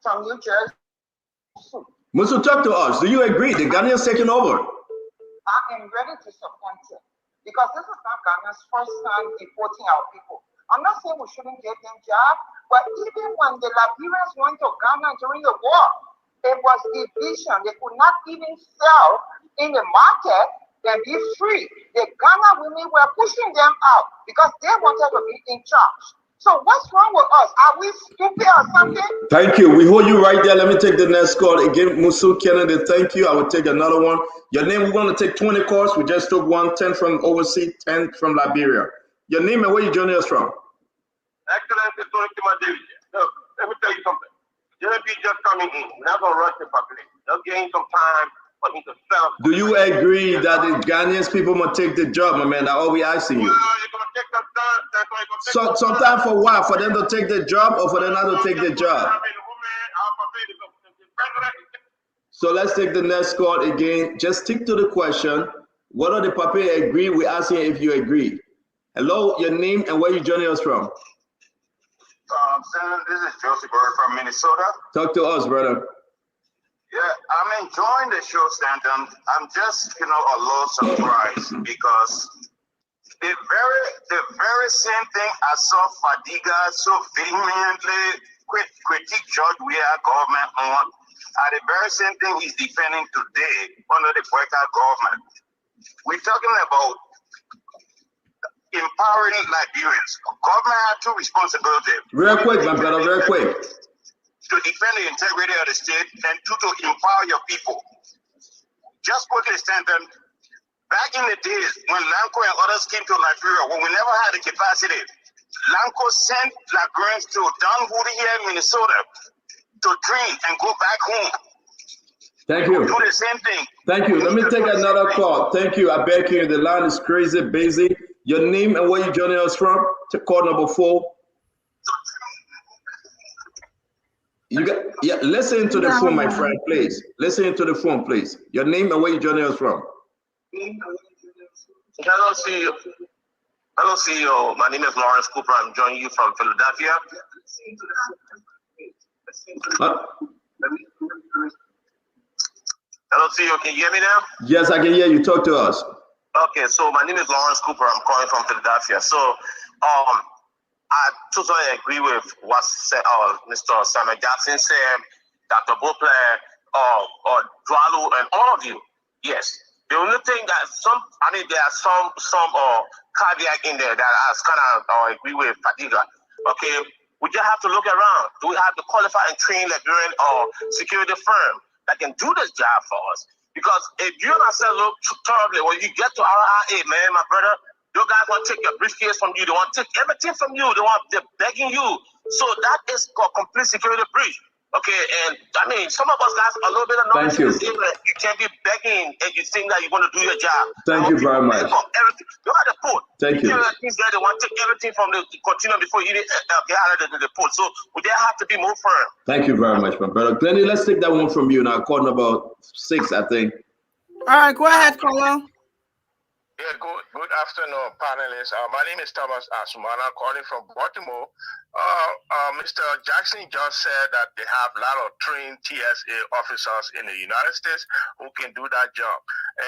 From New Jersey. Musu, talk to us. Do you agree the Ghanaians taking over? I am very disappointed because this is not Ghana's first time deporting our people. I'm not saying we shouldn't get them jobs, but even when the Liberians went to Ghana during the war, it was division. They could not even sell in the market and be free. The Ghana women were pushing them out because they wanted to be in charge. So what's wrong with us? Are we stupid or something? Thank you. We hold you right there. Let me take the next call. Again, Musu Kennedy, thank you. I will take another one. Your name, we're going to take 20 calls. We just took 10 from overseas, 10 from Liberia. Your name and where you joining us from? Excellency, look, let me tell you something. JP just coming in. We're not going to rush the population. They'll gain some time for him to sell. Do you agree that the Ghanaians people must take the job, my man? That's all we asking you. So sometime for what? For them to take the job or for them not to take the job? So let's take the next call again. Just stick to the question. What are the papier agree? We're asking if you agree. Hello, your name and where you joining us from? This is Joseph Bird from Minnesota. Talk to us, brother. Yeah, I'm enjoying the show, Stanton. I'm just, a little surprised because the very same thing I saw Fadiga so vehemently critique George Weah government on, are the very same thing he's defending today under the Boycott government. We're talking about empowering Liberians. Government has two responsibilities. Real quick, my brother, real quick. To defend the integrity of the state and to empower your people. Just quickly, Stanton, back in the days when Lanco and others came to Liberia, when we never had the capacity, Lanco sent Liberians to Dunwoody here in Minnesota to train and go back home. Thank you. Do the same thing. Thank you. Let me take another call. Thank you. I beg you. The line is crazy, busy. Your name and where you joining us from? To call number 4. Listen to the phone, my friend, please. Listen to the phone, please. Your name and where you joining us from? Hello, CEO. Hello, CEO. My name is Lawrence Cooper. I'm joining you from Philadelphia. Hello, CEO. Can you hear me now? Yes, I can hear you. Talk to us. Okay, so my name is Lawrence Cooper. I'm calling from Philadelphia. So, I totally agree with what Mr. Samuel Jackson said, Dr. Bople, or Dwalu, and all of you. Yes. The only thing that there are some caveat in there that I kind of agree with Fadiga. Okay, we just have to look around. Do we have the qualified and trained Liberian or security firm that can do this job for us? Because if you and I say look terribly, when you get to RIA, man, my brother, those guys want to take your briefcase from you. They want to take everything from you. They're begging you. So that is a complete security breach. Okay, and I mean, some of us got a little bit of knowledge. Thank you. You can't be begging and you think that you're going to do your job. Thank you very much. Everything. Look at the port. Thank you. Things there, they want to take everything from the container before you get out of the port. So we there have to be more firm. Thank you very much, my brother. Glennie, let's take that one from you now. Call number 6, I think. All right, go ahead, caller. Yeah, good afternoon, panelists. My name is Thomas Asumana, calling from Baltimore. Mr. Jackson just said that they have a lot of trained TSA officers in the United States who can do that job,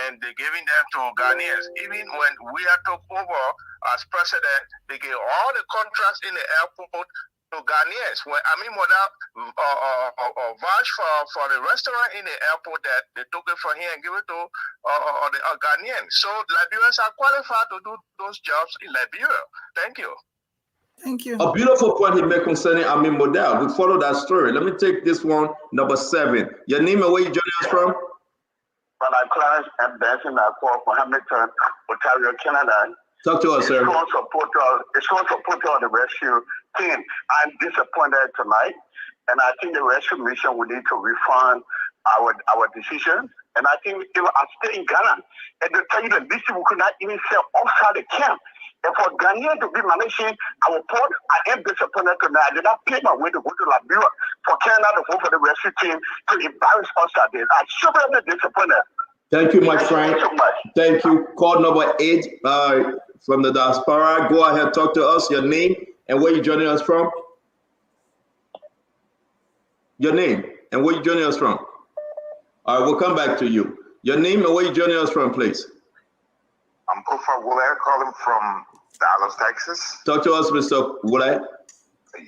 and they're giving them to Ghanaians. Even when we are took over as president, they gave all the contracts in the airport to Ghanaians. When that vouch for the restaurant in the airport, that they took it from here and give it to the Ghanaians. So Liberians are qualified to do those jobs in Liberia. Thank you. Thank you. A beautiful point he made concerning Amin Model. We follow that story. Let me take this one, number 7. Your name and where you joining us from? I'm Clarence M. Benson. I call from Hamilton, Ontario, Canada. Talk to us, sir. It's going to support on the rescue team. I'm disappointed tonight, and I think the rescue mission will need to refund our decision. And I think if I stay in Ghana, and they tell you that this we could not even sell outside the camp. And for Ghanaian to be managing our port, I am disappointed tonight. I did not pay my way to go to Liberia for Canada to vote for the rescue team to embarrass us out there. I should have been disappointed. Thank you, my friend. Thank you. Call number 8 from the diaspora. Go ahead, talk to us. Your name and where you joining us from? Your name and where you joining us from? All right, we'll come back to you. Your name and where you joining us from, please. I'm Kofa Wule, calling from Dallas, Texas. Talk to us, Mr. Wule.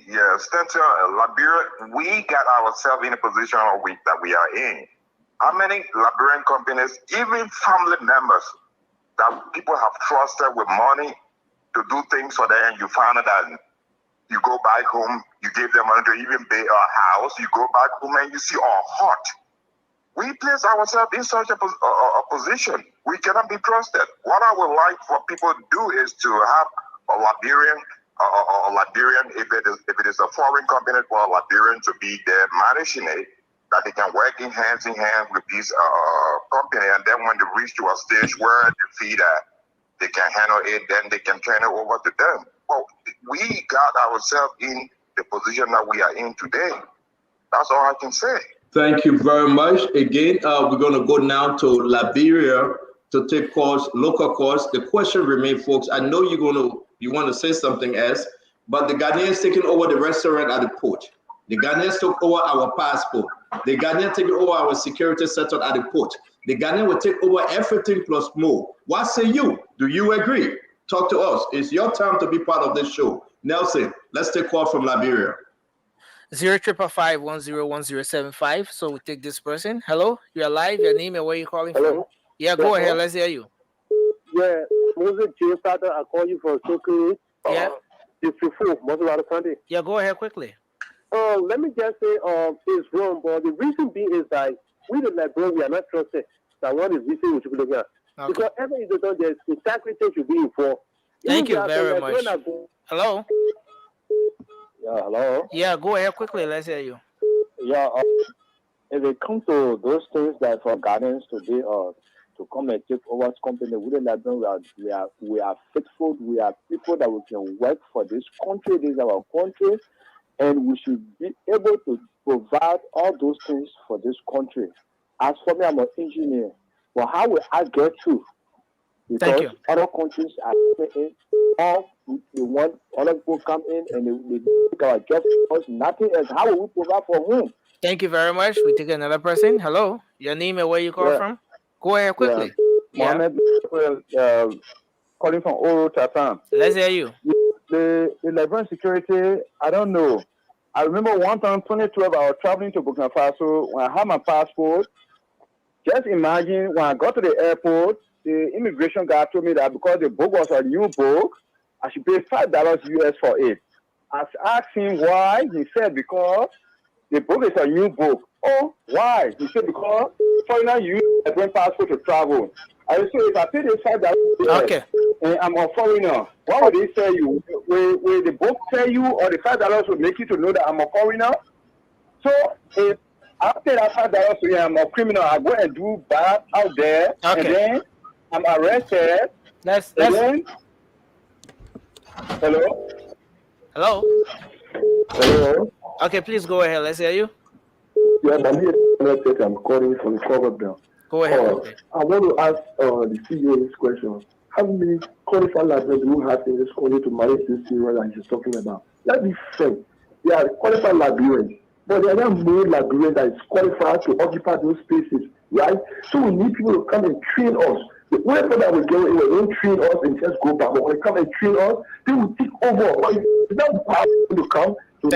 Yes, Liberia, we got ourselves in a position that we are in. How many Liberian companies, even family members, that people have trusted with money to do things for them, and you find out that you go back home, you give them money to even pay a house, you go back home and you see our heart. We place ourselves in such a position. We cannot be trusted. What I would like for people to do is to have a Liberian, if it is a foreign company, for a Liberian to be there managing it, that they can work in hand with this company, and then when they reach to a stage where they feel that they can handle it, then they can turn it over to them. Well, we got ourselves in the position that we are in today. That's all I can say. Thank you very much. Again, we're going to go now to Liberia to take calls, local calls. The question remains, folks. I know you want to say something else, but the Ghanaians taking over the restaurant at the port. The Ghanaians took over our passport. The Ghanaians taking over our security setup at the port. The Ghanaians will take over everything plus more. What say you? Do you agree? Talk to us. It's your time to be part of this show. Nelson, let's take call from Liberia. 055-101075. So we take this person. Hello, you're live. Your name and where you calling from? Yeah, go ahead. Let's hear you. Yeah, Moses Starter. I call you from Sokri. Yeah. Yeah, go ahead quickly. Let me just say, it's wrong, but the reason being is that we the Liberians, we are not trusted. That one is reason we should be looking at. Okay. Because every institution, there's integrity should be involved. Thank you very much. Hello. Yeah, hello. Yeah, go ahead quickly. Let's hear you. Yeah, if it comes to those things that for Ghanaians to be to come and take over this company, we are faithful. We are people that we can work for this country. This is our country, and we should be able to provide all those things for this country. As for me, I'm an engineer. Well, how will I get through? Because other countries are in, all they want other people come in and they take our job for us, nothing else. How will we provide for whom? Thank you very much. We take another person. Hello, your name and where you call from? Go ahead quickly. Mohammed, calling from Oro Chatham. Let's hear you. The Liberian security, I don't know. I remember one time, 2012, I was traveling to Burkina Faso when I had my passport. Just imagine when I got to the airport, the immigration guy told me that because the book was a new book, I should pay $5 US for it. I asked him why. He said because the book is a new book. Oh, why? He said because foreigners use a Liberian passport to travel. I said if I pay this $5 US and I'm a foreigner, what would they say you? Will the book tell you or the $5 will make you to know that I'm a foreigner? So if after that $5 to you, I'm a criminal, I go and do bad out there, and then I'm arrested. Let's then, hello. Okay, please go ahead. Let's hear you. Yeah, my name is I'm calling from the cover bell. Go ahead. I want to ask the CEO this question. How many qualified librarians do you have in this country to manage this area that he's talking about? Let's be frank. They are qualified librarians, but they are not more librarians that is qualified to occupy those spaces, right? So we need people to come and train us. The only people that we go in, they don't train us and just go back. But when they come and train us, they will take over. It's not possible to come to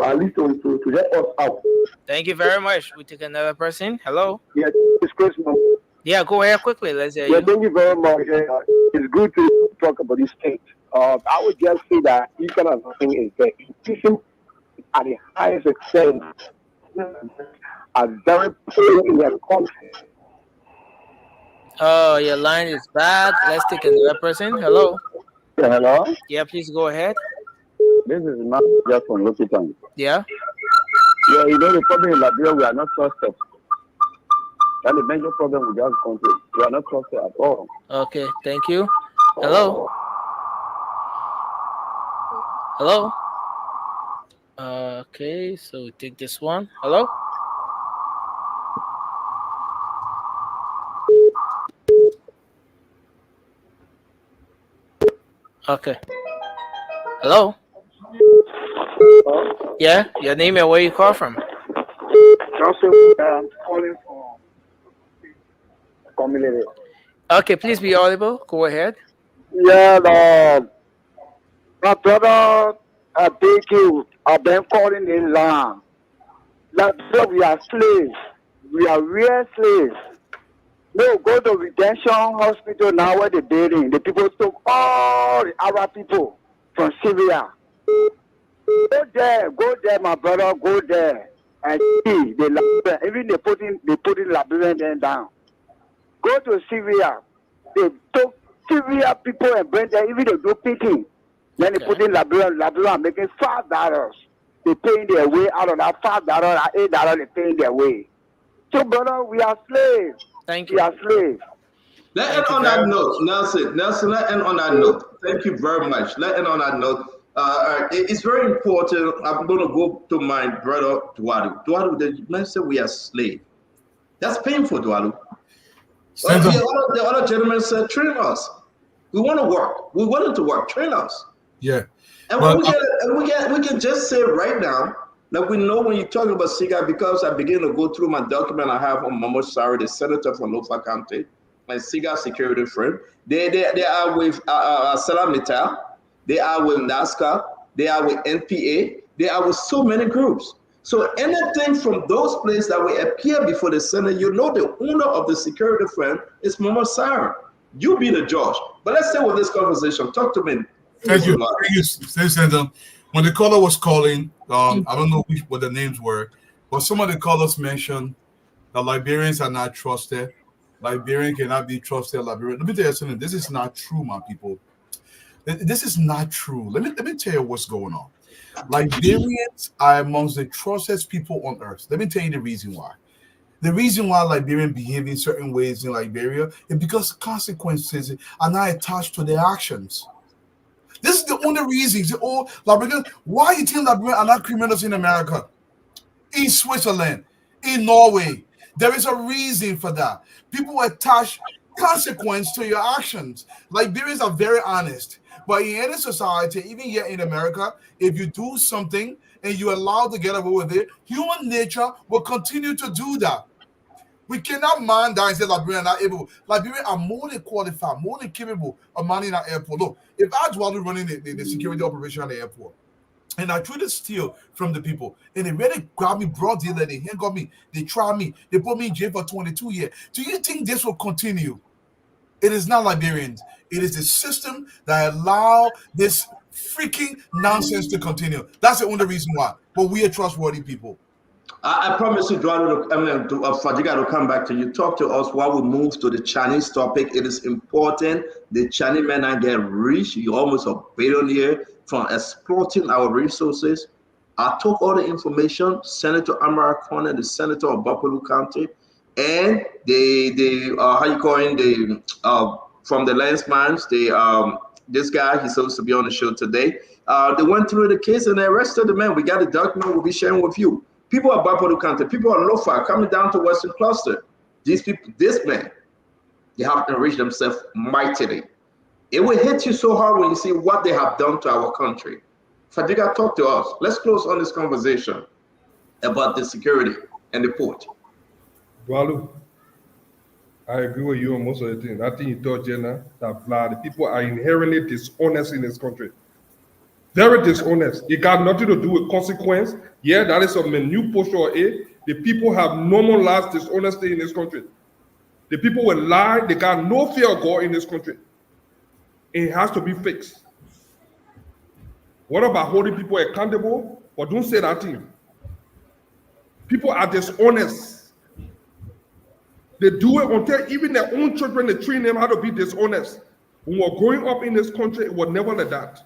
at least to help us out. Thank you very much. We take another person. Hello. Yeah, it's Christmas. Yeah, go ahead quickly. Let's hear Yeah, you. thank you very much. It's good to talk about this state. I would just say that this kind of thing is the increasing at the highest extent are very poor in their country. Oh, your line is bad. Let's take another person. Hello. Yeah, hello. Yeah, please go ahead. This is not just from Lucitan. Yeah. Yeah, you know the problem in Liberia, we are not trusted. That's the major problem with our country. We are not trusted at all. Okay, thank you. Hello. Hello. Okay, so we take this one. Hello. Okay. Hello. Yeah, your name and where you call from? I'm calling from community. Okay, please be audible. Go ahead. Yeah, my brother, I thank you. I've been calling in land. Like, we are slaves. We are real slaves. No, go to Redemption Hospital now where they're building. The people took all the Arab people from Syria. Go there, my brother, go there and see the Liberian. Even they putting Liberian then down. Go to Syria. They took Syria people and bring them, even they do picking. Then they put in Liberian making $5. They paying their way out of that $5, that $8, they paying their way. So brother, we are slaves. Thank you. We are slaves. Let end on that note, Nelson. Let end on that note. Thank you very much. Let end on that note. It's very important. I'm going to go to my brother Dualu. Dualu, the man said we are slaves. That's painful, Dualu. The other gentleman said, train us. We want to work. We wanted to work. Train us. Yeah. And we can just say right now, like we know when you're talking about SIGA, because I begin to go through my document I have on Momo Sari, the senator from Lofa County, my SIGA security friend. They are with Salamita, they are with NASCA, they are with NPA, they are with so many groups. So anything from those places that will appear before the Senate, you know the owner of the security friend is Momo Sari. You be the judge. But let's stay with this conversation. Talk to me. Thank you. Senator. When the caller was calling, I don't know what the names were, but some of the callers mentioned that Liberians are not trusted. Liberian cannot be trusted. Liberian. Let me tell you something. This is not true, my people. This is not true. Let me tell you what's going on. Liberians are amongst the trusted people on earth. Let me tell you the reason why. The reason why Liberians behave in certain ways in Liberia is because consequences are not attached to their actions. This is the only reason. You say, oh, Liberians, why you think Liberians are not criminals in America, in Switzerland, in Norway? There is a reason for that. People attach consequence to your actions. Liberians are very honest. But in any society, even here in America, if you do something and you're allowed to get away with it, human nature will continue to do that. We cannot mind that and say Liberians are not able. Liberians are more than qualified, more than capable of manning that airport. Look, if I was running the security operation at the airport, and I tried to steal from the people, and they really grabbed me, broad deal, they handcuffed me, they tried me, they put me in jail for 22 years. Do you think this will continue? It is not Liberians. It is the system that allow this freaking nonsense to continue. That's the only reason why. But we are trustworthy people. I promise you, Fadiga will come back to you. Talk to us while we move to the Chinese topic. It is important. The Chinese men are getting rich. You're almost a billionaire from exploiting our resources. I took all the information, sent it to Amara Corner, the senator of Buffalo County, and they how you call him, from the landsmans, this guy, he's supposed to be on the show today. They went through the case and they arrested the man. We got a document we'll be sharing with you. People of Buffalo County, people of Lofa coming down to Western Cluster. These people, this man, they have enriched themselves mightily. It will hit you so hard when you see what they have done to our country. Fadiga, talk to us. Let's close on this conversation about the security and the port. Dwalu, I agree with you on most of the things. I think you told Jenna that the people are inherently dishonest in this country. Very dishonest. It got nothing to do with consequence. Yeah, that is a menu push or a. The people have normalized dishonesty in this country. The people will lie. They got no fear of God in this country. It has to be fixed. What about holding people accountable? But don't say that thing. People are dishonest. They do it until even their own children, they train them how to be dishonest. When we're growing up in this country, it was never like that.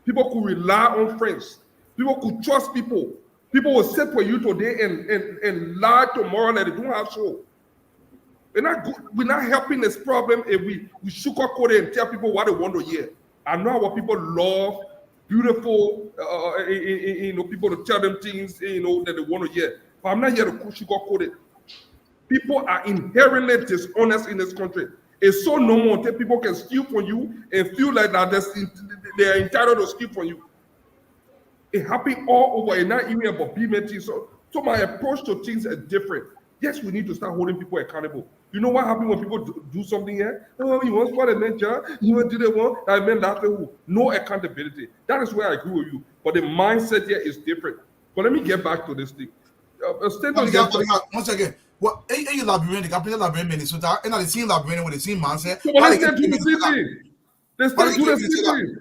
People could rely on friends. People could trust people. People will sit for you today and lie tomorrow that they don't have so. We're not helping this problem if we sugarcoat it and tell people what they want to hear. I know our people love beautiful, people to tell them things, that they want to hear. But I'm not here to sugarcoat it. People are inherently dishonest in this country. It's so normal until people can steal from you and feel like that they're entitled to steal from you. It happened all over, and not even about payment. So my approach to things is different. Yes, we need to start holding people accountable. You know what happens when people do something here? Oh, you want to spot a job? You want to do that one? I mean, that's no accountability. That is where I agree with you. But the mindset here is different. But let me get back to this thing. Once again, what you Liberian, the capital Liberian, Minnesota, and I see Liberian with the same mindset. So they still do the same thing. They still do the same thing.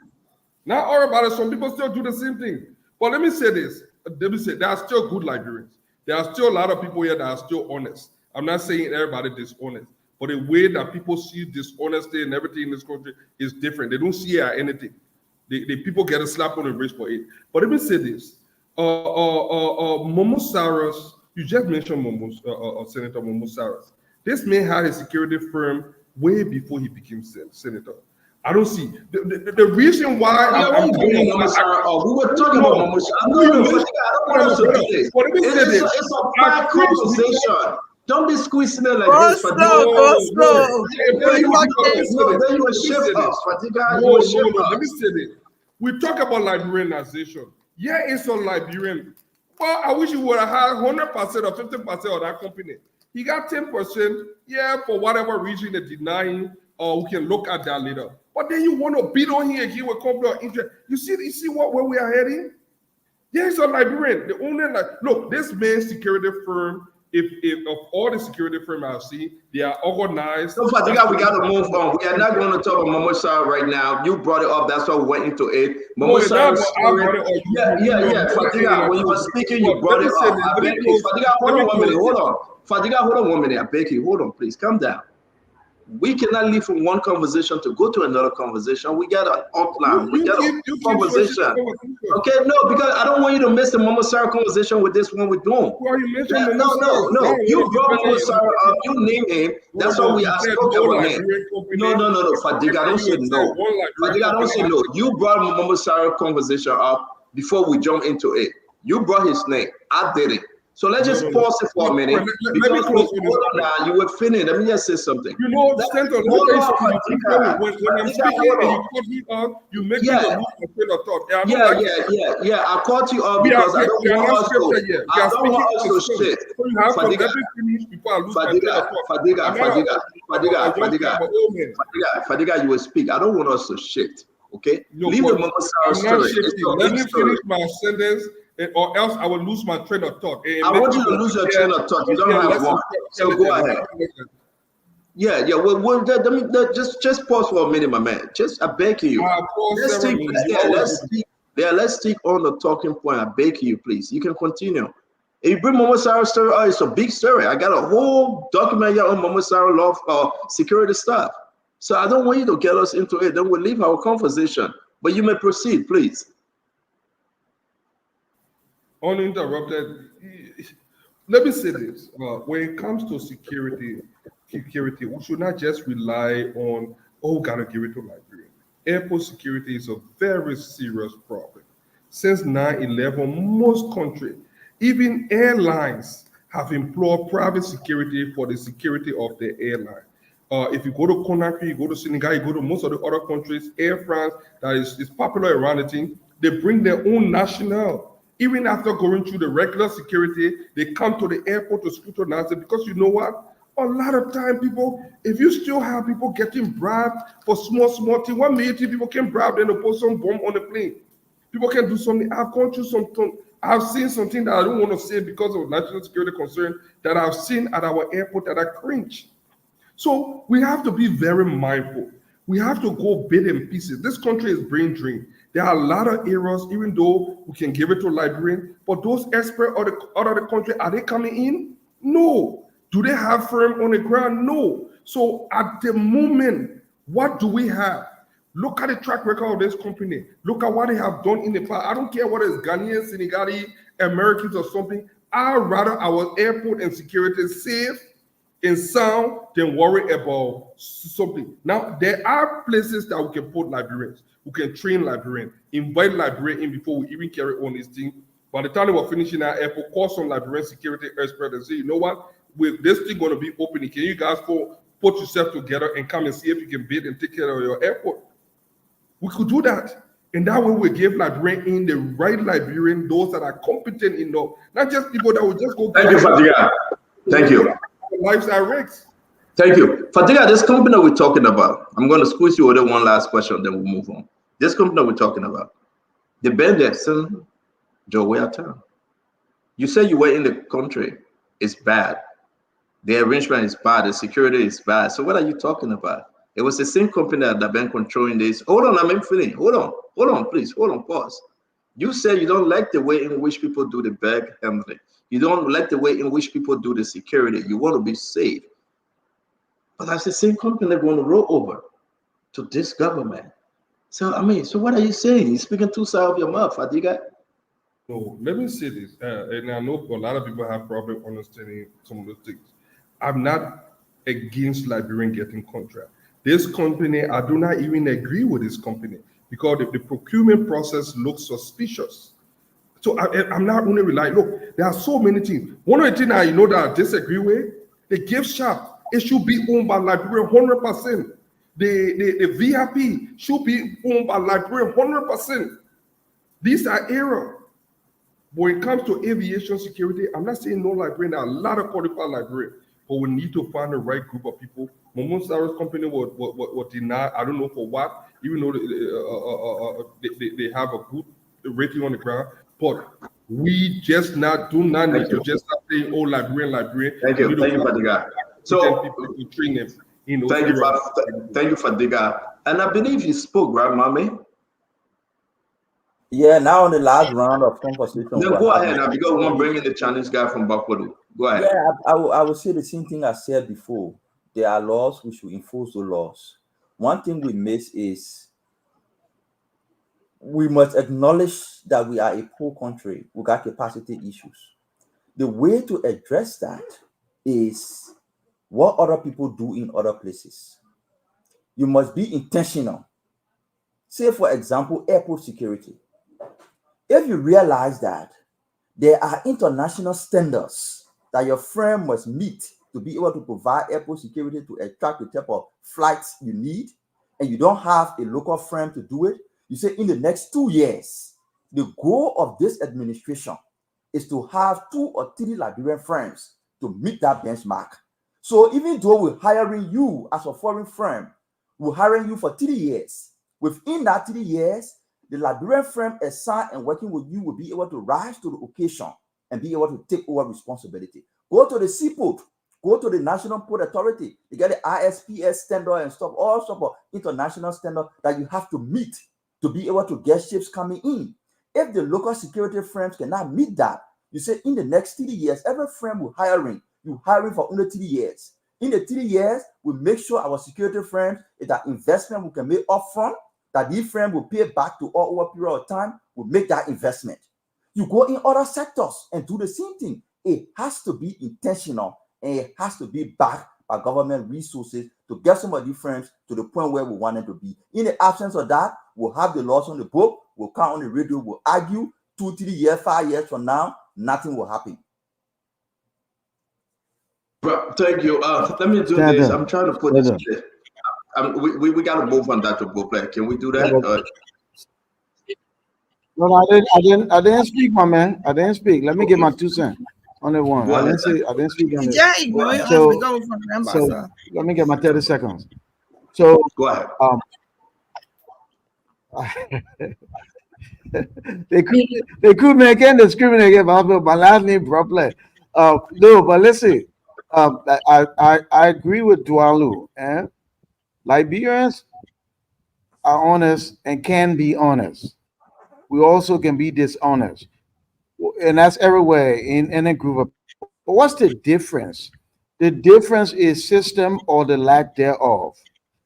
Not all about it. Some people still do the same thing. But let me say this. There are still good Liberians. There are still a lot of people here that are still honest. I'm not saying everybody dishonest, but the way that people see dishonesty and everything in this country is different. They don't see it as anything. The people get a slap on the wrist for it. But let me say this. Momo Saras, you just mentioned Senator Momo Saras. This man had a security firm way before he became senator. I don't see the reason why. We were talking about Momo Saras. It's a bad conversation. Don't be squeezing it like this. Go slow. Let me say this. We talk about Liberianization. Yeah, it's a Liberian. Well, I wish you would have had 100% or 50% of that company. He got 10%. Yeah, for whatever reason they're denying, or we can look at that later. But then you want to beat on here again with conflict of interest. You see where we are heading? Yeah, it's a Liberian. The owner, look, this man's security firm. If of all the security firms I've seen, they are organized. So Fadiga, we got to move on. We are not going to talk about Momo Saras right now. You brought it up. That's why we went into it. Momo Saras. Yeah. Fadiga, when you were speaking, you brought it up. Fadiga, hold on 1 minute. Hold on. Fadiga, hold on 1 minute. I beg you. Hold on, please. Calm down. We cannot leave from one conversation to go to another conversation. We got an outline. We got a conversation. Okay, no, because I don't want you to miss the Momo Saras conversation with this one we're doing. Well, you mentioned no. You brought Momo Saras up. You name him. That's why we are spoken about him. No. Fadiga, don't say no. Fadiga, don't say no. You brought Momo Saras conversation up before we jump into it. You brought his name. I did it. So let's just pause it for a minute. Let me close with this. You were finished. Let me just say something. You know, Senator, when I'm speaking and you cut me off, you make me lose my train of thought. Yeah. I caught you off because I don't want us to shit. Fadiga, you will speak. I don't want us to shit. Okay? Leave the Momo Saras story. Let me finish my sentence. Or else I will lose my train of thought. I want you to lose your train of thought. You don't have one. So go ahead. Yeah. Well, just pause for a minute, my man. I beg you. Let's stick on the talking point. I beg you, please. You can continue. If you bring Momo Saras story, it's a big story. I got a whole document here on Momo Saras law security stuff. So I don't want you to get us into it. Then we'll leave our conversation. But you may proceed, please. Uninterrupted. Let me say this: when it comes to security, we should not just rely on gotta give it to Liberia. Airport security is a very serious problem. Since 9/11, most countries, even airlines, have employed private security for the security of the airline. If you go to Conakry, you go to Senegal, you go to most of the other countries, Air France, that is popular around the thing, they bring their own national. Even after going through the regular security, they come to the airport to scrutinize it because you know what? A lot of time, people, if you still have people getting bribed for small things, 1 million people can bribe them to put some bomb on the plane. People can do something. I've gone through something. I've seen something that I don't want to say because of national security concern that I've seen at our airport that I cringe. So we have to be very mindful. We have to go bit in pieces. This country is brain drained. There are a lot of errors, even though we can give it to Liberian, but those experts out of the country, are they coming in? No. Do they have firm on the ground? No. So at the moment, what do we have? Look at the track record of this company. Look at what they have done in the past. I don't care whether it's Ghanaian, Senegalese, Americans or something. I'd rather our airport and security is safe and sound than worry about something. Now, there are places that we can put Liberians, we can train Liberians, invite Liberians in before we even carry on this thing. By the time they were finishing our airport, call some Liberian security experts and say, you know what, with this thing going to be opening, can you guys put yourself together and come and see if you can build and take care of your airport? We could do that. And that way we give Liberian in the right Liberian, those that are competent enough, not just people that will just go. Thank you, Fatiga. Thank you. Lives are rigged. Thank you. Fatiga, this company we're talking about, I'm going to squeeze you with one last question, then we'll move on. This company we're talking about, the bandits in Joe town. You said you were in the country. It's bad. The arrangement is bad. The security is bad. So what are you talking about? It was the same company that have been controlling this. Hold on, I'm feeling. Hold on, please. Hold on, pause. You said you don't like the way in which people do the bag handling. You don't like the way in which people do the security. You want to be safe. But that's the same company they're going to roll over to this government. So, so what are you saying? You're speaking two sides of your mouth, Fadiga. No, let me say this. And I know a lot of people have problem understanding some of those things. I'm not against Liberian getting contract. This company, I do not even agree with this company because the procurement process looks suspicious. So I'm not going to rely. Look, there are so many things. One of the things I know that I disagree with, the gift shop, it should be owned by Liberian 100%. The VIP should be owned by Liberian 100%. These are errors. When it comes to aviation security, I'm not saying no Liberian. There are a lot of qualified Liberians, but we need to find the right group of people. Momon Sarah's company was denied. I don't know for what, even though they have a good rating on the ground. But we just do not need to just start saying, oh, Liberian. Thank you, Fadiga. So, train them. Thank you, Fadiga. And I believe you spoke, right, Mommy? Yeah, now on the last round of conversation. No, go ahead now, because we want to bring in the Chinese guy from Bakwado. Go ahead. Yeah, I will say the same thing I said before. There are laws, we should enforce the laws. One thing we miss is we must acknowledge that we are a poor country. We got capacity issues. The way to address that is what other people do in other places. You must be intentional. Say, for example, airport security. If you realize that there are international standards that your firm must meet to be able to provide airport security to attract the type of flights you need, and you don't have a local firm to do it, you say in the next 2 years, the goal of this administration is to have 2 or 3 Liberian firms to meet that benchmark. So even though we're hiring you as a foreign firm, we're hiring you for 3 years. Within that 3 years, the Liberian firm assigned and working with you will be able to rise to the occasion and be able to take over responsibility. Go to the seaport, go to the National Port Authority, you get the ISPS standard and stuff, all sorts of international standard that you have to meet to be able to get ships coming in. If the local security firms cannot meet that, you say in the next 3 years, every firm we're hiring, you hiring for only 3 years. In the 3 years, we make sure our security firms is that investment we can make upfront, that these firms will pay back to all over a period of time, will make that investment. You go in other sectors and do the same thing. It has to be intentional and it has to be backed by government resources to get somebody friends to the point where we want them to be. In the absence of that, we'll have the laws on the book, we'll come on the radio, we'll argue 2, 3 years, 5 years from now, nothing will happen. Well, thank you. Let me do Stand this. up. I'm trying to put Stand this. up. We got to move on that to book player. Can we do that? No, I didn't speak, my man. I didn't speak. Let me get my 2 cents on the one. I didn't speak on it. just ignore it. So, We go from them, so let me get my 30 seconds. So go ahead. They could make and discriminate about my last name properly. No, but listen, I agree with Dwalu. Liberians are honest and can be honest. We also can be dishonest, and that's everywhere in a group of people. But what's the difference? The difference is system or the lack thereof.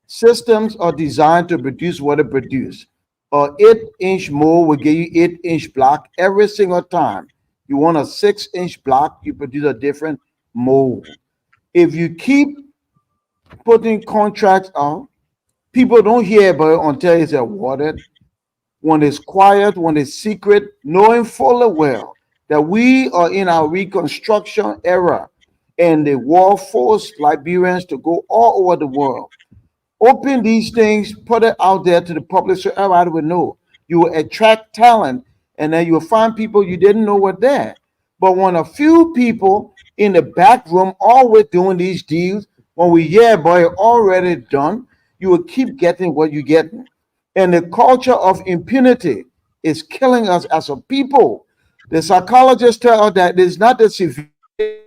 Systems are designed to produce what it produces. 8-inch mold will give you 8-inch block every single time. You want a 6-inch block, you produce a different mold. If you keep putting contracts out, people don't hear about it until it's awarded. When it's quiet, when it's secret, knowing full well that we are in our reconstruction era and the war forced Liberians to go all over the world. Open these things, put it out there to the public so everybody would know. You will attract talent, and then you'll find people you didn't know were there. But when a few people in the back room always doing these deals, when we hear about it already done, you will keep getting what you're getting. And the culture of impunity is killing us as a people. The psychologists tell us that it's not the severe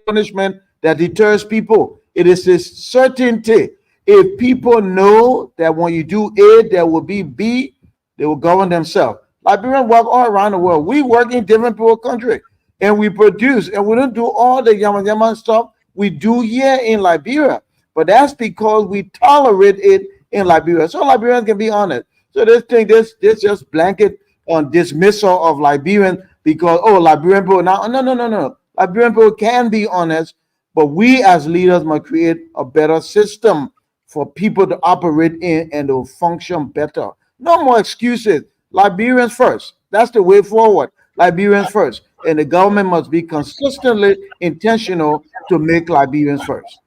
punishment that deters people, it is this certainty. If people know that when you do A, there will be B, they will govern themselves. Liberians work all around the world. We work in different people country and we produce, and we don't do all the yama stuff we do here in Liberia. But that's because we tolerate it in Liberia. So Liberians can be honest. So this just blanket on dismissal of Liberians because Liberian people now. No. Liberian people can be honest, but we as leaders must create a better system for people to operate in and to function better. No more excuses. Liberians first. That's the way forward. Liberians first. And the government must be consistently intentional to make Liberians first.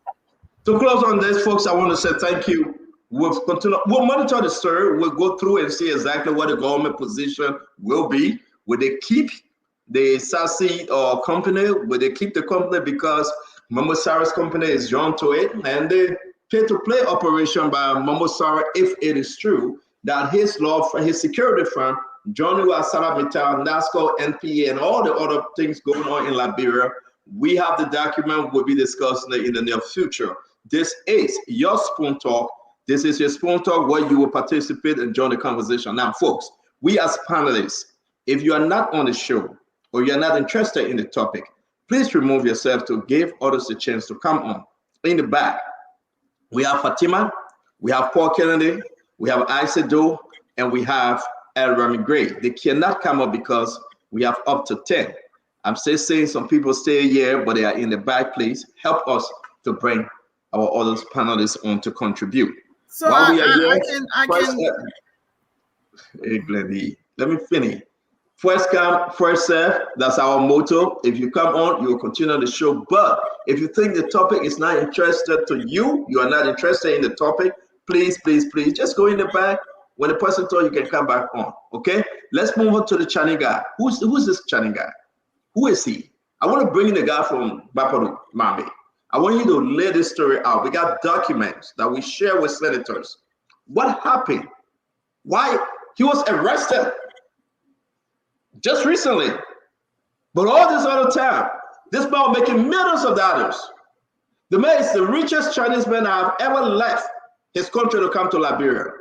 To close on this, folks, I want to say thank you. We'll monitor the story. We'll go through and see exactly what the government position will be. Will they keep the SASI company? Will they keep the company because Mamo Sarah's company is joined to it? And the pay-to-play operation by Mamo Sarah, if it is true that his security firm, Johnny Wasara Mittal, NASCO, NPA, and all the other things going on in Liberia, we have the document. We'll be discussing it in the near future. This is your Spoon Talk. This is your Spoon Talk where you will participate and join the conversation. Now, folks, we as panelists, if you are not on the show or you're not interested in the topic, please remove yourself to give others a chance to come on. In the back, we have Fatima, we have Paul Kennedy, we have Isidore, and we have El Rami Gray. They cannot come up because we have up to 10. I'm still saying some people stay here, but they are in the back. Please help us to bring our other panelists on to contribute. So while we are here, let me finish. First come, first serve. That's our motto. If you come on, you will continue the show. But if you think the topic is not interested to you, you are not interested in the topic, please just go in the back. When the person told you can come back on. Okay, let's move on to the Chani guy. Who's this Chani guy? Who is he? I want to bring in the guy from Bapadu Mami. I want you to lay this story out. We got documents that we share with senators. What happened? Why? He was arrested just recently. But all this other time, this man making millions of dollars. The man is the richest Chinese man I've ever left his country to come to Liberia.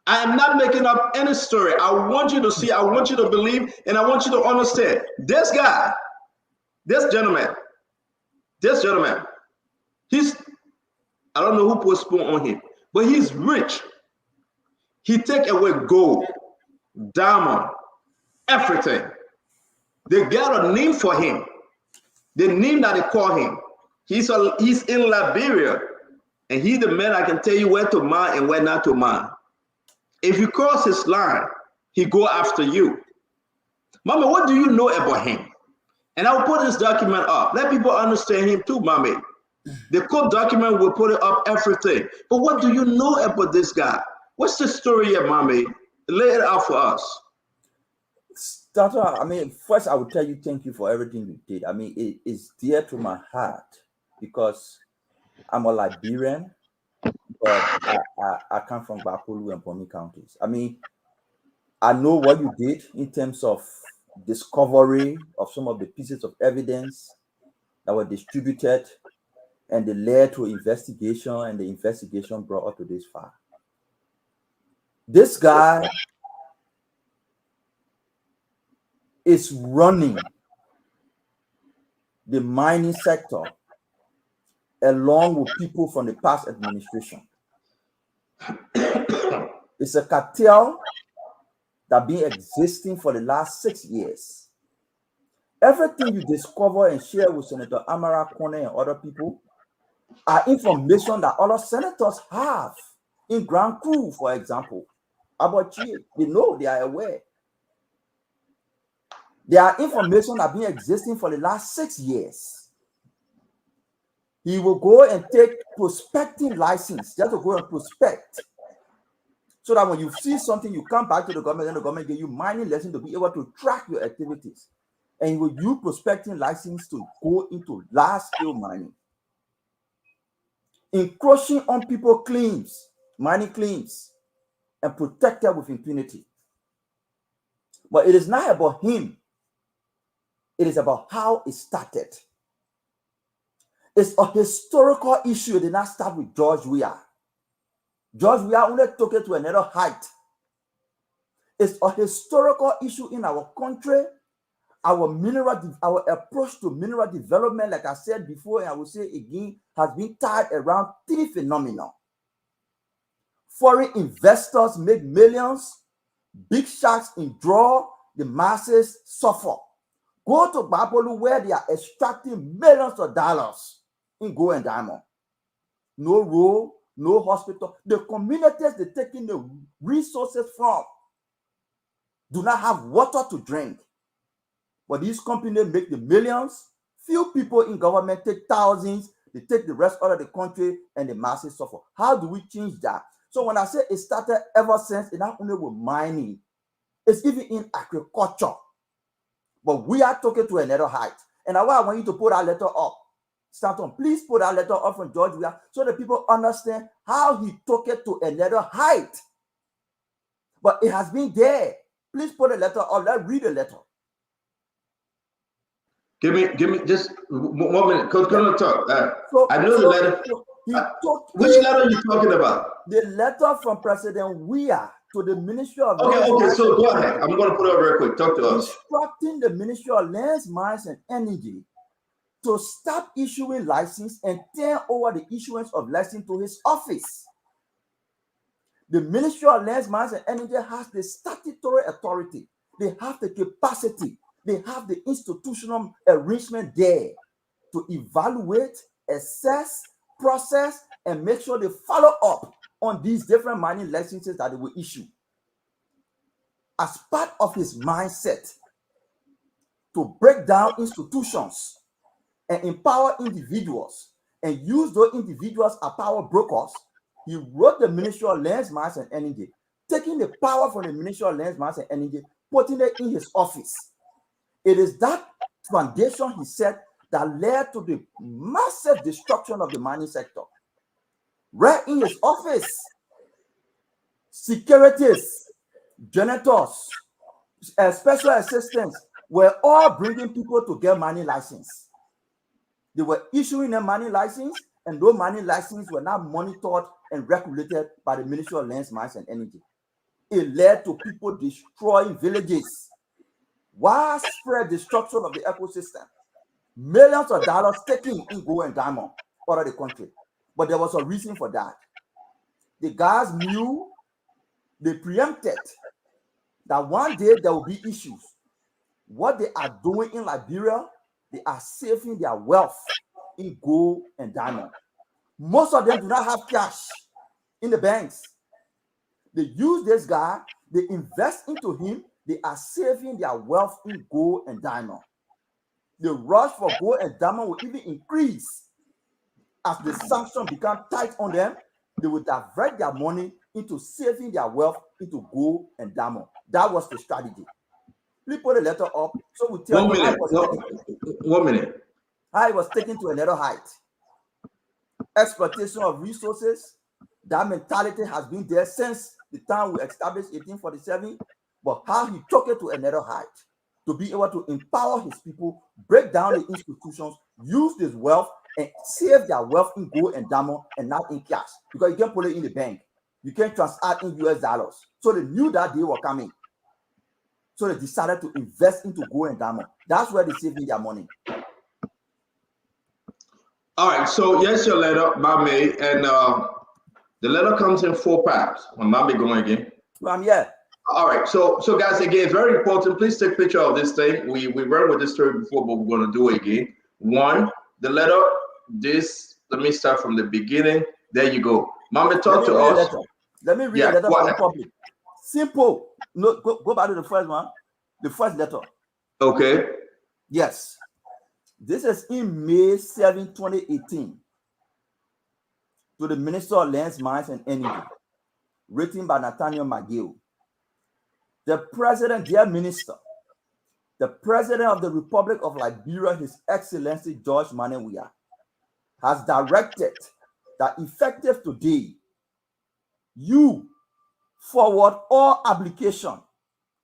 I am not making up any story. I want you to see, I want you to believe, and I want you to understand. This guy, this gentleman, he's, I don't know who put spoon on him, but he's rich. He take away gold, diamond, everything. They got a name for him. The name that they call him. He's in Liberia, and he's the man I can tell you where to mine and where not to mine. If you cross his line, he go after you. Mommy, what do you know about him? And I'll put this document up. Let people understand him too, Mommy. The court document will put it up, everything. But what do you know about this guy? What's the story here, Mommy? Lay it out for us. Doctor, I mean, first I would tell you thank you for everything you did. I mean, it is dear to my heart because I'm a Liberian, but I come from Bakulu and Pomi counties. I mean, I know what you did in terms of discovery of some of the pieces of evidence that were distributed, and they led to investigation, and the investigation brought us to this far. This guy is running the mining sector along with people from the past administration. It's a cartel that been existing for the last 6 years. Everything you discover and share with Senator Amara Kone and other people are information that other senators have in Grand Crew, for example. About you, they know, they are aware. There are information that have been existing for the last 6 years. He will go and take prospecting license, just to go and prospect. So that when you see something, you come back to the government, and the government give you mining license to be able to track your activities. And will use prospecting license to go into large-scale mining. Encroaching on people's claims, mining claims, and protect them with impunity. But it is not about him. It is about how it started. It's a historical issue. It did not start with George Weah. George Weah only took it to another height. It's a historical issue in our country. Our approach to mineral development, like I said before, and I will say again, has been tied around 3 phenomena. Foreign investors make millions, big sharks draw, the masses suffer. Go to Babolu where they are extracting millions of dollars in gold and diamond. No road, no hospital. The communities they're taking the resources from do not have water to drink. But these companies make the millions. Few people in government take thousands. They take the rest out of the country and the masses suffer. How do we change that? So when I say it started ever since, it's not only with mining. It's even in agriculture. But we are talking to another height. And I want you to put that letter up. Stanton, please put that letter up from George Weah so that people understand how he took it to another height. But it has been there. Please put a letter up. Let's read the letter. Give me just 1 minute. Coach, go talk. I know the letter. Which letter are you talking about? The letter from President Weah to the Ministry of Okay, so go ahead. I'm going to put it up real quick. Talk to us. Instructing the Ministry of Lands, Mines, and Energy to stop issuing license and turn over the issuance of license to his office. The Ministry of Lands, Mines, and Energy has the statutory authority. They have the capacity. They have the institutional arrangement there to evaluate, assess, process, and make sure they follow up on these different mining licenses that they will issue. As part of his mindset to break down institutions and empower individuals and use those individuals as power brokers, he wrote the Ministry of Lands, Mines, and Energy, taking the power from the Ministry of Lands, Mines, and Energy, putting it in his office. It is that foundation, he said, that led to the massive destruction of the mining sector. Right in his office, securities, janitors, special assistants were all bringing people to get mining license. They were issuing a mining license, and those mining licenses were not monitored and regulated by the Ministry of Lands, Mines, and Energy. It led to people destroying villages. Widespread destruction of the ecosystem. Millions of dollars taken in gold and diamond out of the country. But there was a reason for that. The guys knew, they preempted that one day there will be issues. what they are doing in Liberia, they are saving their wealth in gold and diamond. Most of them do not have cash in the banks. They use this guy, they invest into him, they are saving their wealth in gold and diamond. The rush for gold and diamond will even increase as the sanctions become tight on them. They will divert their money into saving their wealth into gold and diamond. That was the strategy. Please put a letter up so we tell you how it was taken to another height. Exploitation of resources. That mentality has been there since the time we established 1847, but how he took it to another height to be able to empower his people, break down the institutions, use this wealth, and save their wealth in gold and diamond and not in cash, because you can't put it in the bank. You can't transact in US dollars. So they knew that they were coming. So they decided to invest into gold and diamond. That's where they're saving their money. All right, so here's your letter, Mame, and the letter comes in 4 parts. When Mame going again? I'm here. All right, so guys, again, very important. Please take a picture of this thing. We ran with this story before, but we're going to do it again. 1, the letter. Let me start from the beginning. There you go. Mame, talk to us. Let me read a letter from the public. Simple. No, go back to the first one. The first letter. Okay. Yes. This is in May 7, 2018. To the Minister of Lands, Mines, and Energy. Written by Nathaniel McGill. The President, dear Minister, the President of the Republic of Liberia, His Excellency George Manenwia, has directed that effective today, you forward all application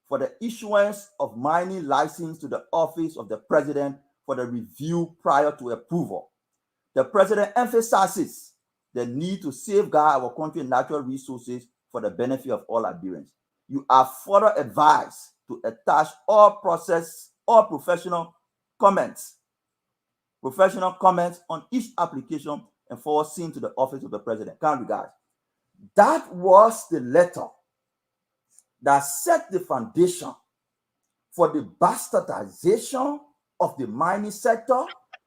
for the issuance of mining license to the office of the President for the review prior to approval. The President emphasizes the need to safeguard our country's natural resources for the benefit of all Liberians. You are further advised to attach all professional comments on each application and forward seen to the office of the President. Kind regards. That was the letter that set the foundation for the bastardization of the mining sector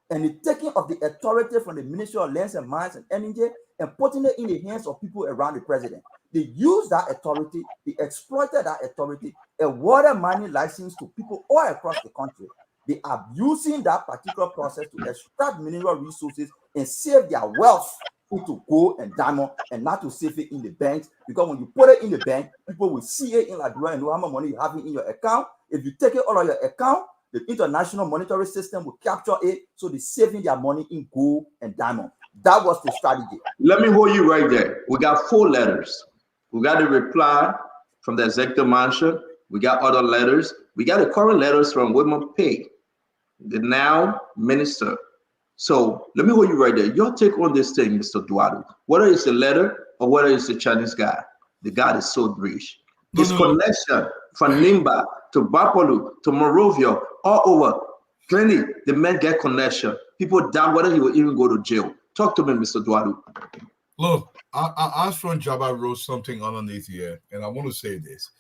and the taking of the authority from the Ministry of Lands and Mines and Energy and putting it in the hands of people around the President. They used that authority, they exploited that authority, awarded mining license to people all across the country. They are using that particular process to extract mineral resources and save their wealth into gold and diamond and not to save it in the banks, because when you put it in the bank, people will see it in Liberia and know how much money you have in your account. If you take it all of your account, the international monetary system will capture it, so they're saving their money in gold and diamond. That was the strategy. Let me hold you right there. We got 4 letters. We got a reply from the executive mansion. We got other letters. We got the current letters from William Pay, the now minister. So let me hold you right there. Your take on this thing, Mr. Duadu, whether it's a letter or whether it's a Chinese guy, the guy is so rich. His connection from Nimba to Bapolu to Morovia, all over. Clearly, the man get connection. People doubt whether he will even go to jail. Talk to me, Mr. Duadu. Look, Armstrong Jabba wrote something underneath here, and I want to say this.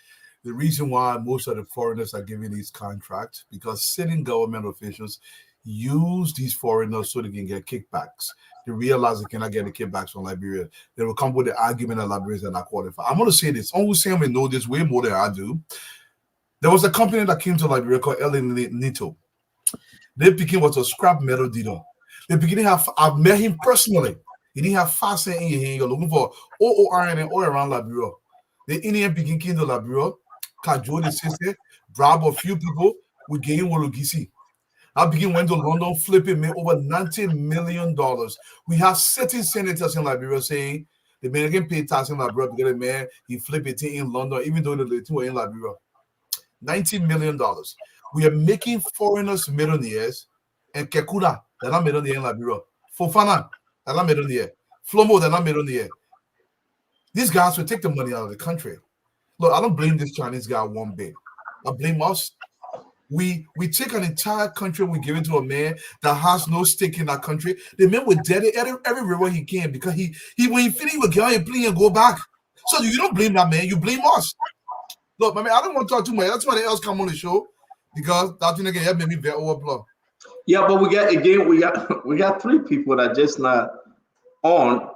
The reason why most of the foreigners are giving these contracts, because sitting government officials use these foreigners so they can get kickbacks. They realize they cannot get the kickbacks from Liberia. They will come with the argument that Liberians are not qualified. I'm going to say this. Only Sam will know this way more than I do. There was a company that came to Liberia called El Nito. They became was a scrap metal dealer. They beginning I've met him personally. He didn't have 5 cents in your hand. You're looking for OOR and all around Liberia. The Indian came to Liberia, cajole the sister, bribe a few people, we gave him Wologisi. I went to London, flipping, made over $90 million. We have sitting senators in Liberia saying the man can pay tax in Liberia because the man he flipped it in London, even though the two were in Liberia. $90 million. We are making foreigners millionaires, and Kekuna, they're not millionaire in Liberia. Fofana, they're not millionaire. Flomo, they're not millionaire. These guys will take the money out of the country. Look, I don't blame this Chinese guy one bit. I blame us. We take an entire country, we give it to a man that has no stake in that country. The man will dead it everywhere he can, because he when he finish, he will get on a plane and go back. So you don't blame that man, you blame us. Look, I mean, I don't want to talk too much. That's somebody else come on the show. Because that thing again made me very overblown. Yeah, but we got three people that just not on,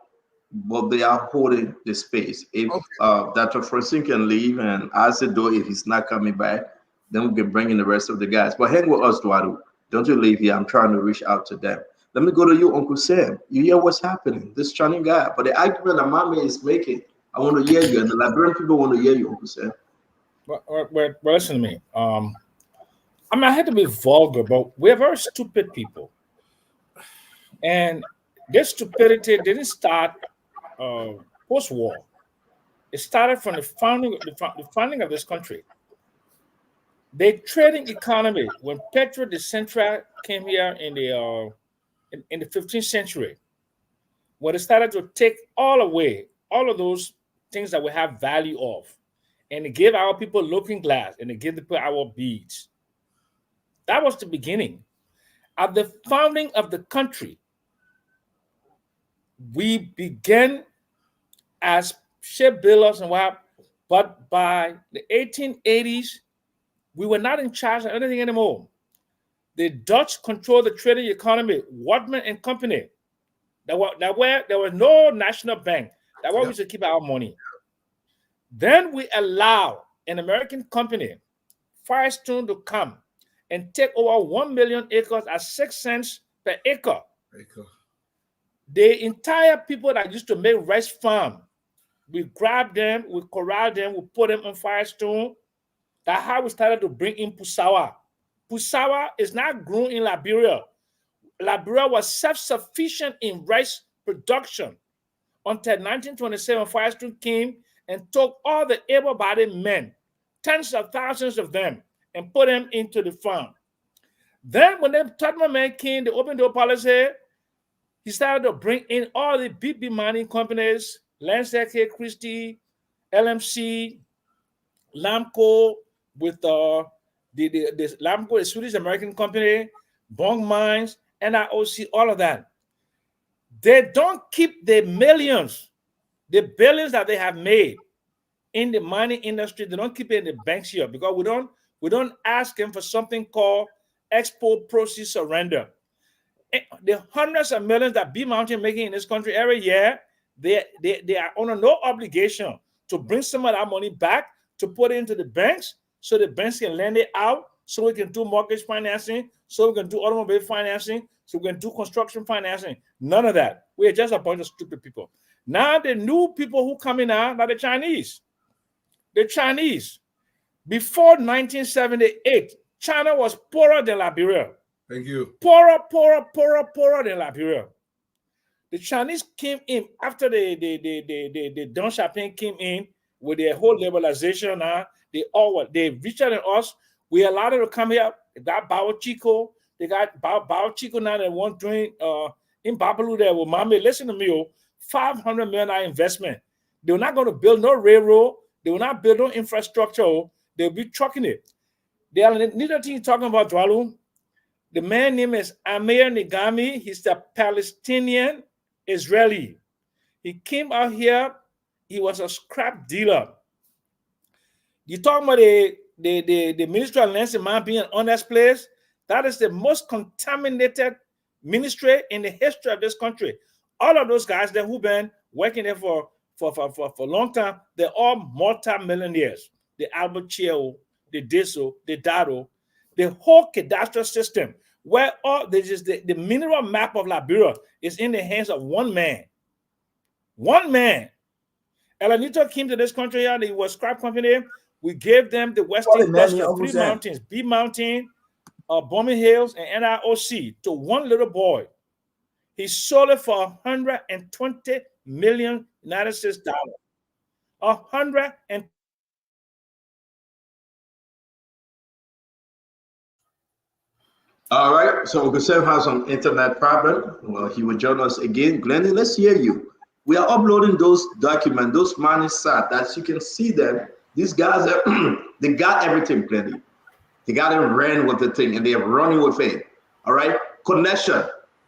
but they are holding the space. If Dr. Francine can leave and Azedo, if he's not coming back, then we can bring in the rest of the guys. But hang with us, Duadu. Don't you leave here. I'm trying to reach out to them. Let me go to you, Uncle Sam. You hear what's happening? This Chinese guy. But the argument that my man is making, I want to hear you. And the Liberian people want to hear you, Uncle Sam. Well, listen to me. I mean, I had to be vulgar, but we're very stupid people. And this stupidity didn't start post-war. It started from the founding of this country. The trading economy, when Pedro de Central came here in the 15th century, when they started to take all away, all of those things that we have value of, and they gave our people looking glass, and they gave the people our beads. That was the beginning. At the founding of the country, we began as shipbuilders and what, but by the 1880s, we were not in charge of anything anymore. The Dutch controlled the trading economy, Wadman and Company. There was no national bank. That's why we should keep our money. Then we allow an American company, Firestone, to come and take over 1 million acres at 6 cents per acre. The entire people that used to make rice farm, we grabbed them, we corralled them, we put them on Firestone. That's how we started to bring in Pusawa. Pusawa is not grown in Liberia. Liberia was self-sufficient in rice production until 1927. Firestone came and took all the able-bodied men, tens of thousands of them, and put them into the farm. Then when the Tubman man came, the open door policy, he started to bring in all the big mining companies, Lansdale Christie, LMC, Lamco, with the Lamco, the Swedish American company, Bong Mines, NIOC, all of that. They don't keep the millions, the billions that they have made in the mining industry. They don't keep it in the banks here because we don't ask them for something called export proceeds surrender. The hundreds of millions that B Mountain making in this country every year, they are under no obligation to bring some of that money back to put it into the banks so the banks can lend it out, so we can do mortgage financing, so we can do automobile financing, so we can do construction financing. None of that. We are just a bunch of stupid people. Now the new people who come in now are the Chinese. The Chinese. Before 1978, China was poorer than Liberia. Thank you. Poorer than Liberia. The Chinese came in after the Deng Xiaoping came in with their whole liberalization. They reached out to us. We allowed them to come here. They got Bao Chico. They got Bao Chico now. They want doing in Babalu there with Mami. Listen to me, $500 million investment. They're not going to build no railroad. They will not build no infrastructure. They'll be trucking it. They are neither thing talking about Dwalu. The man name is Amir Nigami. He's the Palestinian Israeli. He came out here. He was a scrap dealer. You talking about the Ministry of Lands and Mine being an honest place? That is the most contaminated ministry in the history of this country. All of those guys there who've been working there for a long time, they're all multi-millionaires. The Albert Cheo, the Diso, the Dado, the whole cadastral system, where all the mineral map of Liberia is in the hands of one man. One man. Elanito came to this country here, he was scrap company. We gave them the Western cluster, 3 mountains, B Mountain, Bombing Hills, and NIOC to one little boy. He sold it for 120 million United States dollars. 100 and all right, so Uncle Sam has some internet problem. Well, he will join us again. Glennie, let's hear you. We are uploading those documents, those mining sites, as you can see them. These guys, they got everything, Glennie. They got them ran with the thing, and they are running with it. All right, connection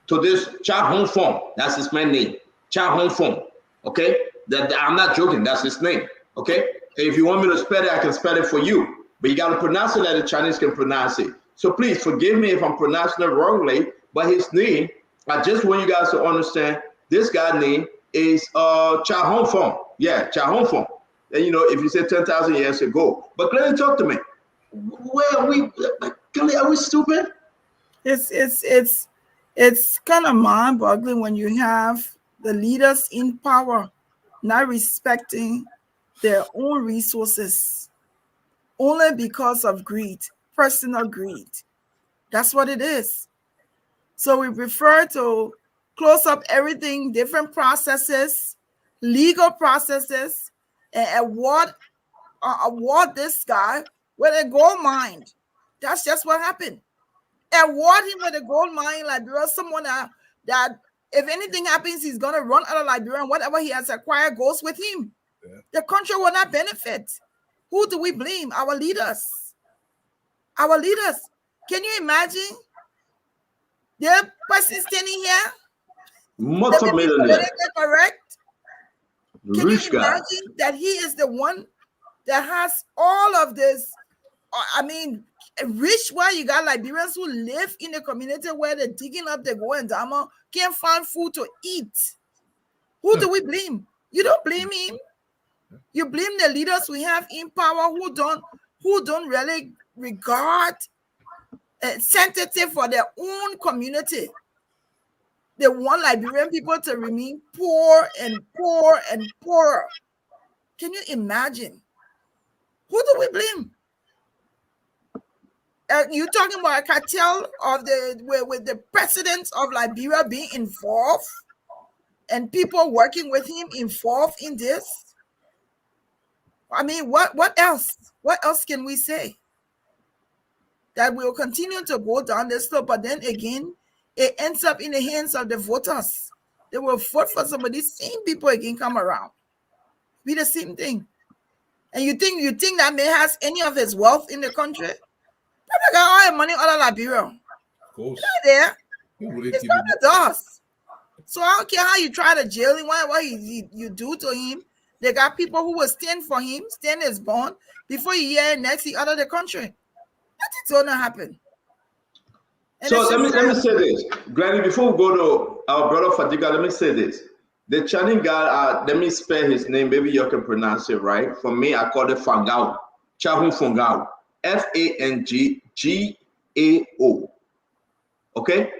to this Cha Hong Fong. That's his main name, Cha Hong Fong. Okay, I'm not joking. That's his name. Okay, if you want me to spell it, I can spell it for you. but you got to pronounce it like the Chinese can pronounce it. So please forgive me if I'm pronouncing it wrongly, but his name, I just want you guys to understand, this guy's name is Cha Hong Fong. Yeah, Cha Hong Fong. And you know, if you said 10,000 years ago. But clearly talk to me. Where are we? Are we stupid? It's kind of mind-boggling when you have the leaders in power not respecting their own resources only because of greed, personal greed. That's what it is. So we prefer to close up everything, different processes, legal processes, and award this guy with a gold mine. That's just what happened. Award him with a gold mine, Liberia, someone that if anything happens, he's going to run out of Liberia, and whatever he has acquired goes with him. Yeah. The country will not benefit. Who do we blame? Our leaders. Our leaders. Can you imagine the person standing here? Multi-millionaire. Correct? Can you imagine that he is the one that has all of this? I mean, rich where you got Liberians who live in a community where they're digging up the go and dama, can't find food to eat. Who do we blame? You don't blame him. You blame the leaders we have in power who don't really regard sensitive for their own community. They want Liberian people to remain poor and poor and poorer. Can you imagine? Who do we blame? You're talking about a cartel of with the president of Liberia being involved and people working with him involved in this. I mean, what else? What else can we say? That we'll continue to go down this slope, but then again, it ends up in the hands of the voters. They will vote for some of these same people again come around. Be the same thing. And you think that man has any of his wealth in the country? Probably got all the money out of Liberia. Of course. Not there. It's not the dust. So I don't care how you try to jail him, what you do to him. They got people who will stand for him, stand his bond. Before you hear next, he out of the country. Nothing's gonna happen. And so let me say this, Granny. Before we go to our brother Fadiga, let me say this. The Chinese guy, let me spell his name. Maybe you can pronounce it right. For me, I call it Fangao. Chahun Fangao. Fangao. Okay?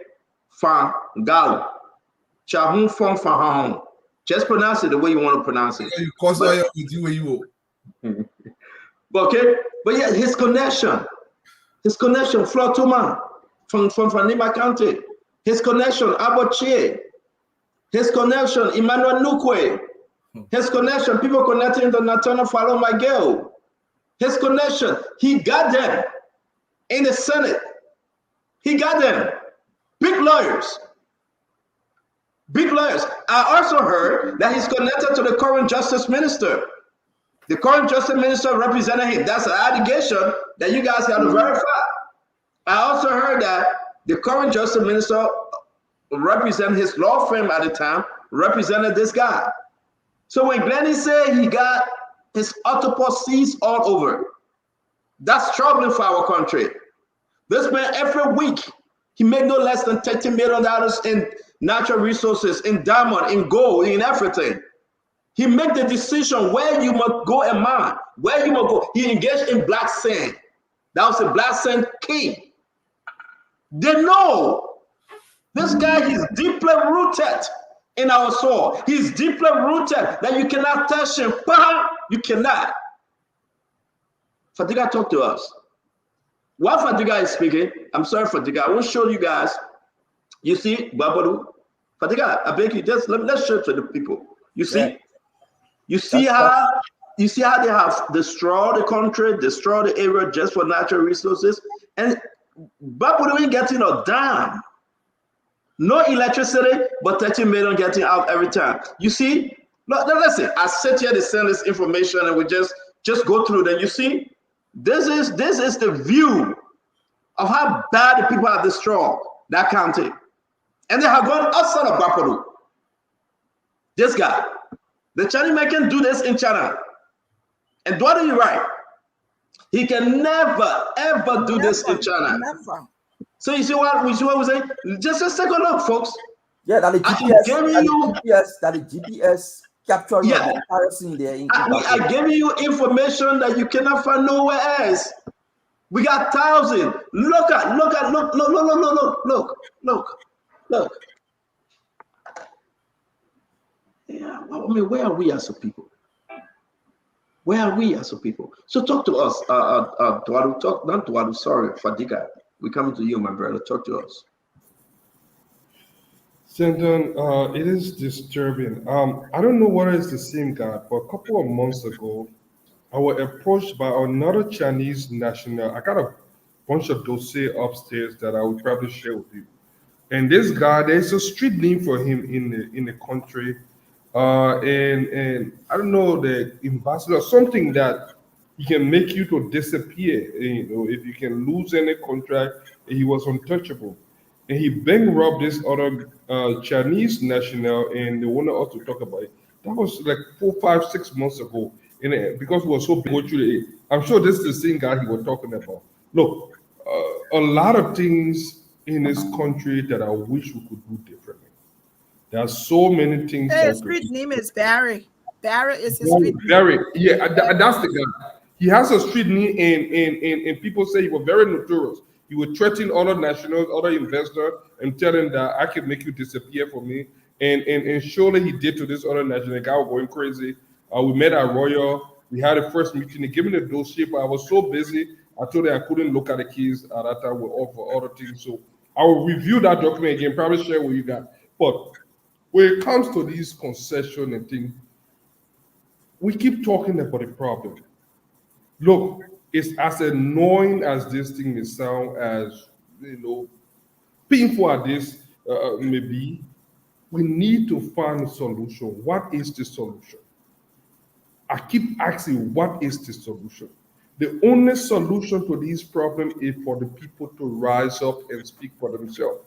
Fangao. Chahun Fong Fahang. Just pronounce it the way you want to pronounce it. Okay? But yeah, his connection, Flotuma from Fanima County. His connection, Abochie. His connection, Emmanuel Nukwe. His connection, people connecting to Natana Follow My Girl. His connection, he got them in the Senate. He got them. Big lawyers. Big lawyers. I also heard that he's connected to the current justice minister. The current justice minister represented him. That's an allegation that you guys got to verify. I also heard that the current justice minister represented his law firm at the time, represented this guy. So when Glennie said he got his octopus seeds all over, that's troubling for our country. This man, every week, he made no less than $30 million in natural resources, in diamond, in gold, in everything. He made the decision where you must go and mine, where you must go. He engaged in black sand. That was a black sand key. They know this guy is deeply rooted in our soul. He's deeply rooted that you cannot touch him. Bam! You cannot. Fadiga, talk to us. While Fadiga is speaking, I'm sorry, Fadiga, I will show you guys. You see, Babadu? Fadiga, I beg you, just let's show it to the people. You see? Yeah. You see how they have destroyed the country, destroyed the area just for natural resources, and Babadu ain't getting a dime. No electricity, but 30 million getting out every time. You see? Look, listen, I sit here to send this information and we just go through them. You see? This is the view of how bad the people have destroyed that county. And they have gone outside of Bapadu. This guy. The Chinese man can do this in China. And what are you right? He can never, ever do this in China. Never. So you see what we say? Just take a look, folks. Yeah, that the GPS capturing Yeah. the entire scene there. I giving you information that you cannot find nowhere else. We got thousands. Look. Yeah, I mean, where are we as a people? Where are we as a people? So talk to us. Duadu, not Duadu, sorry, Fadiga. We're coming to you, my brother. Talk to us. Sendon, it is disturbing. I don't know whether it's the same guy, but a couple of months ago, I was approached by another Chinese national. I got a bunch of dossiers upstairs that I would probably share with you. And this guy, there's a street name for him in the country, and I don't know, the ambassador, something that he can make you to disappear. You know, if you can lose any contract, he was untouchable. And he bankrupt this other Chinese national, and they wanted us to talk about it. That was like 4, 5, 6 months ago. And because we were so big, I'm sure this is the same guy he was talking about. Look, a lot of things in this country that I wish we could do differently. There are so many things. His street name is Barry. Barry is his street name. Barry, yeah, that's the guy. He has a street name, and people say he was very notorious. He would threaten other nationals, other investors, and tell them that I can make you disappear for me. And surely he did to this other national. The guy was going crazy. We met at Royal. We had a first meeting. He gave me the dossier, but I was so busy. I told him I couldn't look at the keys at that time. We're all for other things. So I will review that document again, probably share with you guys. But when it comes to these concessions and things, we keep talking about the problem. Look, it's as annoying as this thing may sound, as painful as this may be. We need to find a solution. What is the solution? I keep asking, what is the solution? The only solution to these problems is for the people to rise up and speak for themselves.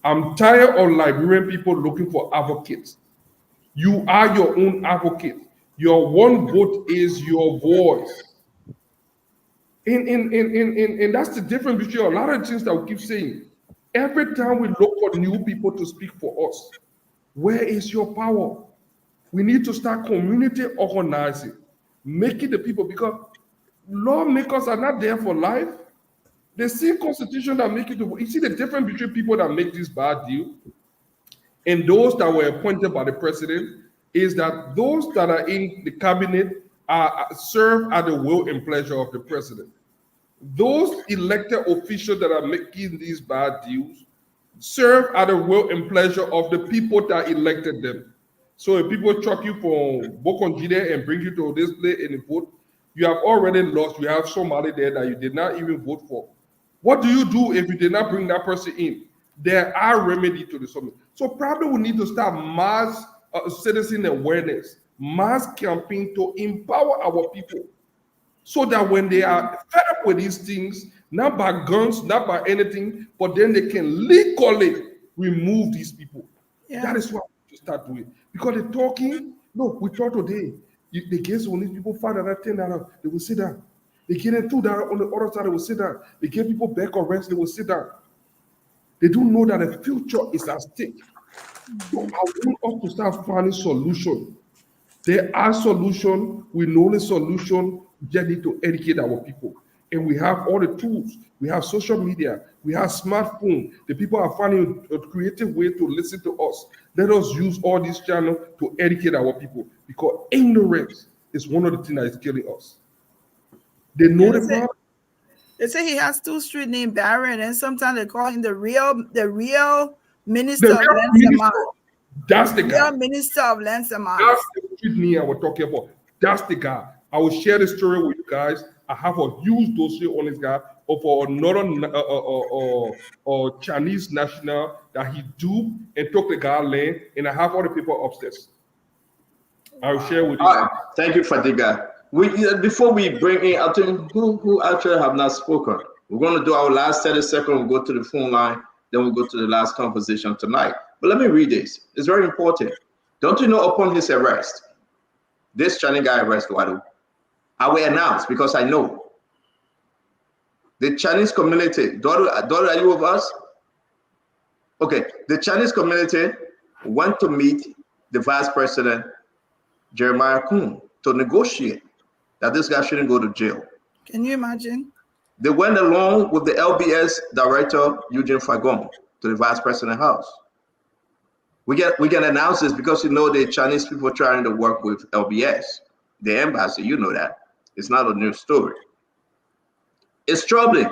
I'm tired of Liberian people looking for advocates. You are your own advocate. Your one vote is your voice. And that's the difference between a lot of things that we keep saying. Every time we look for new people to speak for us, where is your power? We need to start community organizing, making the people, because lawmakers are not there for life. The same constitution that make it to, you see the difference between people that make this bad deal and those that were appointed by the president is that those that are in the cabinet serve at the will and pleasure of the president. Those elected officials that are making these bad deals serve at the will and pleasure of the people that elected them. So if people chuck you from Bokonjide and bring you to this place and vote, you have already lost. You have somebody there that you did not even vote for. What do you do if you did not bring that person in? There are remedies to the summit. So probably we need to start mass citizen awareness, mass campaign to empower our people, so that when they are fed up with these things, not by guns, not by anything, but then they can legally remove these people. Yeah. That is what we start doing. Because they're talking, look, we talk today. They guess when these people find out $10, they will sit down. They get $2 on the other side, they will sit down. They give people back arrest, they will sit down. They don't know that the future is at stake. So I want us to start finding solutions. There are solutions. We know the solution. We just need to educate our people. And we have all the tools. We have social media. We have smartphone. The people are finding a creative way to listen to us. Let us use all these channels to educate our people, because ignorance is one of the things that is killing us. They know the problem. They say he has 2 street named Barron, and sometimes they call him the real minister of Lansamar. That's the guy. Real minister of Lansamar. That's the street name I was talking about. That's the guy. I will share the story with you guys. I have a huge dossier on this guy for another Chinese national that he duped and took the guy land, and I have all the people upstairs. I'll share with you. Thank you, Fadiga. Before we bring in, I think who actually have not spoken. We're going to do our last 30 seconds. We'll go to the phone line, then we'll go to the last conversation tonight. But let me read this. It's very important. Don't you know, upon his arrest, this Chinese guy arrested Wadu, I will announce, because I know the Chinese community, daughter, are you with us? Okay, the Chinese community went to meet the Vice President, Jeremiah Kuhn, to negotiate that this guy shouldn't go to jail. Can you imagine? They went along with the LBS director, Eugene Fagon, to the Vice President's house. We can announce this because you know the Chinese people trying to work with LBS, the embassy, you know that. It's not a new story. It's troubling.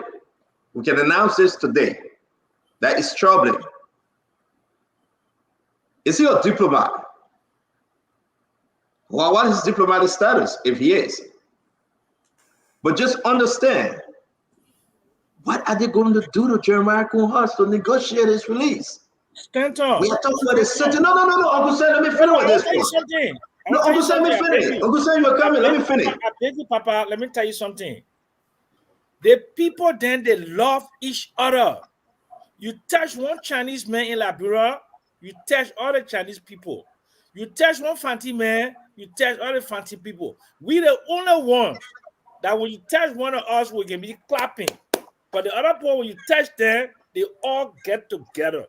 We can announce this today. That is troubling. Is he a diplomat? Well, what is his diplomatic status if he is? But just understand, what are they going to do to Jeremiah Kuhn to negotiate his release? Stanton. We are talking about the sentence. No, Uncle Sam, let me finish with this. No, Uncle Sam, let me finish. Uncle Sam, you're coming. Let me finish. I beg you, Papa, let me tell you something. The people then, they love each other. You touch one Chinese man in Liberia, you touch all the Chinese people. You touch one Fanti man, you touch all the Fanti people. We the only one that when you touch one of us, we can be clapping. But the other people, when you touch them, they all get together.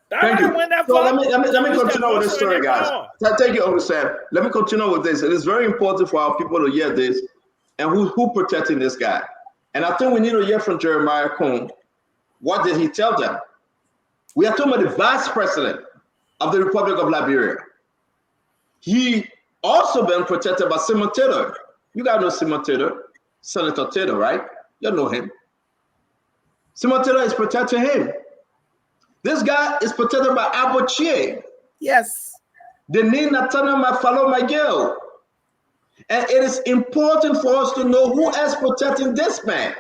Thank you. So let me continue with this story, guys. Thank you, Uncle Sam. Let me continue with this. It is very important for our people to hear this and who protecting this guy. And I think we need to hear from Jeremiah Kuhn. What did he tell them? We are talking about the Vice President of the Republic of Liberia. He also been protected by Simon Taylor. You guys know Simon Taylor, Senator Taylor, right? You know him. Simon Taylor is protecting him. This guy is protected by Abochie. Yes. The name Nathaniel Mafalo Miguel. And it is important for us to know who is protecting this man.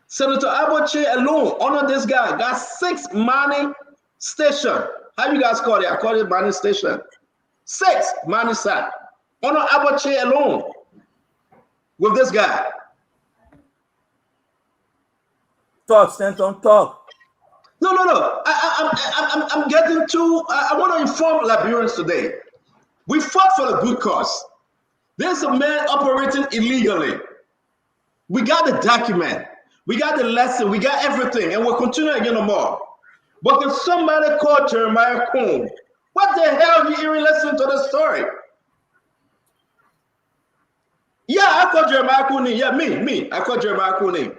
Senator Abochie alone, under this guy, got 6 mining stations. How you guys call it? I call it mining station. 6 mining sites. Under Abochie alone with this guy. Talk, Stanton, talk. No. I'm getting to. I want to inform Liberians today. We fought for the good cause. There's a man operating illegally. We got the document. We got the lesson. We got everything, and we'll continue again tomorrow. But if somebody called Jeremiah Kuhn, what the hell you even listen to the story? Yeah, I called Jeremiah Kuhn. Yeah, me. I called Jeremiah Kuhn.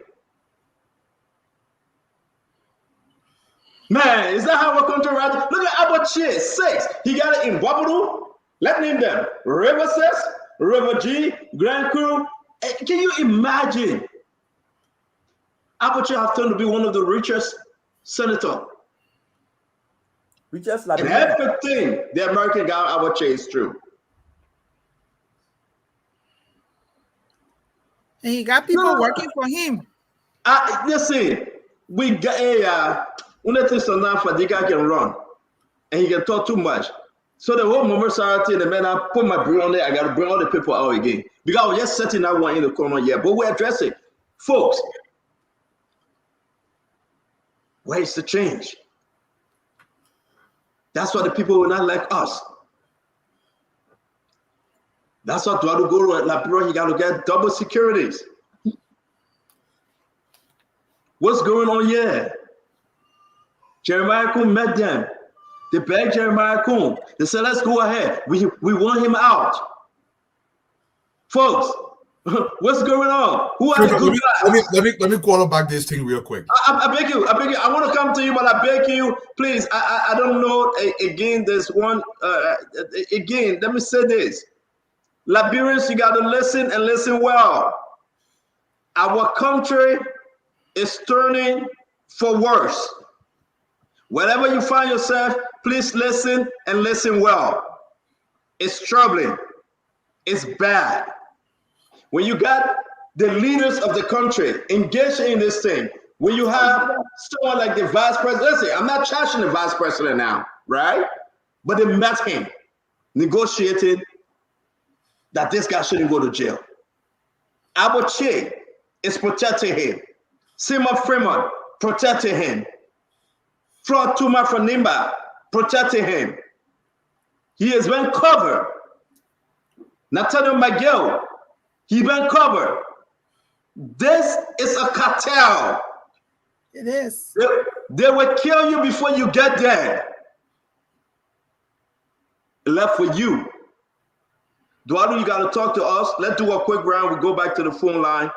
Man, is that how we're going to write? Look at Abochie, 6. He got it in Wabudu. Let's name them. River 6, River G, Grand Crew. Can you imagine? Abochie have turned to be one of the richest senators. Richest and everything the American guy Abochie is true. And he got people working for him. Listen, we got a one thing so now for the guy can run and he can talk too much. So the whole society, the man, I put my brain on there. I got to bring all the people out again because I was just setting that one in the corner. Yeah, but we're addressing, folks. Where is the change? That's why the people will not like us. That's why to go to Liberia, you got to get double securities. What's going on here? Jeremiah Kuhn met them. They begged Jeremiah Kuhn. They said, let's go ahead. We want him out. Folks, what's going on? Who are the good guys? Let me quarterback this thing real quick. I beg you. I want to come to you, but I beg you, please. I don't know. Again, there's one. Again, let me say this. Liberians, you got to listen and listen well. Our country is turning for worse. Wherever you find yourself, please listen and listen well. It's troubling. It's bad. When you got the leaders of the country engaged in this thing, when you have someone like the vice president, listen, I'm not trashing the vice president now, right? But they met him, negotiating that this guy shouldn't go to jail. Abochie is protecting him. Simon Fremont protecting him. Floyd Tuma from Nimba protecting him. He has been covered. Nathaniel Miguel He been covered. This is a cartel. It is. They will kill you before you get there. Left for you. Eduardo, you got to talk to us. Let's do a quick round. We'll go back to the phone line.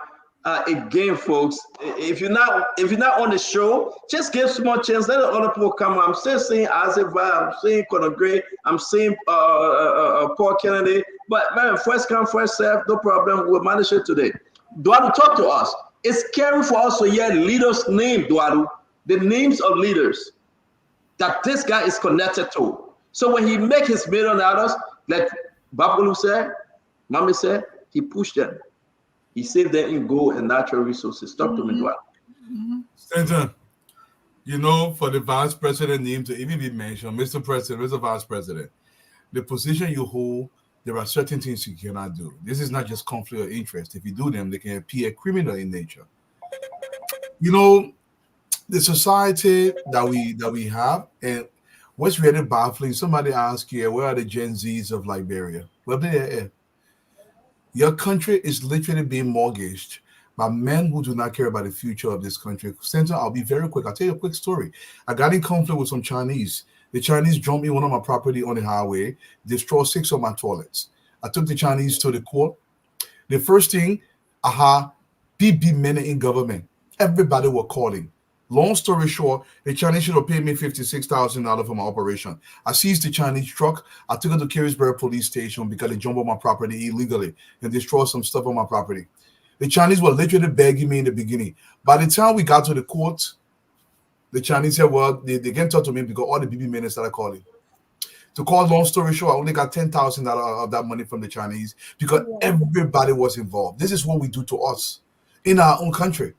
Again, folks, if you're not on the show, just give some more chance. Let other people come. I'm still seeing Isaac Vibe. I'm seeing Conor Gray. I'm seeing Paul Kennedy. But man, first come, first serve. No problem. We'll manage it today. Eduardo, talk to us. It's scary for us to hear leaders' name, Eduardo. The names of leaders that this guy is connected to. So when he make his $1 million, like Babulu said, Mami said, he pushed them. He saved them in gold and natural resources. Talk to me, Eduardo. Senator, you know, for the vice president name to even be mentioned, Mr. President, Mr. Vice President, the position you hold, there are certain things you cannot do. This is not just conflict of interest. If you do them, they can appear criminal in nature. You know, the society that we have, and what's really baffling, somebody asked you, where are the Gen Zs of Liberia? Well, they're here. Your country is literally being mortgaged by men who do not care about the future of this country. Senator, I'll be very quick. I'll tell you a quick story. I got in conflict with some Chinese. The Chinese jumped in one of my property on the highway, destroyed 6 of my toilets. I took the Chinese to the court. The first thing, BB men in government. Everybody were calling. Long story short, the Chinese should have paid me $56,000 for my operation. I seized the Chinese truck. I took it to Carysbury police station because they jumped on my property illegally and destroyed some stuff on my property. The Chinese were literally begging me in the beginning. By the time we got to the court, the Chinese said, well, they can't talk to me because all the BB men started calling. To call long story short, I only got $10,000 of that money from the Chinese because everybody was involved. This is what we do to us in our own country.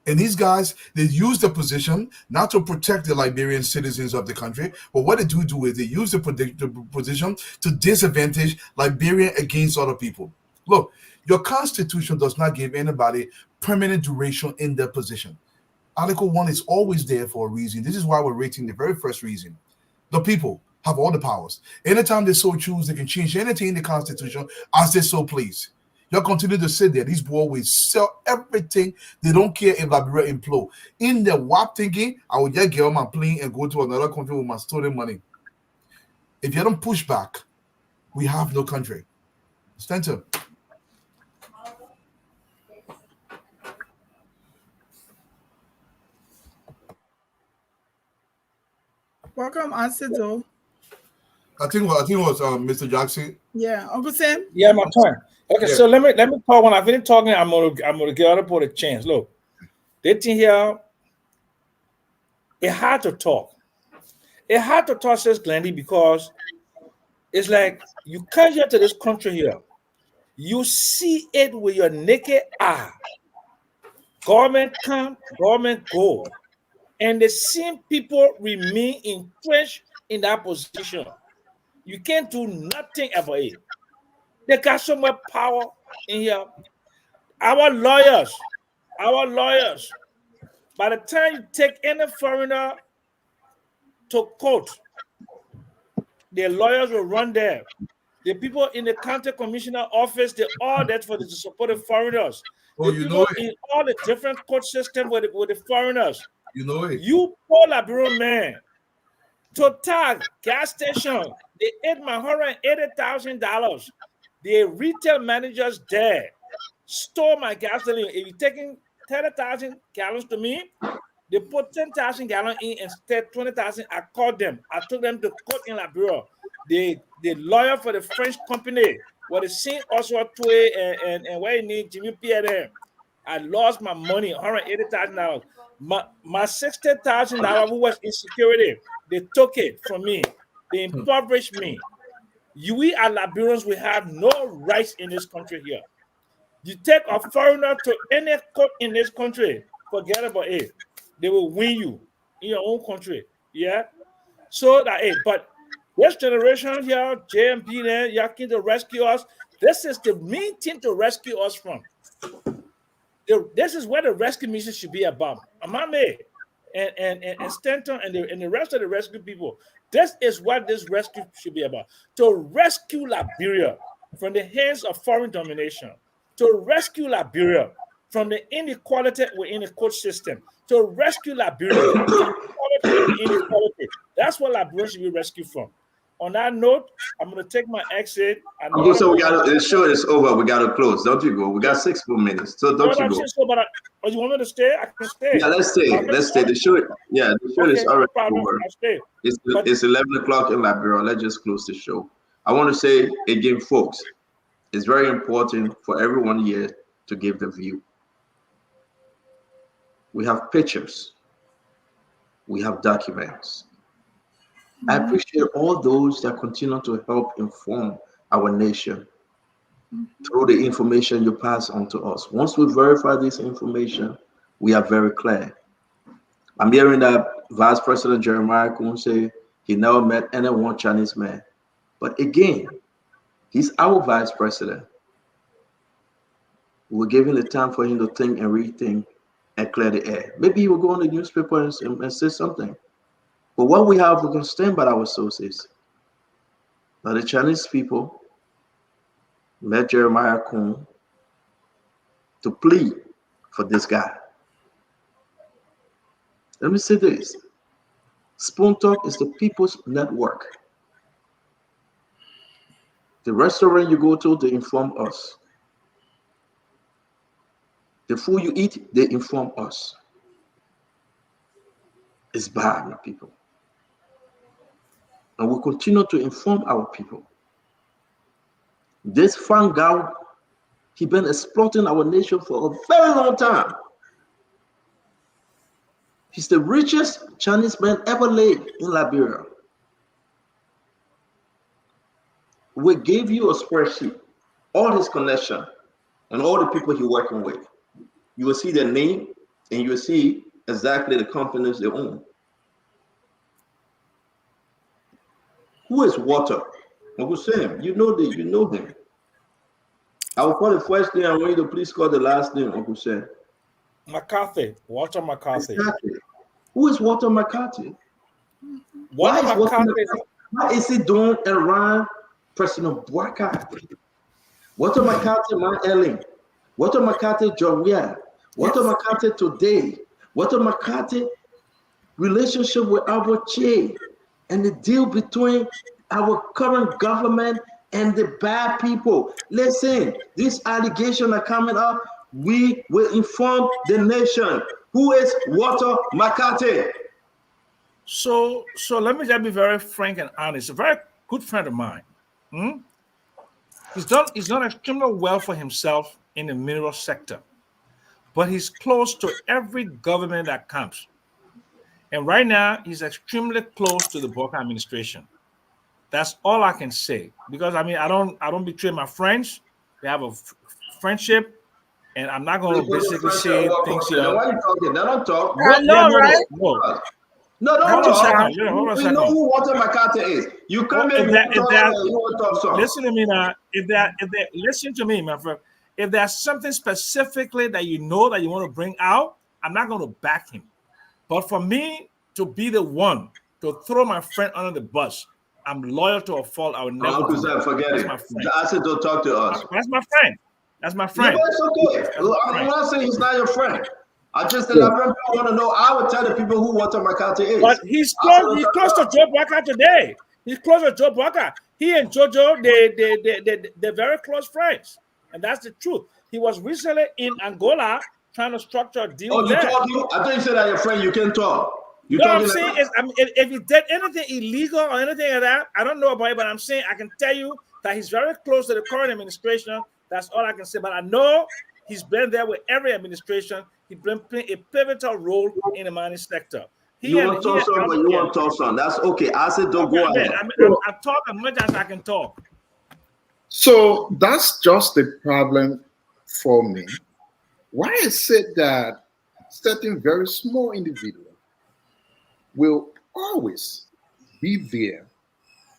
And these guys, they use the position not to protect the Liberian citizens of the country, but what they do is they use the position to disadvantage Liberia against other people. Look, your constitution does not give anybody permanent duration in their position. Article 1 is always there for a reason. This is why we're rating the very first reason. The people have all the powers. Anytime they so choose, they can change anything in the constitution as they so please. Y'all continue to sit there. These boys will sell everything. They don't care if Liberia implode. In their WAP thinking, I will just get on my plane and go to another country with my stolen money. If you don't push back, we have no country. Stanton. Welcome, Ansido. I think it was Mr. Jackson. Yeah, Uncle Sam. Yeah, my turn. Okay, so let me talk. When I finish talking, I'm gonna give other people a chance. Look, they think here, it's hard to talk. It's hard to talk, says Glendy, because it's like you come here to this country here, you see it with your naked eye. Government come, government go, and the same people remain entrenched in that position. You can't do nothing about it. They got so much power in here. Our lawyers, by the time you take any foreigner to court, the lawyers will run there. The people in the county commissioner office, they all that for the support of foreigners. Oh, the you people know it. in all the different court systems with the foreigners. You know it. You poor Liberian man, Total gas station, they ate my $180,000. The retail managers there stole my gasoline. If you're taking 30,000 gallons to me, they put 10,000 gallons in instead 20,000. I called them. I took them to court in Liberia. The lawyer for the French company was the same also to and where you need Jimmy Pierre. I lost my money, $180,000. My $60,000 who was in security, they took it from me. They impoverished me. We as Liberians, we have no rights in this country here. You take a foreigner to any court in this country, forget about it. They will win you in your own country. Yeah. So that but this generation here, JMP there, y'all came to rescue us. This is the main thing to rescue us from. This is what the rescue mission should be about. Amame and Stanton and the rest of the rescue people. This is what this rescue should be about. To rescue Liberia from the hands of foreign domination. to rescue Liberia from the inequality within the court system, to rescue Liberia from poverty and inequality. That's what Liberia should be rescued from. On that note, I'm going to take my exit. Uncle, so the show is over. We got to close. Don't you go. We got 6 more minutes. So don't you go. Oh, you want me to stay? I can stay. Yeah, let's stay. Let's stay. The show is already over. I'll stay. It's 11 o'clock in Liberia. Let's just close the show. I want to say again, folks, it's very important for everyone here to give the view. We have pictures. We have documents. I appreciate all those that continue to help inform our nation through the information you pass on to us. Once we verify this information, we are very clear. I'm hearing that Vice President Jeremiah Kun say he never met any one Chinese man. But again, he's our Vice President. We're giving the time for him to think and rethink and clear the air. Maybe he will go on the newspaper and say something. But what we have, we can stand by our sources. Now the Chinese people met Jeremiah Kun to plead for this guy. Let me say this. Spoon Talk is the people's network. The restaurant you go to, they inform us. The food you eat, they inform us. It's bad, my people. And we continue to inform our people. This Fan Gao, he been exploiting our nation for a very long time. He's the richest Chinese man ever laid in Liberia. We gave you a spreadsheet, all his connection, and all the people he's working with. You will see their name, and you will see exactly the companies they own. Who is Walter? Uncle Sam, you know him. I will call the first name. I want you to please call the last name, Uncle Sam. McCarthy, Walter McCarthy. Exactly. Who is Walter McCarthy? Why is he doing around President Bouaka? Walter McCarthy, man Ellen. Walter McCarthy, John Weir. Walter McCarthy today. Walter McCarthy relationship with our Che. And the deal between our current government and the bad people. Listen, these allegations are coming up. We will inform the nation. Who is Walter McCarthy? So let me just be very frank and honest. A very good friend of mine. He's done extremely well for himself in the mineral sector, but he's close to every government that comes. And right now, he's extremely close to the Bouaka administration. That's all I can say. Because I mean, I don't betray my friends. We have a friendship, and I'm not going to basically say things here. Why are you talking? They don't talk. I know, right? No, don't talk. Hold on a We second. know who Walter McCarthy is. You come in, listen to me now. Listen to me, my friend. If there's something specifically that you know that you want to bring out, I'm not going to back him. But for me to be the one to throw my friend under the bus, I'm loyal to a fault. I would never. Uncle Sam, forget it. I said, don't talk to us. That's my friend. That's my friend. Yeah, it's okay. I'm not saying he's not your friend. I just said I want to know. I would tell the people who Walter McCarthy is. But he's close to Joe Bouaka today. He's close to Joe Bouaka. He and Jojo, they're very close friends, and that's the truth. He was recently in Angola trying to structure a deal. Oh, you talking? I thought you said that your friend. You can talk. No, I'm saying is, if he did anything illegal or anything like that, I don't know about it, but I'm saying I can tell you that he's very close to the current administration. That's all I can say. But I know he's been there with every administration. He's been playing a pivotal role in the mining sector. You want to talk something, but you want to talk something. That's okay. I said don't go ahead. I talk as much as I can talk. So that's just the problem for me. Why is it that certain very small individuals will always be there,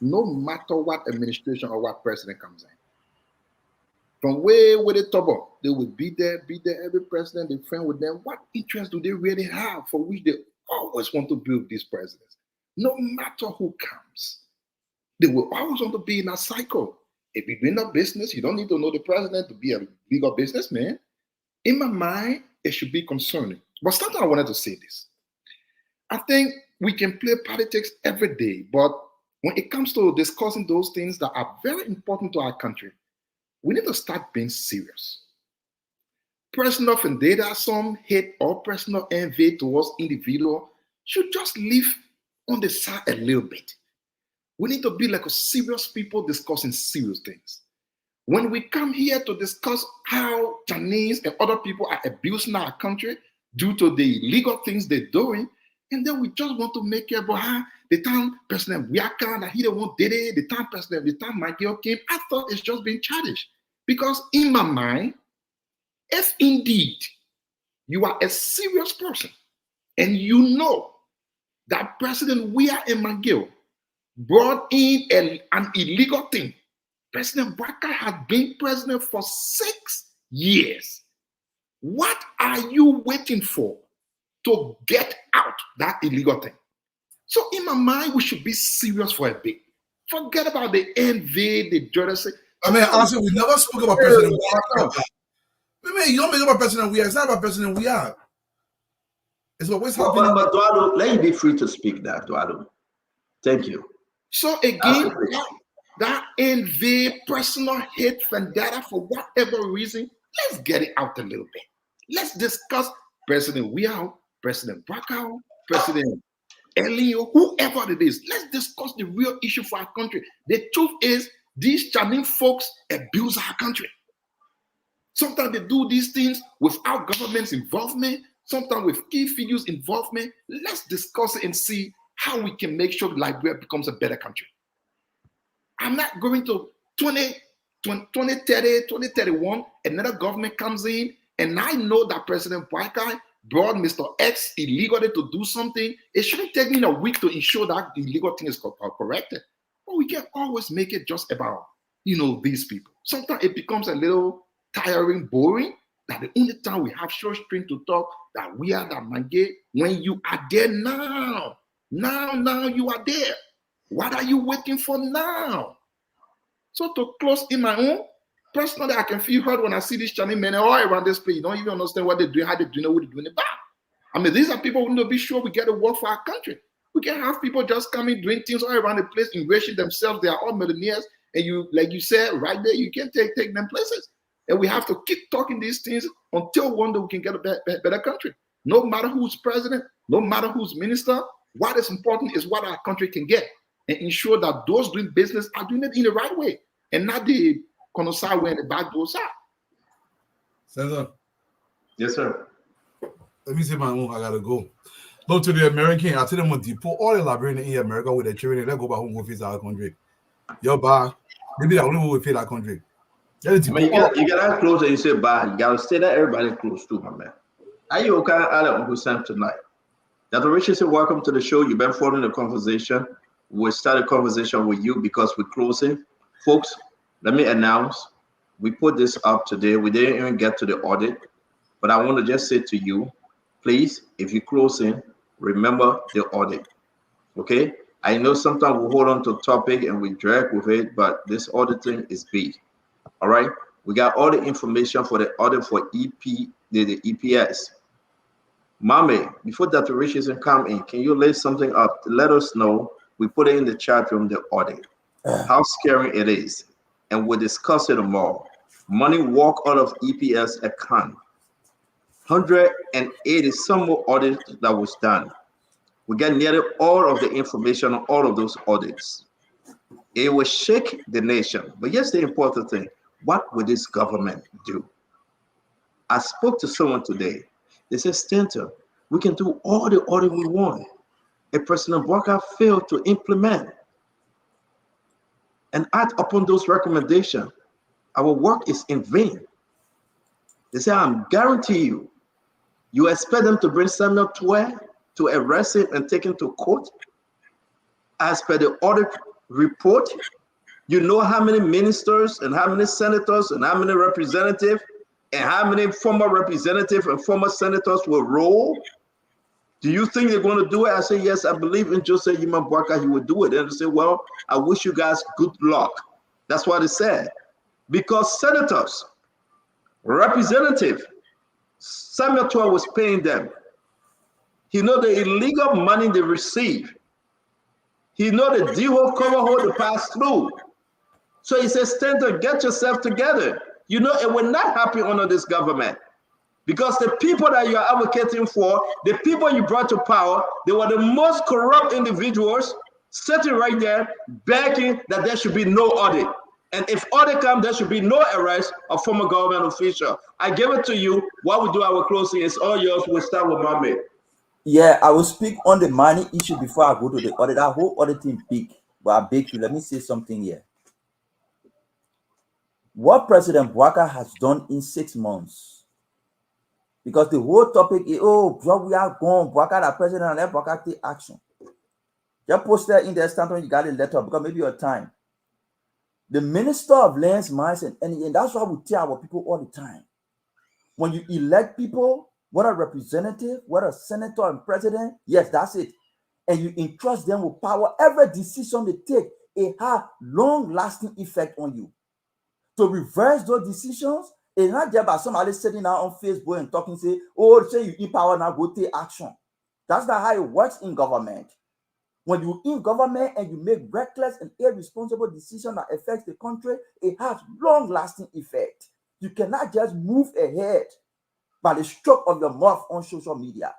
no matter what administration or what president comes in? From way where the top up, they will be there. Every president, they friend with them. What interest do they really have for which they always want to build these presidents? No matter who comes, they will always want to be in a cycle If you're doing a business, you don't need to know the president to be a legal businessman. In my mind, it should be concerning. But sometimes I wanted to say this. I think we can play politics every day, but when it comes to discussing those things that are very important to our country, we need to start being serious. Personal vendetta, some hate or personal envy towards individual should just live on the side a little bit. We need to be like a serious people discussing serious things. When we come here to discuss how Chinese and other people are abusing our country due to the illegal things they're doing, and then we just want to make it about how the time President Wiaka, that he the one did it, the time Michael came, I thought it's just being childish. Because in my mind, if indeed you are a serious person and you know that President Weah and McGill brought in an illegal thing, President Barker had been president for 6 years. What are you waiting for to get out that illegal thing? So in my mind, we should be serious for a bit. Forget about the envy, the jealousy. I mean, honestly, we never spoke about President Weah. You don't make about President Weah. It's not about President Weah. It's what was happening. But Duado, let you be free to speak that, Duado. Thank you. So again, that envy, personal hate, vendetta, for whatever reason, let's get it out a little bit. Let's discuss President Weah, President Bakau, President Elio, whoever it is. Let's discuss the real issue for our country. The truth is, these Chinese folks abuse our country. Sometimes they do these things without government's involvement, sometimes with key figures' involvement. Let's discuss it and see how we can make sure Liberia becomes a better country. I'm not going to 2030, 2031, another government comes in, and I know that President Boakai brought Mr. X illegally to do something. It shouldn't take me a week to ensure that the illegal thing is corrected. But we can always make it just about, these people. Sometimes it becomes a little tiring, boring, that the only time we have short string to talk that we are that Mange, when you are there now you are there. What are you waiting for now? So to close in my own, personally, I can feel hurt when I see these Chinese men all around this place. You don't even understand what they're doing, how they're doing it, what they're doing it back. I mean, these are people who need to be sure we get to work for our country. We can have people just coming, doing things all around the place, enriching themselves. They are all millionaires. And you, like you said, right there, you can't take them places. And we have to keep talking these things until one day we can get a better country. No matter who's president, no matter who's minister, what is important is what our country can get and ensure that those doing business are doing it in the right way and not the connoisseur way and the back door side. Senator. Yes, sir. Let me say my own. I gotta go. Look to the American. I tell them to deport all the Liberians in America with their children. They go back home and go face our country. Yo, bye. Maybe the only way we feel our country. You gotta close and you say bye. You gotta stay there. Everybody close too, my man. Are you okay? Uncle Sam tonight. Dr. Richardson, welcome to the show. You've been following the conversation. We'll start a conversation with you because we're closing. Folks, let me announce, we put this up today. We didn't even get to the audit, but I want to just say to you, please, if you're closing, remember the audit, okay? I know sometimes we hold on to a topic and we drag with it, but this auditing is big, all right? We got all the information for the audit for the EPS. Mommy, before Dr. Richardson come in, can you lay something up to let us know? We put it in the chat room, the audit, how scary it is. And we'll discuss it tomorrow. Money walk out of EPS account. 180 some more audits that was done. We get nearly all of the information on all of those audits. It will shake the nation. But here's the important thing. What will this government do? I spoke to someone today. They said, Stanton, we can do all the audit we want. If President Barker failed to implement and act upon those recommendations, our work is in vain. They say, I'm guarantee you, you expect them to bring Samuel Twe to arrest him and take him to court? As per the audit report, you know how many ministers and how many senators and how many representatives and how many former representatives and former senators will roll? Do you think they're going to do it? I say, yes, I believe in Joseph Yima Boakai, he would do it. And they say, well, I wish you guys good luck. That's what it said. Because senators, representative, Samuel Tua was paying them. He know the illegal money they receive. He know the D-hole, cover hole they pass through. So he says, Stanton, get yourself together. You know, it will not happen under this government. Because the people that you are advocating for, the people you brought to power, they were the most corrupt individuals sitting right there begging that there should be no audit. And if audit comes, there should be no arrest of former government official. I give it to you. While we do our closing, it's all yours. We'll start with Mohammed. Yeah, I will speak on the money issue before I go to the audit. That whole auditing big, but I beg you, let me say something here. What President Bouaka has done in 6 months, because the whole topic is, oh, we are gone, Bouaka the president, and let Bouaka take action. Just post that in the Stanton, you got a letter, because maybe your time. The Minister of Lands, Mines, and Energy, and that's why we tell our people all the time. When you elect people, whether representative, whether senator and president, yes, that's it. And you entrust them with power, every decision they take, it has long-lasting effect on you. To reverse those decisions, it's not just about somebody sitting out on Facebook and talking, say, oh, say you in power now, go take action. That's not how it works in government. When you're in government and you make reckless and irresponsible decisions that affect the country, it has long-lasting effect. You cannot just move ahead by the stroke of your mouth on social media.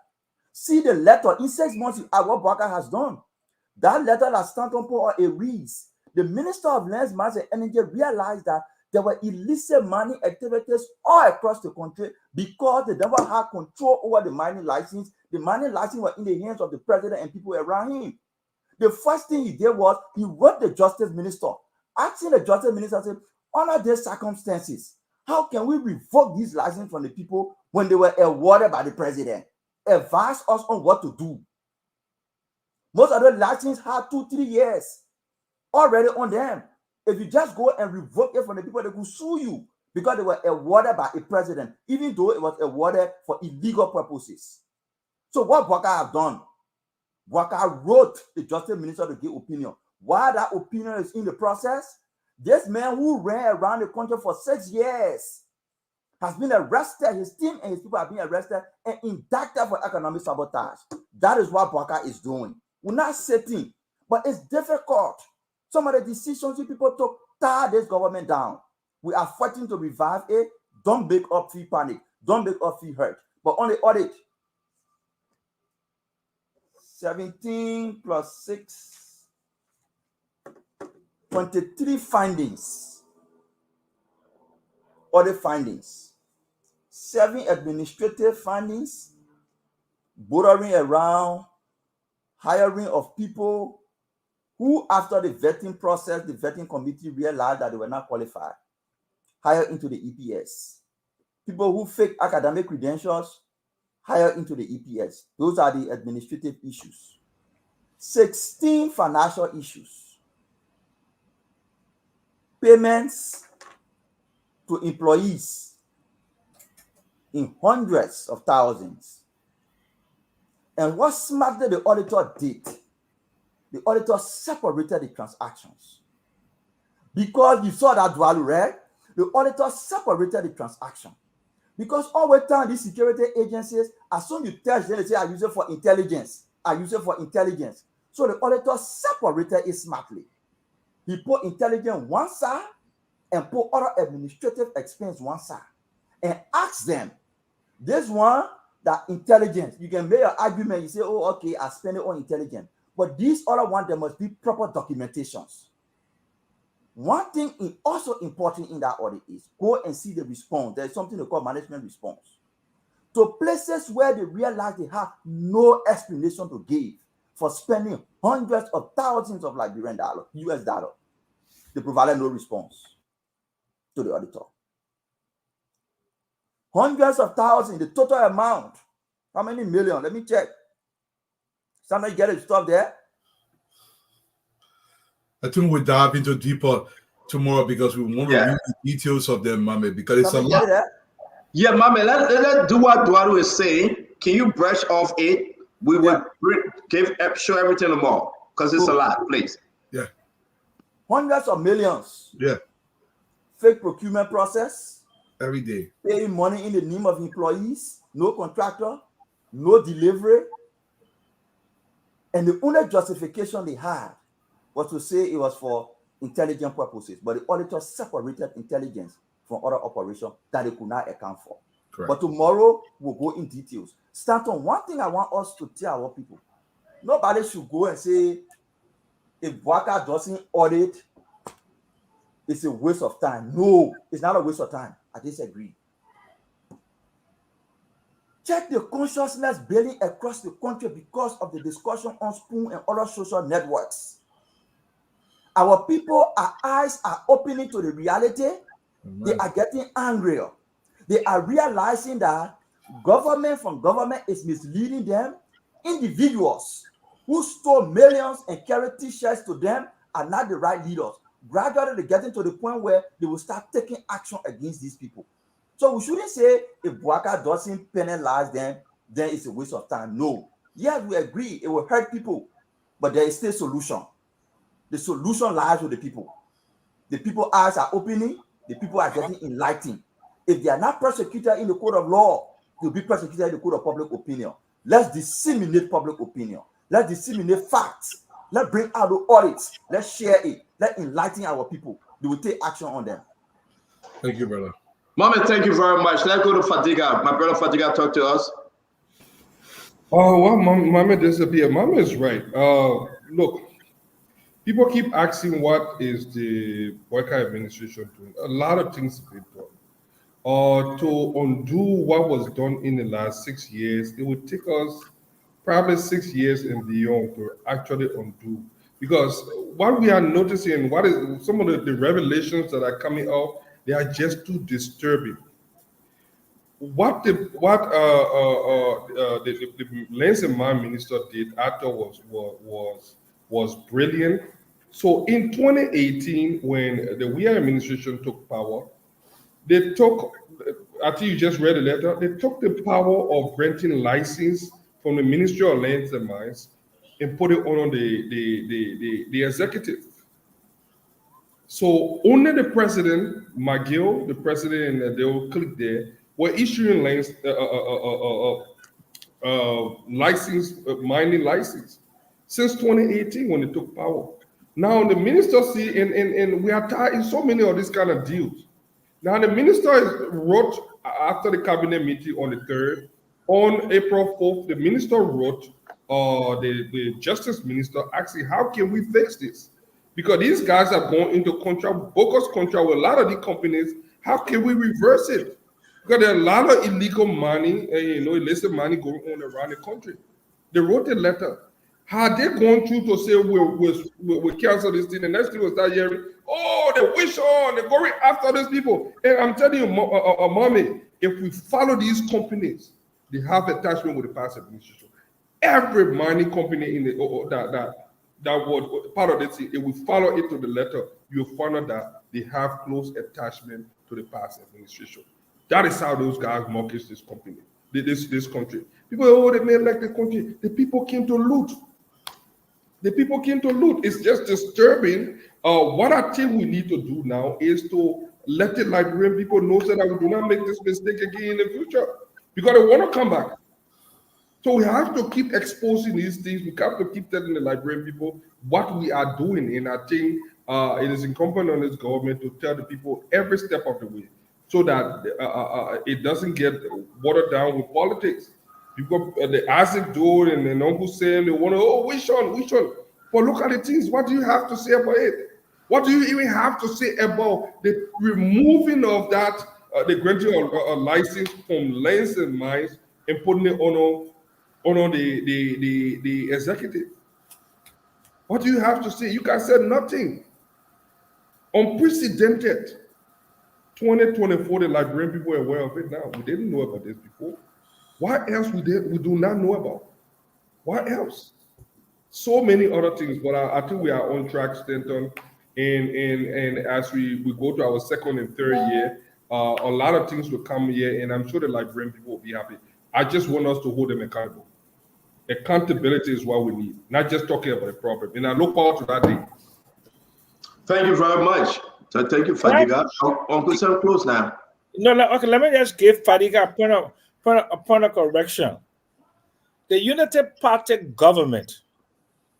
See the letter in 6 months at what Bouaka has done. That letter that Stanton put on a reads. The Minister of Lands, Mines, and Energy realized that there were illicit mining activities all across the country because they never had control over the mining license. The mining license was in the hands of the president and people around him. The first thing he did was he wrote the Justice Minister, asking the Justice Minister, said, under these circumstances, how can we revoke these licenses from the people when they were awarded by the president? Advise us on what to do. Most of the licenses had 2-3 years already on them. If you just go and revoke it from the people, they could sue you because they were awarded by a president, even though it was awarded for illegal purposes. So what Bouaka has done, Bouaka wrote the Justice Minister to give opinion. While that opinion is in the process, this man who ran around the country for 6 years has been arrested. His team and his people have been arrested and indicted for economic sabotage. That is what Bouaka is doing. We're not sitting, but it's difficult. Some of the decisions you people took tear this government down. We are fighting to revive it. Don't make up feel panic. Don't make up feel hurt. But on the audit, 17 plus 6, 23 findings. Audit findings. 7 administrative findings, bordering around hiring of people who, after the vetting process, the vetting committee realized that they were not qualified, hired into the EPS. People who fake academic credentials, hired into the EPS. Those are the administrative issues. 16 financial issues. Payments to employees in hundreds of thousands. And what smartly the auditor did, the auditor separated the transactions. Because you saw that Dwalu, right? The auditor separated the transaction. Because all the time, these security agencies, as soon as you tell them, they say, I use it for intelligence. I use it for intelligence. So the auditor separated it smartly. He put intelligence one side and put other administrative expense one side. And asked them, this one, that intelligence, you can make an argument, you say, oh, okay, I spend it on intelligence. But these other ones, there must be proper documentations. One thing also important in that audit is go and see the response. There's something they call management response. To places where they realize they have no explanation to give for spending hundreds of thousands of Liberian dollars, US dollars, they provided no response to the auditor. Hundreds of thousands, the total amount. How many million? Let me check. Somebody get it stuff there. I think we'll dive into deeper tomorrow because we want to read the details of them, Mame, because it's a lot. Yeah, Mame, let's do what Dwaru is saying. Can you brush off it? We will show everything tomorrow because it's a lot, please. Yeah. hundreds of millions. Yeah. Fake procurement process. Every day. Paying money in the name of employees, no contractor, no delivery. And the only justification they had was to say it was for intelligence purposes, but the auditors separated intelligence from other operations that they could not account for. Correct. But tomorrow we'll go in details. Stanton, one thing I want us to tell our people, nobody should go and say if Waka doesn't audit, it's a waste of time. No, it's not a waste of time. I disagree. Check the consciousness building across the country because of the discussion on Spoon and other social networks. Our people, our eyes are opening to the reality. Amen. They are getting angrier. They are realizing that government from government is misleading them. Individuals who stole millions and carry t-shirts to them are not the right leaders. Gradually, they're getting to the point where they will start taking action against these people. So we shouldn't say if Bwaka doesn't penalize them, then it's a waste of time. No. Yes, we agree it will hurt people, but there is still a solution. The solution lies with the people. The people's eyes are opening. The people are getting enlightened. If they are not persecuted in the court of law, they'll be persecuted in the court of public opinion. Let's disseminate public opinion. Let's disseminate facts. Let's bring out the audits. Let's share it. Let's enlighten our people. They will take action on them. Thank you, brother. Mama, thank you very much. Let's go to Fadiga. My brother Fadiga, talk to us. Oh, well, Mama disappeared. Mama is right. Look, people keep asking what is the Boyka administration doing. A lot of things have been done. To undo what was done in the last 6 years, it would take us probably 6 years and beyond to actually undo. Because what we are noticing, what is some of the revelations that are coming up, they are just too disturbing. What the Lands and Mine Minister did, I thought was brilliant. So in 2018, when the WIA administration took power, they took, I think you just read the letter, they took the power of granting license from the Ministry of Lands and Mines and put it on the executive. So only the president, McGill, the president, and they'll click there, were issuing mining license since 2018 when they took power. Now the minister see, and we are tired in so many of these kind of deals. Now the minister wrote after the cabinet meeting on the 3rd, on April 4th, the minister wrote the justice minister asking, how can we fix this? Because these guys are going into contract, bogus contract with a lot of these companies. How can we reverse it? Because there are a lot of illegal money, illicit money going on around the country. They wrote a letter. Had they gone through to say we cancel this thing, the next thing was start hearing, oh, they wish on, they're going after these people. And I'm telling you, mommy, if we follow these companies, they have attachment with the past administration. Every mining company in the that was part of this, if we follow it to the letter, you'll find out that they have close attachment to the past administration. That is how those guys mortgage this company, this country. People, oh, they made like the country. The people came to loot. The people came to loot. It's just disturbing. What I think we need to do now is to let the Liberian people know so that we do not make this mistake again in the future. Because they want to come back. So we have to keep exposing these things. We have to keep telling the Liberian people what we are doing. And I think it is incumbent on this government to tell the people every step of the way so that it doesn't get watered down with politics. You've got the Isaac dude and then Uncle Sam, they want to, which one? But look at the things. What do you have to say about it? What do you even have to say about the removing of that, the granting of a license from Lands and Mines and putting it on the executive? What do you have to say? You guys said nothing. Unprecedented. 2024, the Liberian people are aware of it now. We didn't know about this before. What else we do not know about? What else? So many other things, but I think we are on track, Stanton. And as we go to our second and third year, a lot of things will come here, and I'm sure the Liberian people will be happy. I just want us to hold them accountable. Accountability is what we need, not just talking about a problem. And I look forward to that day. Thank you very much. So thank you, Fadiga. Uncle Sam, close now. No, okay, let me just give Fadiga a point of correction. The United Party government,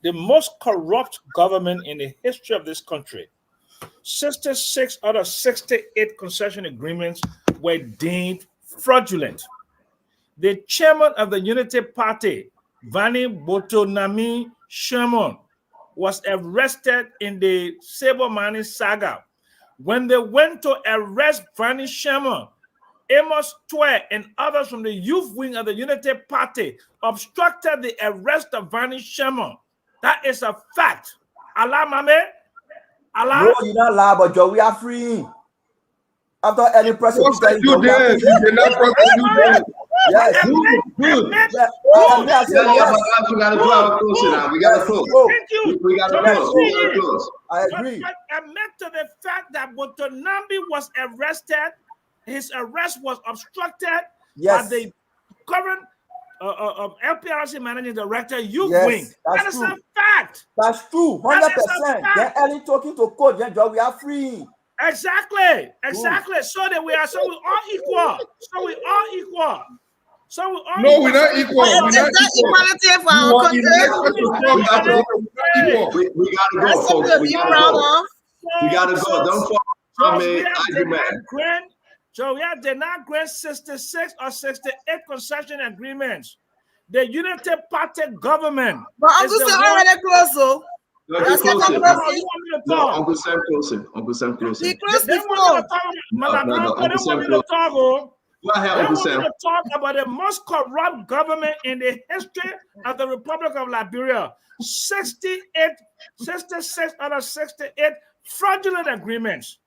the most corrupt government in the history of this country, 66 out of 68 concession agreements were deemed fraudulent. The chairman of the Unity Party, Vani Botonami Sherman, was arrested in the Sable Mining saga. When they went to arrest Vani Sherman, Amos Twe and others from the youth wing of the Unity Party obstructed the arrest of Vani Sherman. That is a fact. Allah, mame. Allah. No, you don't lie, but Joe, we are free. After any prosecution, you did. You did not prosecute them. Yes. Good. Yeah, we got to close now. We got to close. Thank you. We got to close. I agree. I meant to the fact that Botonambi was arrested. His arrest was obstructed by the current LPRC managing director, youth wing. That is a fact. That's true. 100%. They're early talking to court. Then Joe, we are free. Exactly. So that we all equal. So we all equal. No, we're not equal. We're not equality for our country. We gotta go, folks. We gotta go. Don't fall me argument. So we did not grant 66 or 68 concession agreements. The Unity Party government. But Uncle Sam already close, so. Uncle Sam closing. Uncle Sam closing. He closed before. Go ahead, Uncle Sam. To talk about the most corrupt government in the history of the Republic of Liberia. 66 out of 68 fraudulent agreements.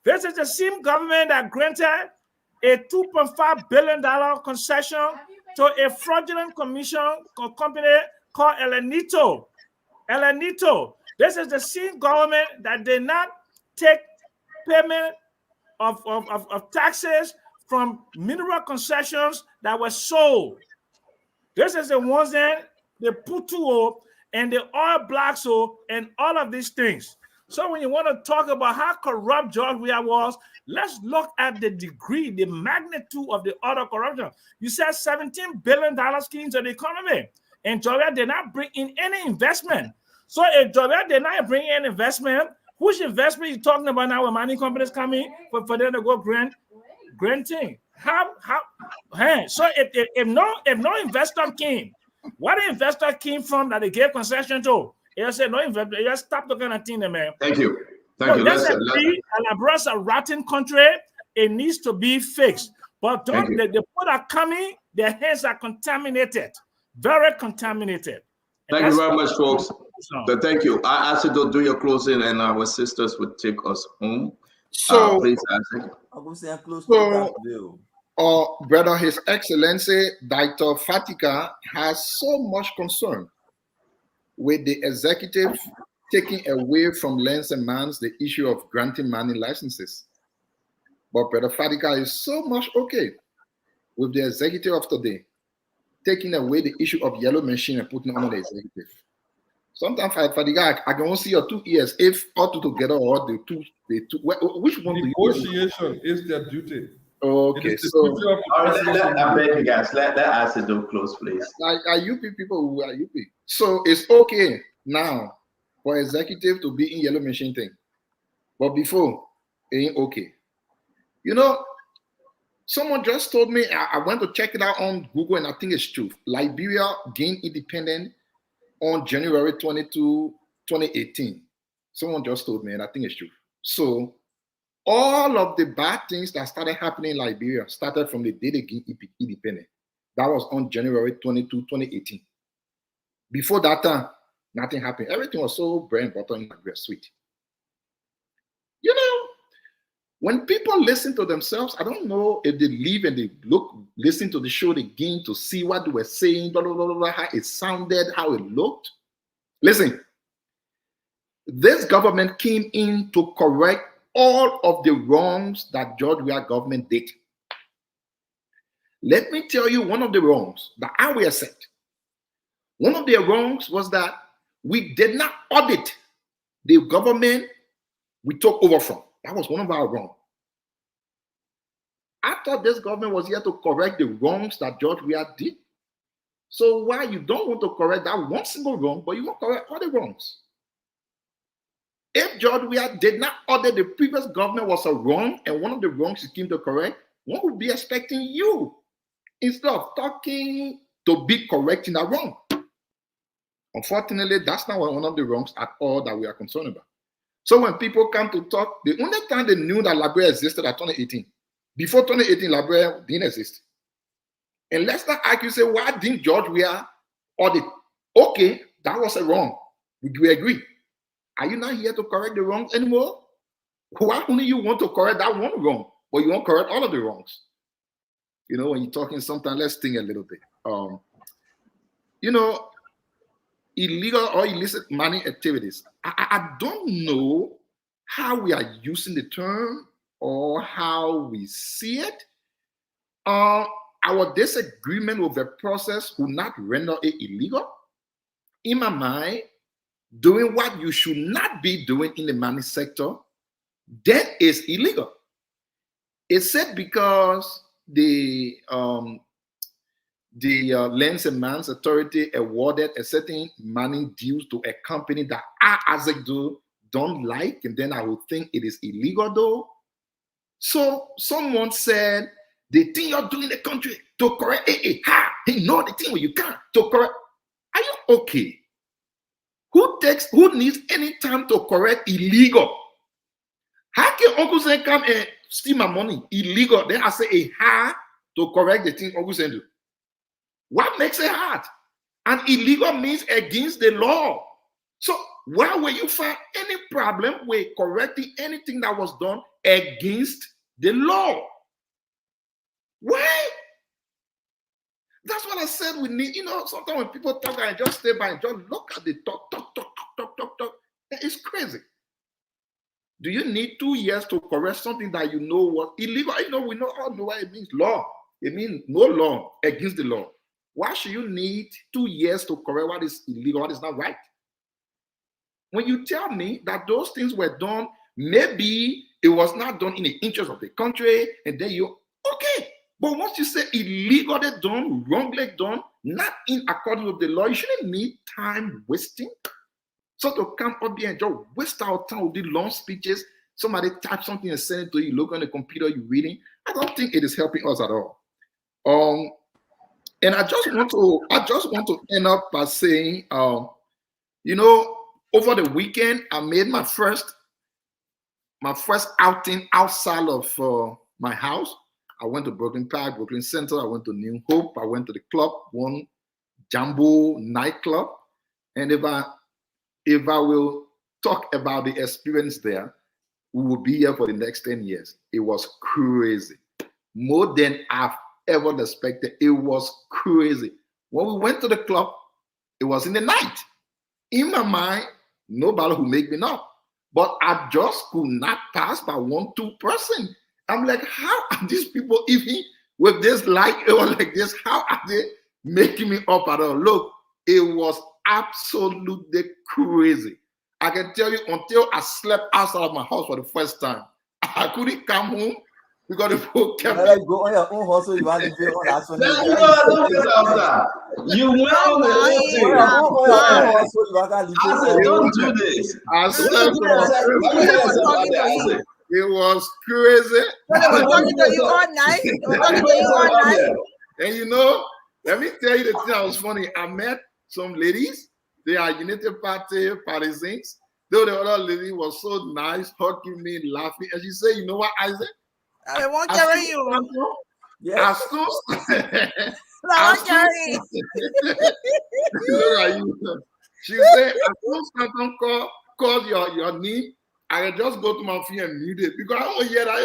This is the same government that granted a $2.5 billion concession to a fraudulent company called Elenito. This is the same government that did not take payment of taxes from mineral concessions that were sold. This is the ones that the Putuo and the oil blocks and all of these things. So when you want to talk about how corrupt Georgia was, let's look at the degree, the magnitude of the other corruption. You said $17 billion came to the economy, and Georgia did not bring in any investment. So if Georgia did not bring in investment, which investment are you talking about now when mining companies coming for them to go granting? So if no investor came, what investor came from that they gave concession to? They said no investor. You just stop looking at thing, man. Thank you. That's a rotten country. It needs to be fixed. But they put a coming. Their hands are contaminated, very contaminated. Thank you very much, folks. But thank you. I asked you to do your closing, and our sisters would take us home. So please, Isaac. Brother, His Excellency Dr. Fatika has so much concern with the executive taking away from lands and mans the issue of granting mining licenses. But Brother Fatika is so much okay with the executive of today taking away the issue of yellow machine and putting on the executive. Sometimes Fatika, I can only see your 2 ears if all two together or the two which one do you negotiation is their duty. Okay, so I beg you guys, let us do close, please. Are UP people who are UP? So it's okay now for executive to be in yellow machine thing, but before it ain't okay. You know, someone just told me, I went to check it out on Google, and I think it's true. Liberia gained independence on January 22, 2018. Someone just told me, and I think it's true. So all of the bad things that started happening in Liberia started from the day they gained independence. That was on January 22, 2018. Before that time, nothing happened. Everything was so bread and butter and sweet. You know, when people listen to themselves, I don't know if they live and they listen to the show again to see what they were saying, blah, blah, blah, blah, how it sounded, how it looked. Listen, this government came in to correct all of the wrongs that Georgia government did. Let me tell you one of the wrongs that I will accept. One of the wrongs was that we did not audit the government we took over from. That was one of our wrongs. I thought this government was here to correct the wrongs that George Weah did. So why you don't want to correct that one single wrong, but you want to correct all the wrongs? If George Weah did not order the previous government was a wrong, and one of the wrongs he came to correct, one would be expecting you, instead of talking, to be correcting that wrong. Unfortunately, that's not one of the wrongs at all that we are concerned about. So when people come to talk, the only time they knew that Liberia existed at 2018. Before 2018, Liberia didn't exist. And let's not argue, say, why didn't George Weah audit? Okay, that was a wrong. We agree. Are you not here to correct the wrongs anymore? Why only you want to correct that one wrong, but you won't correct all of the wrongs? You know, when you're talking sometimes, let's think a little bit. You know, illegal or illicit money activities. I don't know how we are using the term or how we see it. Our disagreement with the process will not render it illegal. In my mind, doing what you should not be doing in the money sector, that is illegal. It's said because the Lands and Mines Authority awarded a certain money due to a company that I, as a don't like, and then I would think it is illegal though. So someone said, the thing you're doing in the country to correct, hey, know the thing where you can't to correct. Are you okay? Who needs any time to correct illegal? How can Uncle Sen come and steal my money? Illegal. Then I say to correct the thing Uncle Sen do. What makes it hard? And illegal means against the law. So why will you find any problem with correcting anything that was done against the law? Why? That's what I said we need. You know, sometimes when people talk, I just stay by and just look at the talk. It's crazy. Do you need 2 years to correct something that you know was illegal? You know, we all know what it means. Law. It means no law against the law. Why should you need 2 years to correct what is illegal, what is not right? When you tell me that those things were done, maybe it was not done in the interest of the country, and then you, okay. But once you say illegally done, wrongly done, not in accordance with the law, you shouldn't need time wasting. So to come up here and just waste our time with the long speeches, somebody type something and send it to you, look on the computer, you're reading. I don't think it is helping us at all. And I just want to end up by saying, you know, over the weekend, I made my first outing outside of my house. I went to Brooklyn Park, Brooklyn Center. I went to New Hope. I went to the club, one Jumbo nightclub. And if I will talk about the experience there, we will be here for the next 10 years. It was crazy. More than I've ever expected. It was crazy. When we went to the club, it was in the night. In my mind, nobody who make me know. But I just could not pass by 1-2 person. I'm like, how are these people even with this light or like this? How are they making me up at all? Look, it was absolutely crazy. I can tell you, until I slept outside of my house for the first time, I couldn't come home because the people kept me. Go on your own hustle. You want to be on that Sunday. You went on the hustle. Don't do this. I slept It was crazy. They were talking to you all night. They were talking to you all night. And you know, let me tell you the thing that was funny. I met some ladies. They are United Party partisans. Though the other lady was so nice, hugging me, laughing. And she said, you know what, Isaac? I won't carry you. Yeah. She said, as soon as Stanton called your name, I can just go to my phone and mute it because I don't hear that.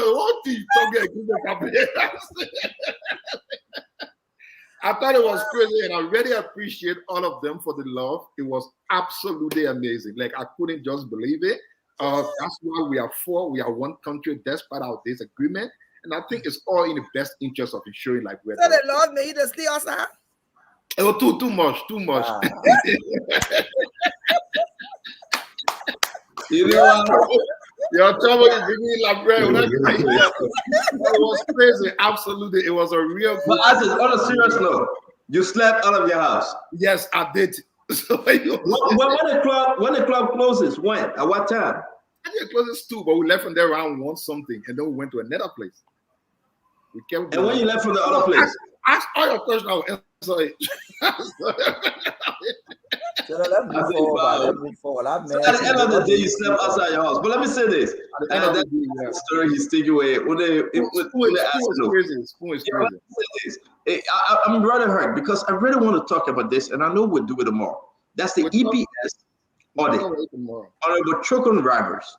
I thought it was crazy, and I really appreciate all of them for the love. It was absolutely amazing. Like, I couldn't just believe it. That's why we are one country despite our disagreement. And I think it's all in the best interest of ensuring like we're. So the Lord made you to stay outside? Oh, too much. You know, Your trouble is giving Liberian. That was crazy. Absolutely, it was a real. But as on a serious note, you slept out of your house. Yes, I did. So when the club closes, when? At what time? I think it closes 2, but we left from there around 1 something, and then we went to another place. We kept. And when you left from the other place, ask all your questions. I'll answer it. So let's move forward. So at the end of the day, you slept outside your house. But let me say this. That's the story he's taking away. I'm rather hurt because I really want to talk about this, and I know we'll do it tomorrow. That's the EPS audit. Honorable Chokon Rivers,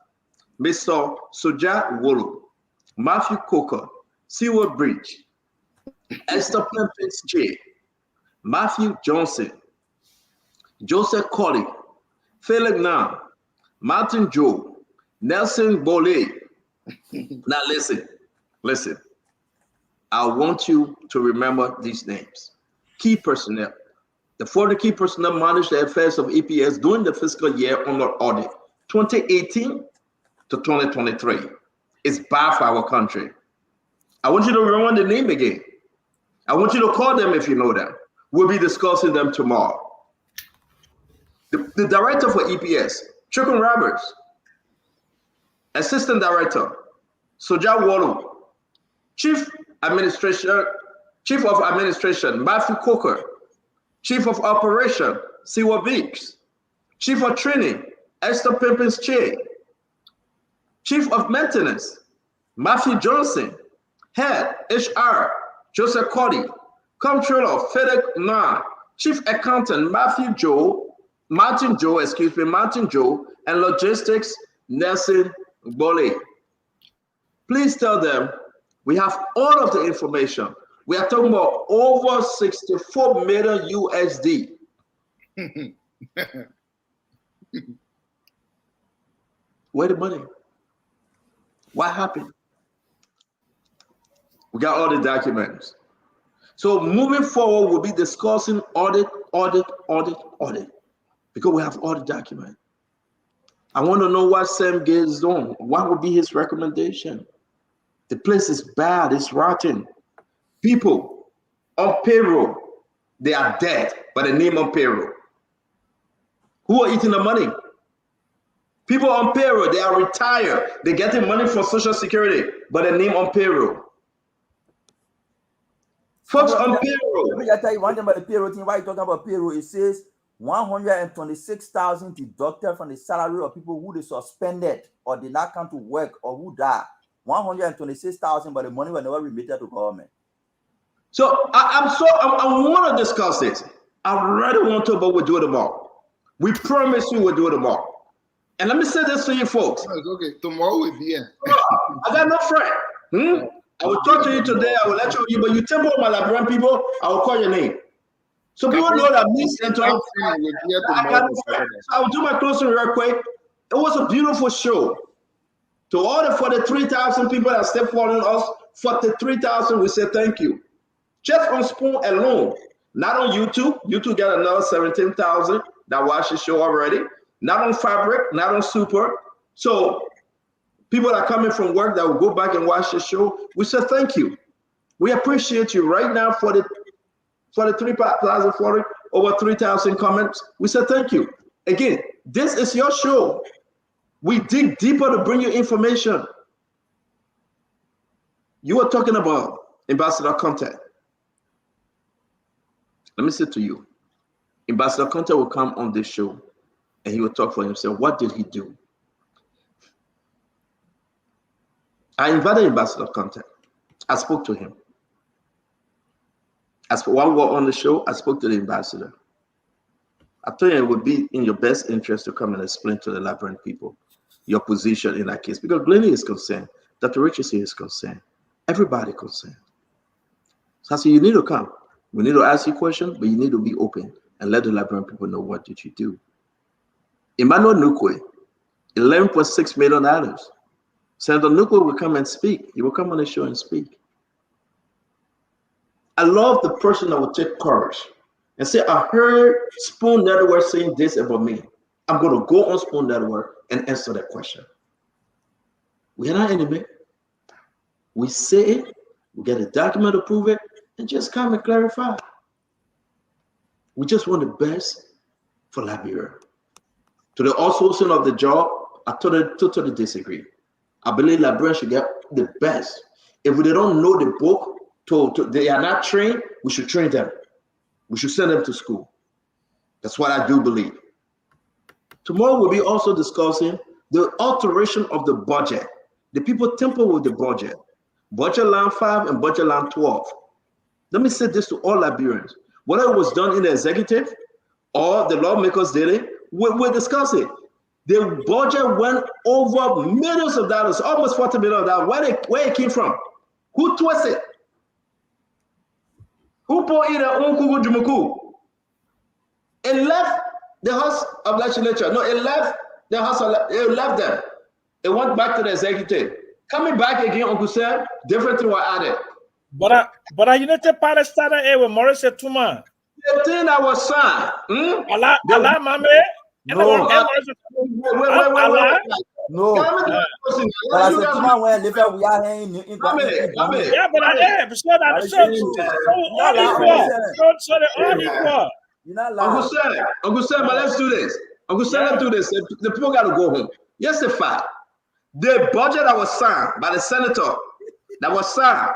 Mr. Soja Wolo, Matthew Coker, Seward Bridge, Esther Pempins J, Matthew Johnson, Joseph Colley, Philip Nam, Martin Joe, Nelson Bole. Now listen. I want you to remember these names. Key personnel. The 40 key personnel managed the affairs of EPS during the fiscal year under audit, 2018 to 2023. It's bad for our country. I want you to remember the name again. I want you to call them if you know them. We'll be discussing them tomorrow. The director for EPS, Chukun Roberts. Assistant Director, Soja Wolu. Chief of Administration, Matthew Coker. Chief of Operation, Siwa Beeks. Chief of Training, Esther Pimpins Che. Chief of Maintenance, Matthew Johnson. Head, HR, Joseph Cody. Comptroller, Fedek Na. Chief Accountant, Martin Joe, and Logistics, Nelson Bole. Please tell them we have all of the information. We are talking about over 64 million USD. Where the money? What happened? We got all the documents. So moving forward, we'll be discussing audit, because we have all the documents. I want to know what Sam Gates is doing. What would be his recommendation? The place is bad, it's rotten. People on payroll, they are dead by the name on payroll. Who are eating the money? People on payroll, they are retired. They're getting money from Social Security by the name on payroll. Folks on payroll. Let me just tell you one thing about the payroll thing. Why are you talking about payroll? It says 126,000 deducted from the salary of people who they suspended or did not come to work or who died. 126,000, but the money was never remitted to government. So I want to discuss this. I really want to, but we'll do it tomorrow. We promise you we'll do it tomorrow. And let me say this to you folks. Okay, tomorrow will be here. I got no friend. I will talk to you today. I will lecture you, but you temple my Liberian people, I will call your name. So people know that me and I will do my closing real quick. It was a beautiful show. To all the 43,000 people that step following us, 43,000, we say thank you. Just on Spoon alone, not on YouTube. YouTube got another 17,000 that watched the show already. Not on Fabric, not on Super. So people that are coming from work that will go back and watch the show, we say thank you. We appreciate you right now for the 3,000, over 3,000 comments. We say thank you. Again, this is your show. We dig deeper to bring you information. You are talking about Ambassador Conte. Let me say to you, Ambassador Conte will come on this show and he will talk for himself. What did he do? I invited Ambassador Conte. I spoke to him. While we were on the show, I spoke to the ambassador. I told him it would be in your best interest to come and explain to the Liberian people your position in that case, because Glennie is concerned, Dr. Richardson is concerned, everybody concerned. So I said, you need to come. We need to ask you questions, but you need to be open and let the Liberian people know what did you do. Emmanuel Nukwe, $11.6 million. Senator Nukwe will come and speak. He will come on the show and speak. I love the person that will take courage and say, I heard Spoon Network saying this about me. I'm going to go on Spoon Network and answer that question. We're not enemy. We say it, we get a document to prove it, and just come and clarify. We just want the best for Liberia. To the outsourcing of the job, I totally disagree. I believe Liberians should get the best. If they don't know the book, they are not trained, we should train them. We should send them to school. That's what I do believe. Tomorrow we'll be also discussing the alteration of the budget. The people temper with the budget. Budget line 5 and budget line 12. Let me say this to all Liberians. Whether it was done in the executive or the lawmakers did it, we'll discuss it. The budget went over millions of dollars, almost $40 million. Where it came from? Who twisted it? Who put in their own kugu jumuku? It left the House of Legislature. No, it left the House of it left them. It went back to the executive. Coming back again, Uncle Sam, different thing were added. But a United Party started here with Maurice Tuma. The thing that was signed. Allah, mame. No. Wait. No. But I said, Tuma, when we are in. Yeah, but I am. So all equal. Uncle Sam, but let's do this. Uncle Sam, let's do this. The people got to go home. Yes, the fact. The budget that was signed by the senator, that was signed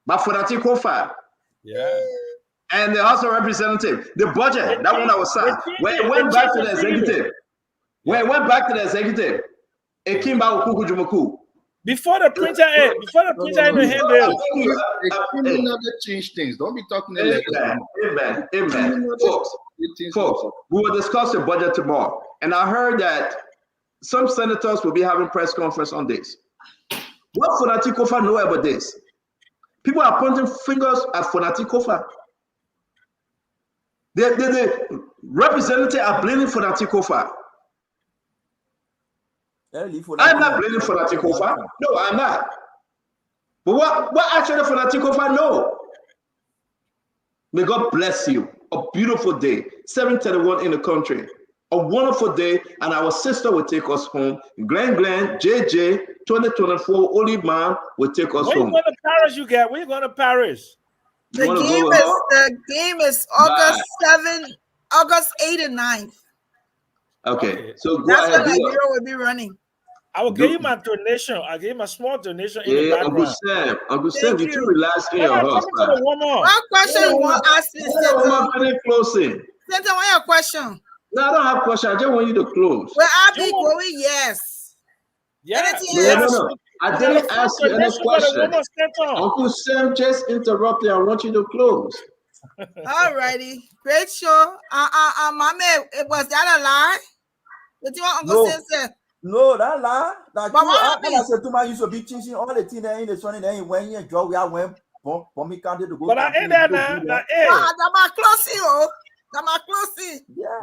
by Fonati Kofa, and the House of Representatives, the budget, that one that was signed, when it went back to the executive, it came back with Kuku Jumaku. Before the printer in the handbill. They never change things. Don't be talking like that. Amen. Folks, we will discuss the budget tomorrow. And I heard that some senators will be having press conference on this. What Fonati Kofa know about this? People are pointing fingers at Fonati Kofa. The representatives are blaming Fonati Kofa. I'm not blaming Fonati Kofa. No, I'm not. But what actually Fonati Kofa know? May God bless you. A beautiful day. 7:31 in the country. A wonderful day, and our sister will take us home. Glenn, JJ, 2024, Olive Man will take us home. When you going to Paris, you get? When you going to Paris? The game is August 7, August 8 and 9. Okay. So go that's ahead. when Liberia will be running. I will give you my donation. I'll give you my small donation in the background. Uncle Sam, you too relaxed in your house. One question you want to ask me, closing. Center, what your question? No, I don't have a question. I just want you to close. Well, I'll be going, yes. No. I didn't ask you any question. Uncle Sam just interrupted. I want you to close. All righty. Great show. Mama, was that a lie? What do you want Uncle Sam said? No, that lie. That I said to my you should be teaching all the things in the sun and when you draw, we are when for me counted to go. But I ain't there now. I'm close.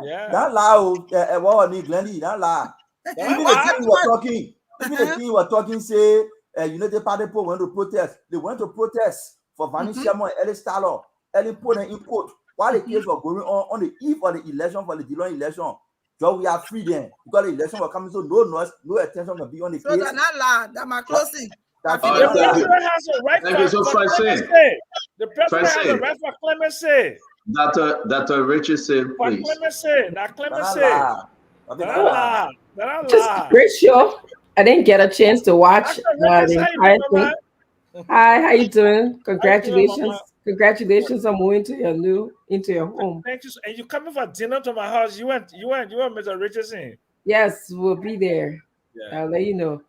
Yeah. That loud. Well, Glendy. That loud. Even the thing you were talking, say, United Party people went to protest. They went to protest for Vanessa and Ellis Taylor, Ellie Port and Import. While the case was going on the eve of the election for the Dillon election, so we are free then because the election was coming, so no attention will be on the case. So that's not loud. That's my closing. The president has a right for clemency. The president has a right for clemency. Dr. Richardson, please. Just great show. I didn't get a chance to watch the entire thing. Hi, how you doing? Congratulations on moving to your home. Thank you. And you coming for dinner to my house? You went, Mr. Richardson. Yes, we'll be there. Yeah. I'll let you know.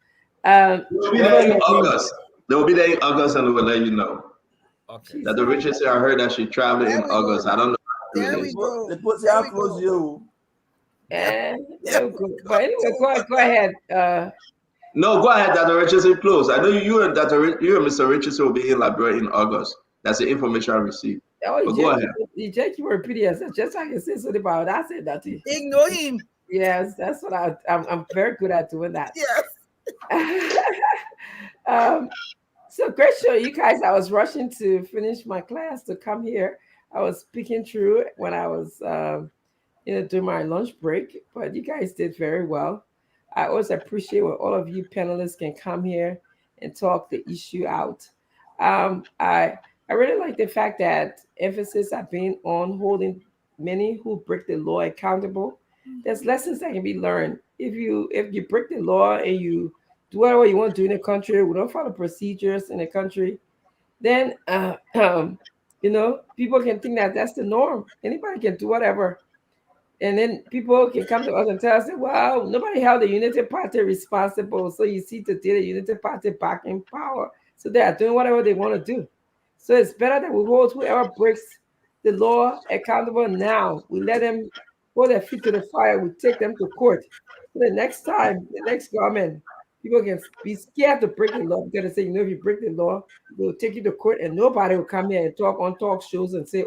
We'll be there in August. They will be there in August, and we will let you know. Okay. That the Richardson, I heard that she traveled in August. I don't know. There we go. They put how close you. Yeah. But anyway, go ahead. No, go ahead, Dr. Richardson. Close. I know you and Mr. Richardson will be in Liberia in August. That's the information I received. Oh, go ahead. You were pretty just like I said something about. I said that to you. Ignore him. Yes, that's what I'm very good at doing that. Yes. So great show, you guys. I was rushing to finish my class to come here. I was speaking through when I was, during my lunch break. But you guys did very well. I always appreciate when all of you panelists can come here and talk the issue out. I really like the fact that emphasis are being on holding many who break the law accountable. There's lessons that can be learned. If you break the law and you do whatever you want to do in the country, we don't follow procedures in the country, then people can think that that's the norm. Anybody can do whatever. And then people can come to us and tell us, well, nobody held the Unity Party responsible. So you see today the Unity Party back in power. So they are doing whatever they want to do. So it's better that we hold whoever breaks the law accountable now. We let them hold their feet to the fire. We take them to court. So the next time, the next government, people can be scared to break the law because they say, if you break the law, they'll take you to court and nobody will come here and talk on talk shows and say,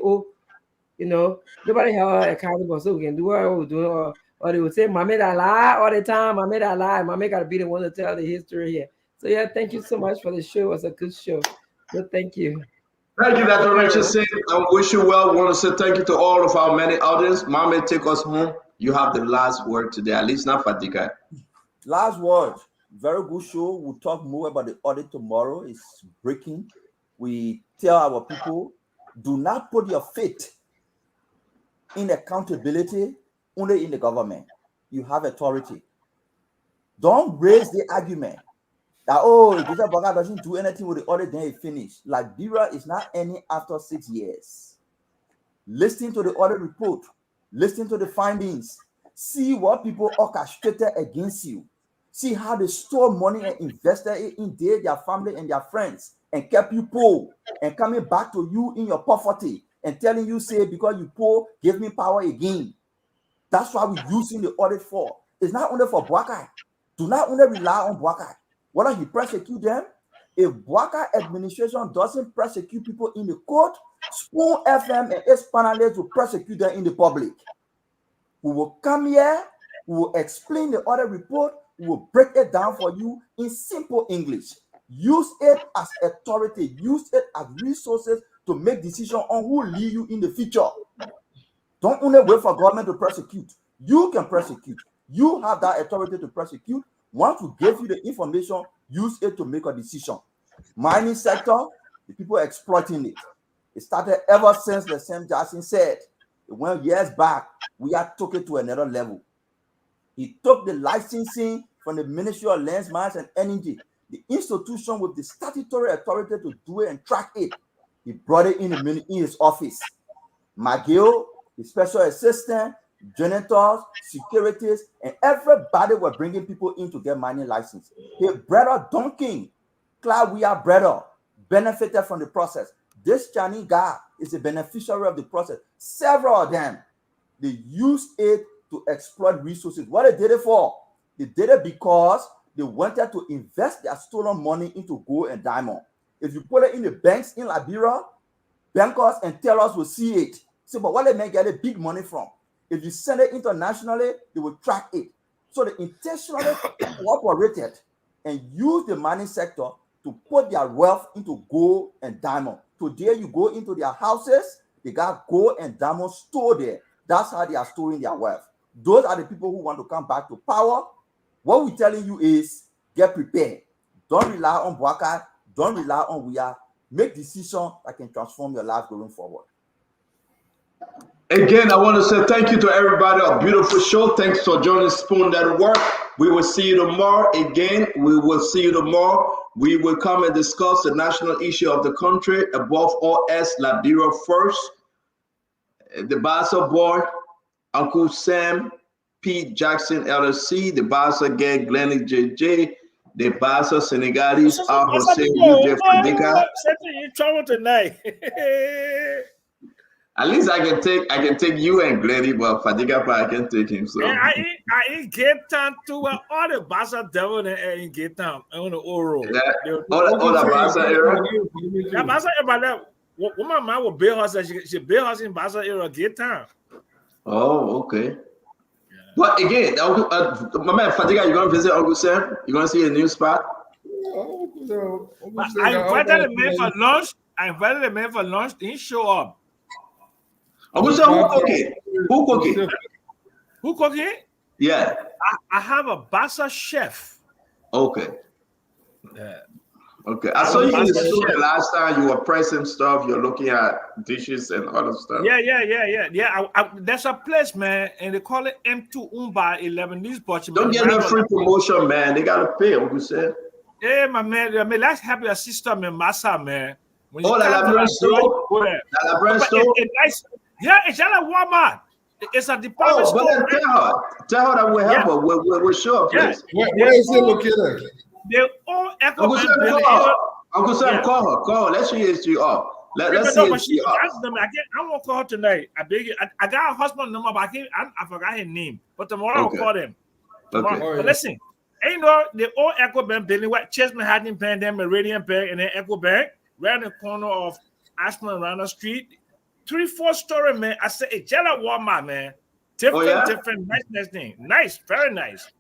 nobody held accountable, so we can do what we're doing. Or they would say, Mommy that lie all the time. Mommy that lie. Mommy got to be the one to tell the history here. So yeah, thank you so much for the show. It was a good show. So thank you. Thank you, Dr. Richardson. I wish you well. I want to say thank you to all of our many audience. Mommy, take us home. You have the last word today, at least not Fadika. Last word. Very good show. We'll talk more about the audit tomorrow. It's breaking. We tell our people, do not put your faith in accountability only in the government. You have authority. Don't raise the argument that, if this Banga doesn't do anything with the audit, then it finished. Liberia is not ending after 6 years. Listen to the audit report. Listen to the findings. See what people orchestrated against you. See how they stole money and invested it in their family and their friends and kept you poor and coming back to you in your poverty and telling you, say, because you poor, give me power again. That's why we're using the audit for. It's not only for Boakai. Do not only rely on Boakai. Whether he prosecute them, if Boakai administration doesn't prosecute people in the court, Spoon FM and its panelists will prosecute them in the public. We will come here, we will explain the audit report, we will break it down for you in simple English. Use it as authority, use it as resources to make decisions on who lead you in the future. Don't only wait for government to prosecute. You can prosecute. You have that authority to prosecute. Once we give you the information, use it to make a decision. Mining sector, the people are exploiting it. It started ever since the Sam Jackson said. It went years back. We had took it to another level. He took the licensing from the Ministry of Lands, Mines, and Energy, the institution with the statutory authority to do it and track it. He brought it in his office. McGill, the special assistant, janitors, securities, and everybody were bringing people in to get mining license. His brother Duncan, Cloud, we are brother, benefited from the process. This Chinese guy is a beneficiary of the process. Several of them, they used it to exploit resources. What they did it for? They did it because they wanted to invest their stolen money into gold and diamond. If you put it in the banks in Liberia, bankers and tellers will see it. So, but what they may get a big money from? If you send it internationally, they will track it. So they intentionally cooperated and used the mining sector to put their wealth into gold and diamond. Today, you go into their houses, they got gold and diamond stored there. That's how they are storing their wealth. Those are the people who want to come back to power. What we're telling you is get prepared. Don't rely on Boakai. Don't rely on we are. Make decisions that can transform your life going forward. Again, I want to say thank you to everybody. A beautiful show. Thanks for joining Spoon Network. We will see you tomorrow. Again, we will see you tomorrow. We will come and discuss the national issue of the country. Above all else, Liberia first. The Bassa boy, Uncle Sam, Pete Jackson, LLC, the Bassa gang, Glenny JJ, the Bassa Senegalese, Al Hossein, UJ Fadika. You trouble tonight. At least I can take you and Glenny, but Fadika I can take him. So I ain't get time to all the Bassa devil and ain't get time on the oral. All the Bassa era. The Bassa era. What my mom will build us, she built us in Bassa era get time. Oh, okay. But again, my man Fadika, you gonna visit Uncle Sam? You gonna see a new spot? I invited the man for lunch. Didn't show up. Uncle Sam, who cooking? Who cooking? Who cooking? Yeah. I have a Bassa chef. Okay. Yeah. Okay. I saw you in the store the last time. You were pressing stuff. You're looking at dishes and other stuff. Yeah. There's a place, man, and they call it M2 Umba 11. These butchers. Don't get no free promotion, man. They gotta pay. Uncle said. Yeah, my man. I mean, let's have your sister, man, Massa, man. When you that Liberian store. That Liberian store. Nice. Yeah, it's at a Walmart. It's a department store. But tell her that we'll help her. We'll show up place. Where is it located? They all echo. Uncle Sam, call her. Call her. Let's see if she up. Let's see if she up. I won't call her tonight. I beg you. I got her husband number, but I forgot his name. But tomorrow I'll call them. Okay. But listen, you know, the old Echo Bank building, what Chessman Hadden Bank, then Meridian Bank, and then Echo Bank, right in the corner of Ashland Rana Street. 3-4 story, man. I said, it's just a Walmart, man. Different, nice thing. Nice, very nice.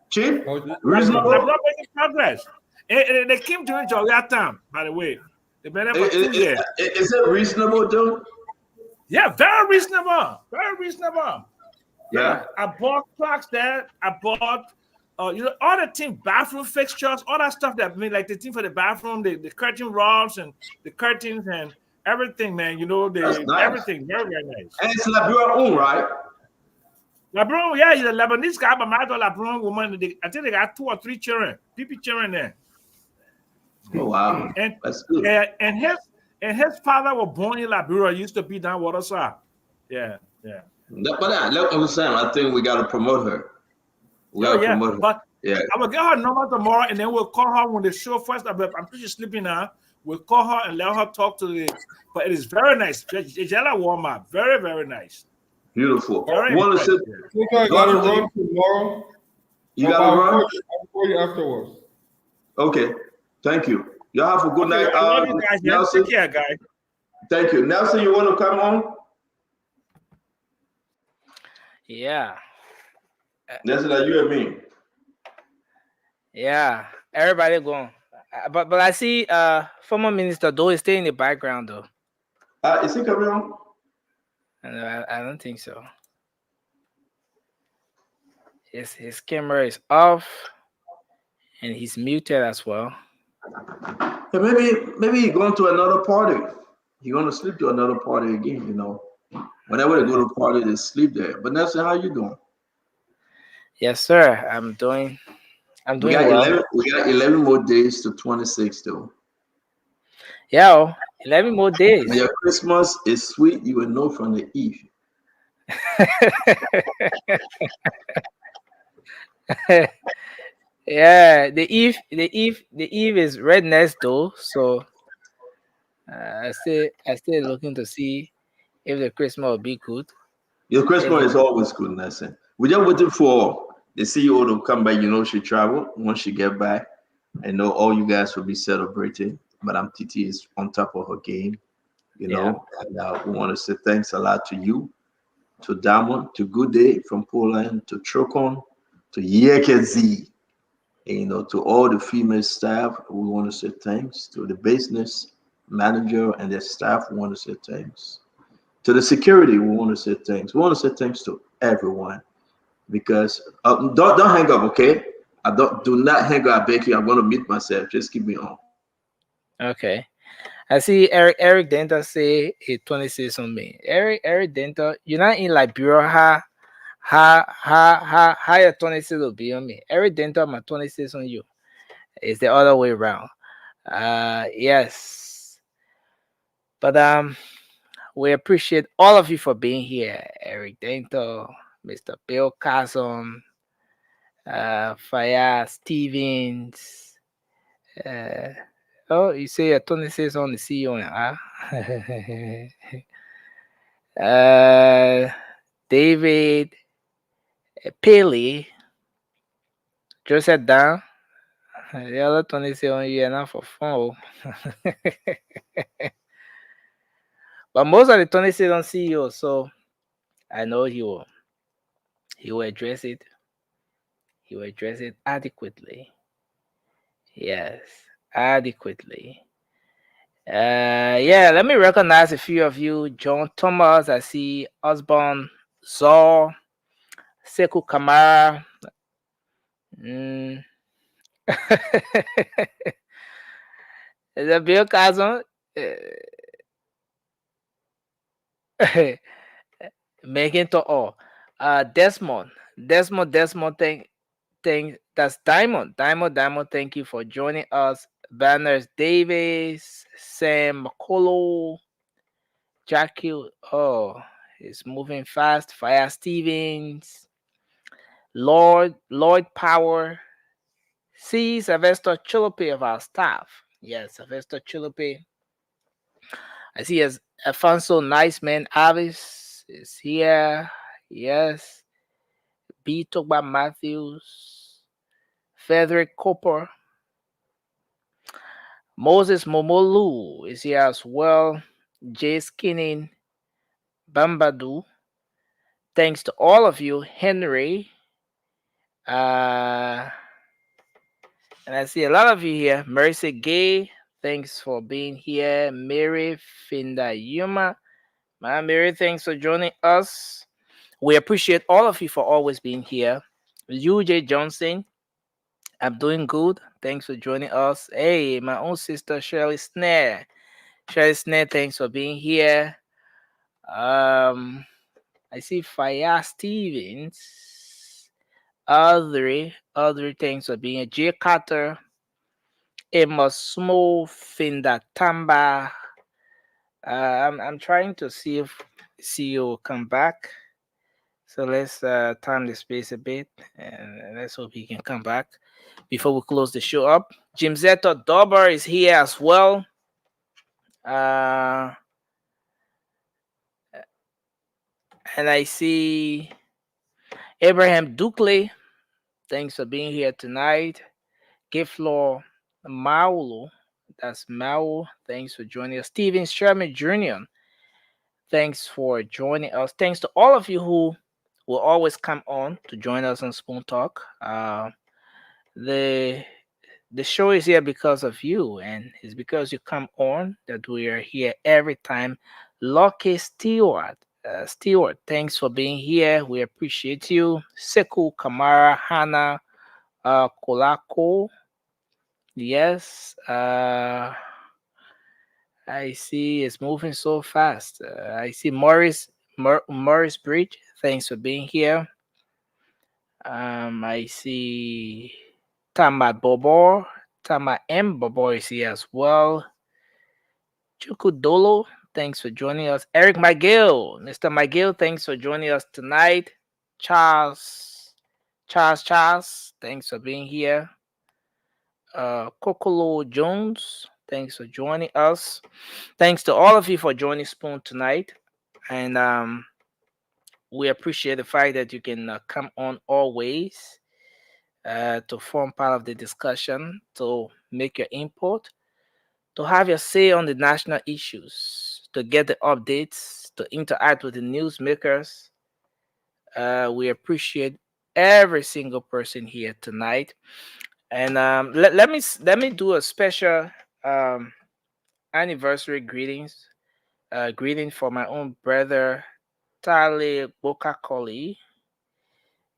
Cheap, reasonable. I'm not making progress. And they came to enjoy that time, by the way. They've been there for 2 years. Is it reasonable, dude? Yeah, very reasonable. Very reasonable. Yeah. I bought clocks there. I bought, all the things, bathroom fixtures, all that stuff that made like the thing for the bathroom, the curtain rods and the curtains and everything, man. Nice. Everything, very, very nice. And it's Liberian own, right? Liberian, yeah, he's a Lebanese guy, but my Liberian woman, I think they got 2 or 3 children, children there. Oh wow, and that's good. And his father was born in Liberia. Used to be down Waterside. Yeah. But like I was saying, I think we got to promote her. We got to promote her. But I will get her number tomorrow, and then we'll call her when the show first. I'm pretty sure sleeping now. We'll call her and let her talk to the. But it is very nice. It's a Walmart. Very, very nice. Beautiful. I gotta run tomorrow. You gotta run? I'll call you afterwards. Okay. Thank you. Y'all have a good night. I love you guys. Nelson, take care, guys. Thank you. Nelson, you want to come on? Yeah. Nelson, are you and me? Yeah. Everybody going. But I see former Minister Doe is staying in the background though. Is he coming on? I don't think so. His camera is off and he's muted as well. Yeah, maybe he's going to another party. He's going to sleep to another party again, Whenever they go to a party, they sleep there. But Nelson, how you doing? Yes, sir. I'm doing we got well. We got 11 more days to 26 though. Yeah, 11 more days. When your Christmas is sweet, you will know from the Eve. Yeah, the Eve is redness though, so I still looking to see if the Christmas will be good. Your Christmas is always good, Nelson. We're just waiting for the CEO to come back. She travel. Once she get back, I know all you guys will be celebrating. Madam Titi is on top of her game, And we want to say thanks a lot to you, to Damon, to Good Day from Poland, to Trokon, to Yekezi. To all the female staff, we want to say thanks. To the business manager and their staff, we want to say thanks. To the security, we want to say thanks. We want to say thanks to everyone, because don't hang up, okay? Do not hang up. I beg you. I'm going to mute myself. Just keep me on. Okay. I see Eric Denta say a 26 on me. Eric Denta, you're not in Liberia. How your 26 will be on me. Eric Denta, my 26 on you. It's the other way around. Yes. But we appreciate all of you for being here. Eric Denta, Mr. Bill Casson, Fayaz Stevens. Oh, you say 26 on the CEO, David Paley, Joseph Dan. The other 26 on you enough for fun. But most of the 26 on CEO, so I know he will address it. He will address it adequately. Yes, adequately. Let me recognize a few of you. John Thomas, I see Osborne, Zor, Sekou Kamara. Mm. Is that Bill Cosmo? Making to all. Desmond, thank that's Diamond, thank you for joining us. Banners Davis, Sam McCullough, Jackie, oh, it's moving fast. Fire Stevens, Lloyd Power, C. Sylvester Chulupe of our staff. Yes, Sylvester Chulupe. I see as Alfonso Niceman Avis is here. Yes. B. Togba Matthews, Frederick Cooper, Moses Momolu is here as well. Jay Skinning, Bambadu. Thanks to all of you, Henry. And I see a lot of you here. Mercy Gay, thanks for being here. Mary Findayuma. Mary, thanks for joining us. We appreciate all of you for always being here. UJ Johnson, I'm doing good. Thanks for joining us. Hey, my own sister Shirley Snare. Shirley Snare, thanks for being here. I see Faya Stevens. Audrey, thanks for being here. Jay Carter. Emma Small, Finda Tamba. I'm trying to see you come back. So let's time the space a bit and let's hope he can come back before we close the show up. Jim Zeto Dober is here as well. And I see Abraham Dukley. Thanks for being here tonight. Giflor Maulu. That's Mau. Thanks for joining us. Steven Sherman Jr. Thanks for joining us. Thanks to all of you who will always come on to join us on Spoon Talk. The show is here because of you, and it's because you come on that we are here every time. Lucky Stewart, thanks for being here. We appreciate you. Sekou Kamara, Hannah, Kolako. Yes, I see it's moving so fast. I see Morris Bridge. Thanks for being here. I see Tama Bobo. Tama M. Bobo is here as well. Chukudolo, thanks for joining us. Eric McGill, Mr. McGill, thanks for joining us tonight. Charles, thanks for being here. Kokolo Jones, thanks for joining us. Thanks to all of you for joining Spoon tonight. And we appreciate the fact that you can come on always to form part of the discussion, to make your input, to have your say on the national issues, to get the updates, to interact with the newsmakers. We appreciate every single person here tonight. And let me do a special anniversary greeting for my own brother Tale Bokakoli.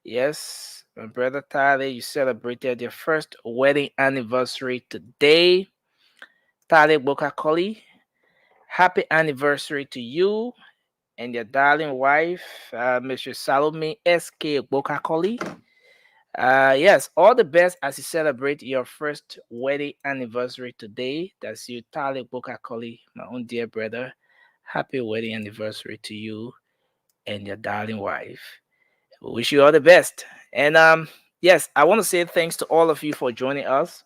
Yes, my brother Tale, you celebrated your first wedding anniversary today. Tale Bokakoli, happy anniversary to you and your darling wife, Mr. Salome S.K. Bokakoli. Yes, all the best as you celebrate your first wedding anniversary today. That's you, Tale Bokakoli, my own dear brother. Happy wedding anniversary to you and your darling wife. We wish you all the best. And yes, I want to say thanks to all of you for joining us.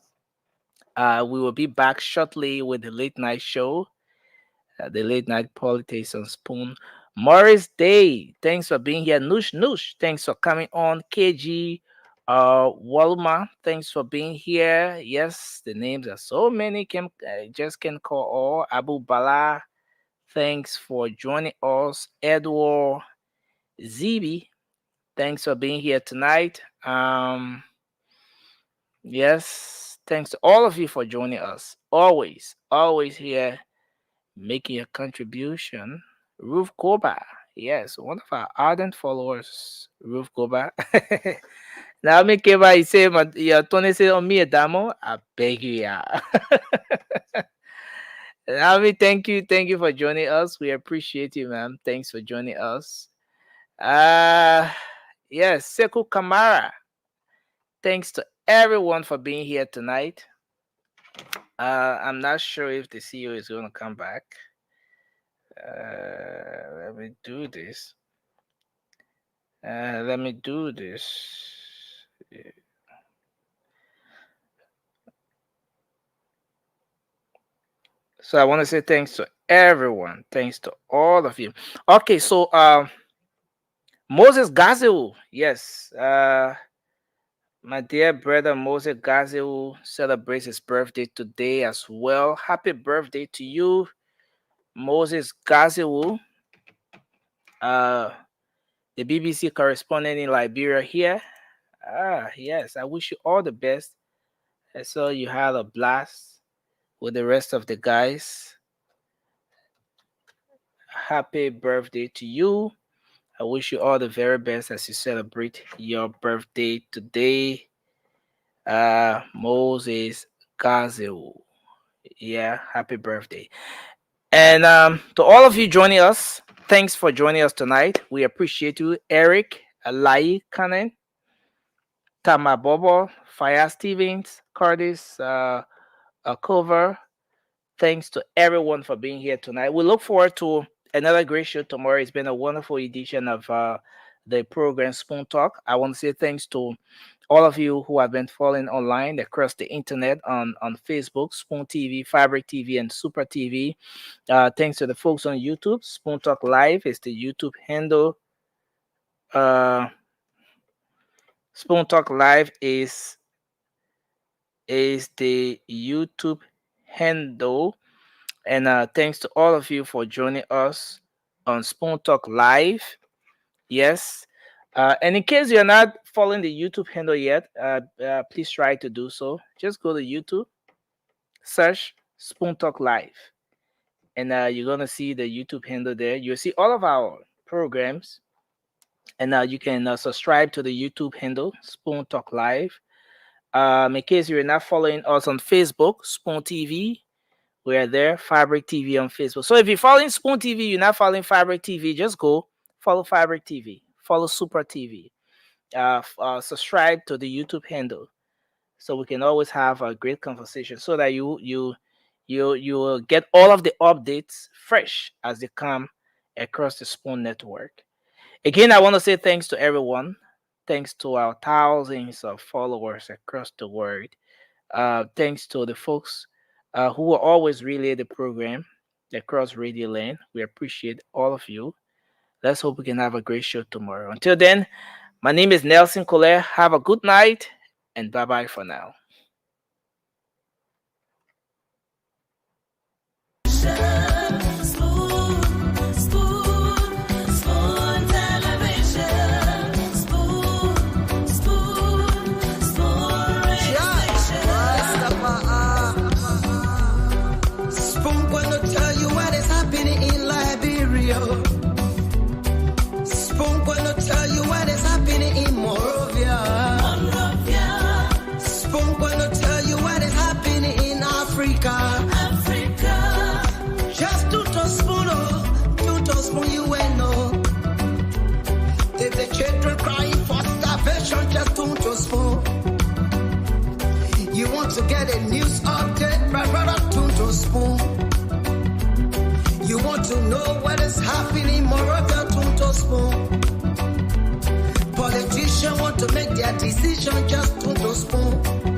We will be back shortly with the late night show, the late night politics on Spoon. Morris Day, thanks for being here. Noosh, thanks for coming on. KG, Walma, thanks for being here. Yes, the names are so many. Just can call all. Abu Bala, thanks for joining us. Edward Zibi, thanks for being here tonight. Yes, thanks to all of you for joining us. Always here making a contribution. Ruth Koba, Yes, one of our ardent followers, Ruth Goba. Now me Keba, he say, "Yeah, Tony say on me a damo. I beg you, yeah." Now me, thank you for joining us. We appreciate you, ma'am. Thanks for joining us. Yes, Sekou Kamara. Thanks to everyone for being here tonight. I'm not sure if the CEO is going to come back. Let me do this. So I want to say thanks to everyone. Thanks to all of you. Okay, so Moses Gazeu. Yes. My dear brother Moses Gazeu celebrates his birthday today as well. Happy birthday to you, Moses Gazeu. The BBC correspondent in Liberia here. Yes, I wish you all the best. I saw you had a blast with the rest of the guys. Happy birthday to you. I wish you all the very best as you celebrate your birthday today. Moses Gazeu. Yeah, happy birthday. And to all of you joining us, thanks for joining us tonight. We appreciate you, Eric, Alai Kanen, Tama Bobo, Fire Stevens, Curtis, Cover. Thanks to everyone for being here tonight. We look forward to another great show tomorrow. It's been a wonderful edition of the program Spoon Talk. I want to say thanks to all of you who have been following online across the internet on Facebook, Spoon TV, Fabric TV, and Super TV. Thanks to the folks on YouTube. Spoon Talk Live is the YouTube handle. Spoon Talk Live is the YouTube handle. And thanks to all of you for joining us on Spoon Talk Live. Yes. And in case you're not following the YouTube handle yet, please try to do so. Just go to YouTube, search Spoon Talk Live, and you're going to see the YouTube handle there. You'll see all of our programs, and you can subscribe to the YouTube handle, Spoon Talk Live. In case you're not following us on Facebook, Spoon TV, we are there, Fabric TV on Facebook. So if you're following Spoon TV, you're not following Fabric TV, just go follow Fabric TV, follow Super TV, subscribe to the YouTube handle, so we can always have a great conversation, so that you will get all of the updates fresh as they come across the Spoon network. Again, I want to say thanks to everyone. Thanks to our thousands of followers across the world. Thanks to the folks who will always relay the program across Radio Land. We appreciate all of you. Let's hope we can have a great show tomorrow. Until then, my name is Nelson Collier. Have a good night, and bye-bye for now. Spoon gonna tell you what is happening in Monrovia. Spoon gonna tell you what is happening in Africa. Just to spoon you will know. If the children crying for starvation, just to spoon. You want to get a news update, brother, to spoon. You want to know what is happening in Monrovia, to spoon. Politicians want to make their decision, just to spoon.